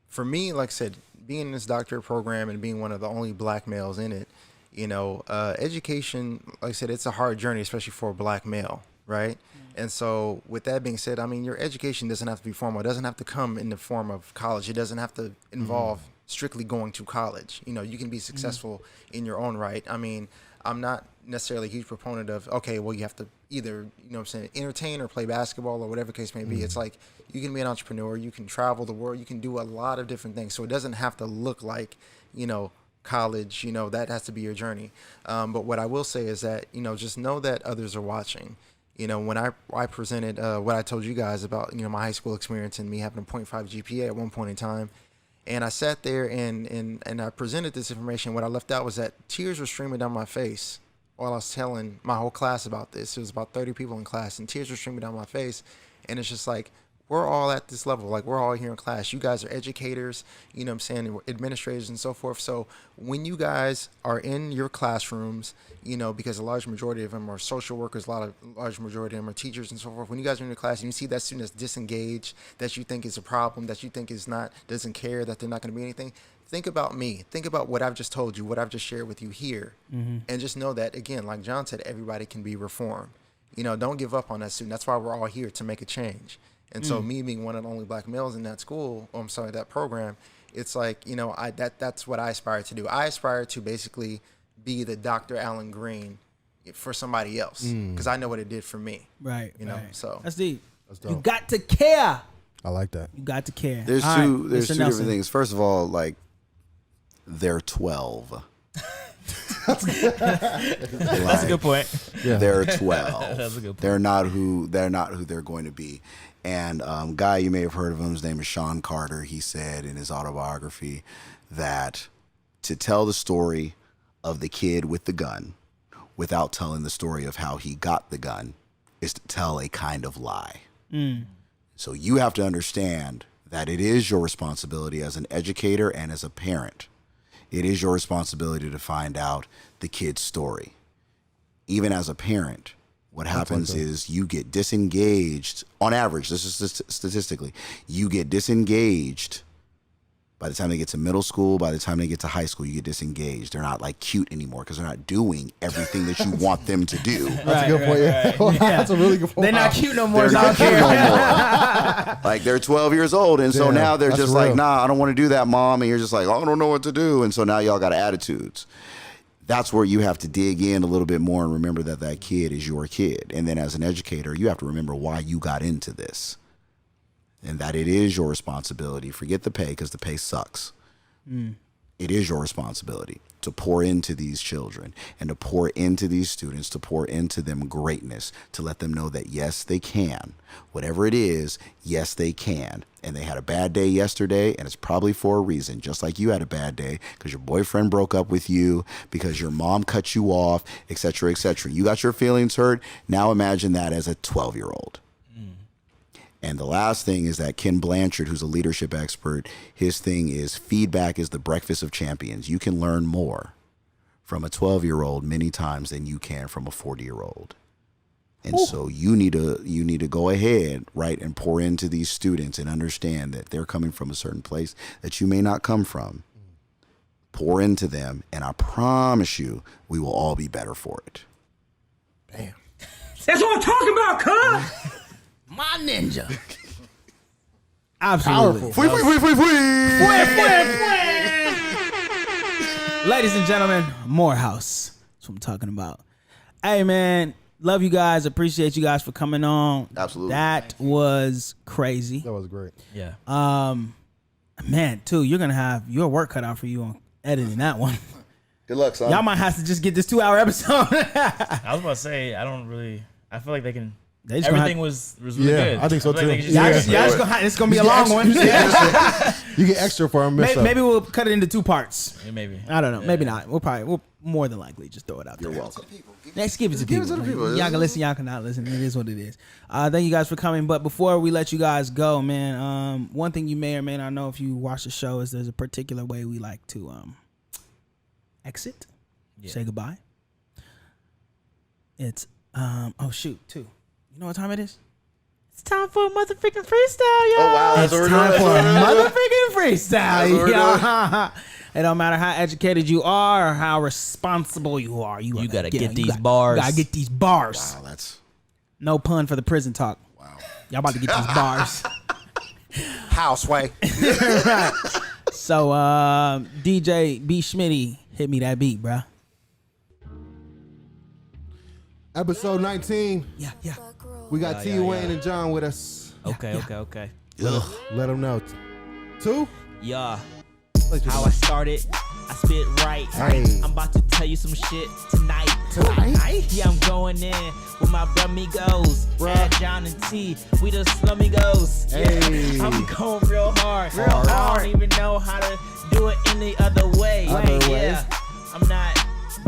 For me, like I said, being in this doctorate program and being one of the only black males in it, education, like I said, it's a hard journey, especially for a black male, right? And so with that being said, I mean, your education doesn't have to be formal. It doesn't have to come in the form of college. It doesn't have to involve strictly going to college. You can be successful in your own right. I mean, I'm not necessarily a huge proponent of, okay, well, you have to either, entertain or play basketball or whatever case may be. It's like you can be an entrepreneur, you can travel the world, you can do a lot of different things. So it doesn't have to look like, college, that has to be your journey. But what I will say is that, just know that others are watching. When I presented what I told you guys about, my high school experience and me having a 0.5 GPA at one point in time, and I sat there and I presented this information. What I left out was that tears were streaming down my face while I was telling my whole class about this. It was about 30 people in class, and tears were streaming down my face. And it's just like, we're all at this level. Like, we're all here in class. You guys are educators, administrators and so forth. So when you guys are in your classrooms, because a large majority of them are social workers, large majority of them are teachers and so forth. When you guys are in your class and you see that student that's disengaged, that you think is a problem, that you think doesn't care, that they're not going to be anything, think about me. Think about what I've just told you, what I've just shared with you here. And just know that, again, like John said, everybody can be reformed. Don't give up on that student. That's why we're all here, to make a change. And so me being one of the only black males in that school, that program, it's like, that's what I aspire to do. I aspire to basically be the Dr. Alan Green for somebody else, because I know what it did for me. Right. So that's deep. That's dope. You got to care. I like that. You got to care. There's All two right, there's Mr. two Nelson. different things. First of all, like, they're 12. That's a good point. Yeah. They're 12. That's a good point. They're not who they're going to be. And guy, you may have heard of him. His name is Sean Carter. He said in his autobiography that to tell the story of the kid with the gun without telling the story of how he got the gun is to tell a kind of lie. So you have to understand that it is your responsibility as an educator and as a parent. It is your responsibility to find out the kid's story. Even as a parent, what happens is you get disengaged. On average, this is statistically, you get disengaged by the time they get to middle school. By the time they get to high school, you get disengaged. They're not like cute anymore because they're not doing everything that you want them to do. That's a good point. Yeah. That's a really good point. They're not cute no more. They're so I not don't cute care. no more. Like, they're 12 years old, and so Yeah, now they're that's just real. like, nah, I don't want to do that, Mom. And you're just like, oh, I don't know what to do. And so now y'all got attitudes. That's where you have to dig in a little bit more and remember that that kid is your kid. And then as an educator, you have to remember why you got into this and that it is your responsibility. Forget the pay, because the pay sucks. It is your responsibility to pour into these children and to pour into these students, to pour into them greatness, to let them know that, yes, they can. Whatever it is, yes, they can. And they had a bad day yesterday, and it's probably for a reason, just like you had a bad day because your boyfriend broke up with you, because your mom cut you off, et cetera, et cetera. You got your feelings hurt. Now imagine that as a 12-year-old. And the last thing is that Ken Blanchard, who's a leadership expert, his thing is feedback is the breakfast of champions. You can learn more from a 12-year-old many times than you can from a 40-year-old. And so you need to go ahead, right, and pour into these students and understand that they're coming from a certain place that you may not come from. Pour into them, and I promise you, we will all be better for it. Damn. That's what I'm talking about, cuz. My ninja. Absolutely. Powerful. Ladies and gentlemen, Morehouse. That's what I'm talking about. Hey, man. Love you guys. Appreciate you guys for coming on. Absolutely. That was crazy. That was great. Yeah. Man, too, you're going to have your work cut out for you on editing that one. Good luck, son. Y'all might have to just get this 2-hour episode. I was about to say, I feel like they can. They just Everything gonna was really Yeah, good. I think so, feel like too. they just- it's going to be a long one. You get extra for a miss. Maybe we'll cut it into 2 parts. Yeah, maybe. I don't know. Maybe not. We'll more than likely just throw it out there. You're welcome. Next, give it to Give people. it to the people. Y'all can listen. Y'all cannot listen. It is what it is. Thank you guys for coming. But before we let you guys go, man, one thing you may or may not know if you watch the show is there's a particular way we like to exit, say goodbye. It's oh shoot, too. You know what time it is? It's time for a motherfucking freestyle, y'all. Oh, wow. It's That's what we're time doing. for a That's motherfucking freestyle, what we're y'all. It don't matter how educated you are or how responsible you are. You gotta get you these bars. You gotta get these bars. Wow, that's No pun for the prison talk. wow. Y'all about to get these bars. Houseway. Right. So, DJ B. Schmitty, hit me that beat, bruh. Episode 19. Yeah. We got T. Wayne and John with us. Okay. Let them know. 2? Yeah. How I started, I spit right. Hey. I'm about to tell you some shit tonight. Yeah, I'm going in with my brumigos. Add John and T, we the slummigos. Hey. Yeah, I'm going real hard. I don't even know how to do it any other way. Yeah, I'm not.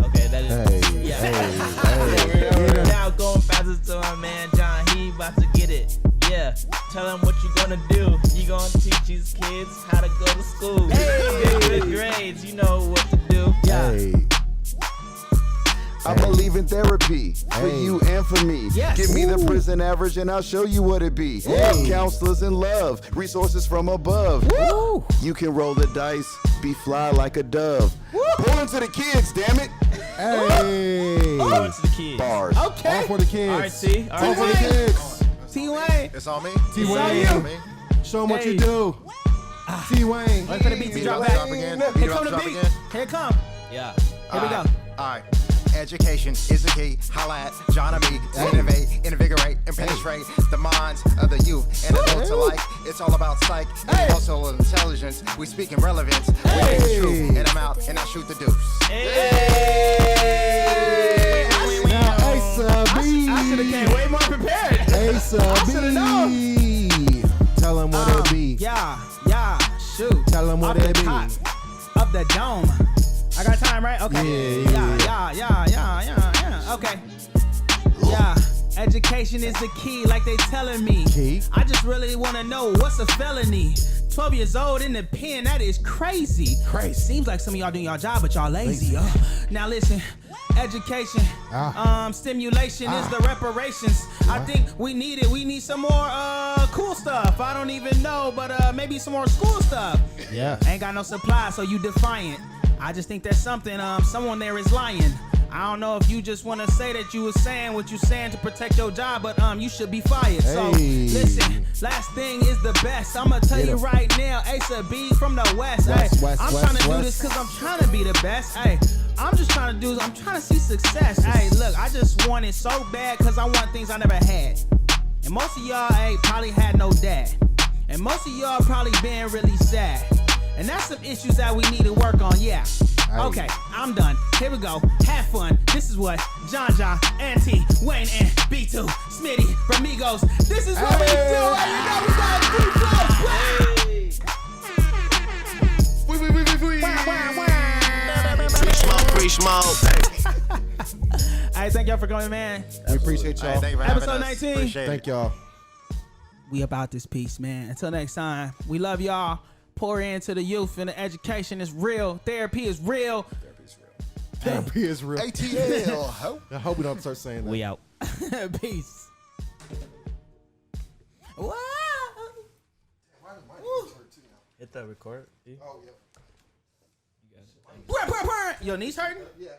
Okay, that is. Hey. Yeah. Now going faster to my man John, he about to get it. Yeah, tell him what you gonna do. You gonna teach these kids how to go to school. Get good grades, you know what to do. Hey. I believe in therapy for you and for me. Yes. Give me the prison average and I'll show you what it be. Counselors in love, resources from above. Woo. You can roll the dice, be fly like a dove. Pull into the kids, damn it. Hey. Going to the kids. Bars. Okay. All for the kids. All right, T. All All right, for the T. kids. T. Wayne. It's on me. T. on Wayne. you. Me. Show them what Hey. you do. T. Wayne. Wait for the beat to Beat drop up, back. drop again. Here Beat come up, the drop beat. again. Here it come. Yeah. Here we go. All right. Education is the key. Holla at John and me to innovate, invigorate, and penetrate the minds of the youth and adults alike. It's all about psych and household intelligence. We speak in relevance. We make the truth, and I'm out and I shoot the deuce. Now, Asa B. I should have came way more prepared. Asa B. shoulda known. Tell them what it be. Yeah, shoot. Tell 'em what Up it the be. top, up the dome. I got time, right? Okay. Yeah. Okay. Yeah. Education is the key, like they telling me. Key? I just really want to know what's a felony. 12 years old in the pen, that is crazy. Seems like some of y'all doing y'all job, but y'all lazy. Now listen, education, stimulation is the reparations. I think we need it. We need some more cool stuff. I don't even know, but maybe some more school stuff. Yeah. Ain't got no supply, so you defiant. I just think there's something, someone there is lying. I don't know if you just want to say that you was saying what you saying to protect your job, but you should be fired. So Hey. listen, last thing is the best. I'ma tell you right now, Asa B from the West. Hey, I'm trying to do this because I'm trying to be the best. Hey, I'm trying to see success. Hey, look, I just want it so bad because I want things I never had. And most of y'all probably had no dad. And most of y'all probably been really sad. And that's some issues that we need to work on, yeah. Okay, I'm done. Here we go. Have fun. This is what John, and T, Wayne, and B2, Smitty, Ramigos. This is what we do. And you know we got Free smoke. Hey, thank y'all for coming, man. We appreciate y'all. All right, thank you for having Episode us. 19. Appreciate it. Thank y'all. We about this piece, man. Until next time, we love y'all. Pour into the youth, and the education is real. Therapy is real. Therapy is real. ATL, ho. I hope we don't start saying that. We out. Peace. Wow. Hit that record. Oh, yeah. You got it. Your knees hurting? Yeah.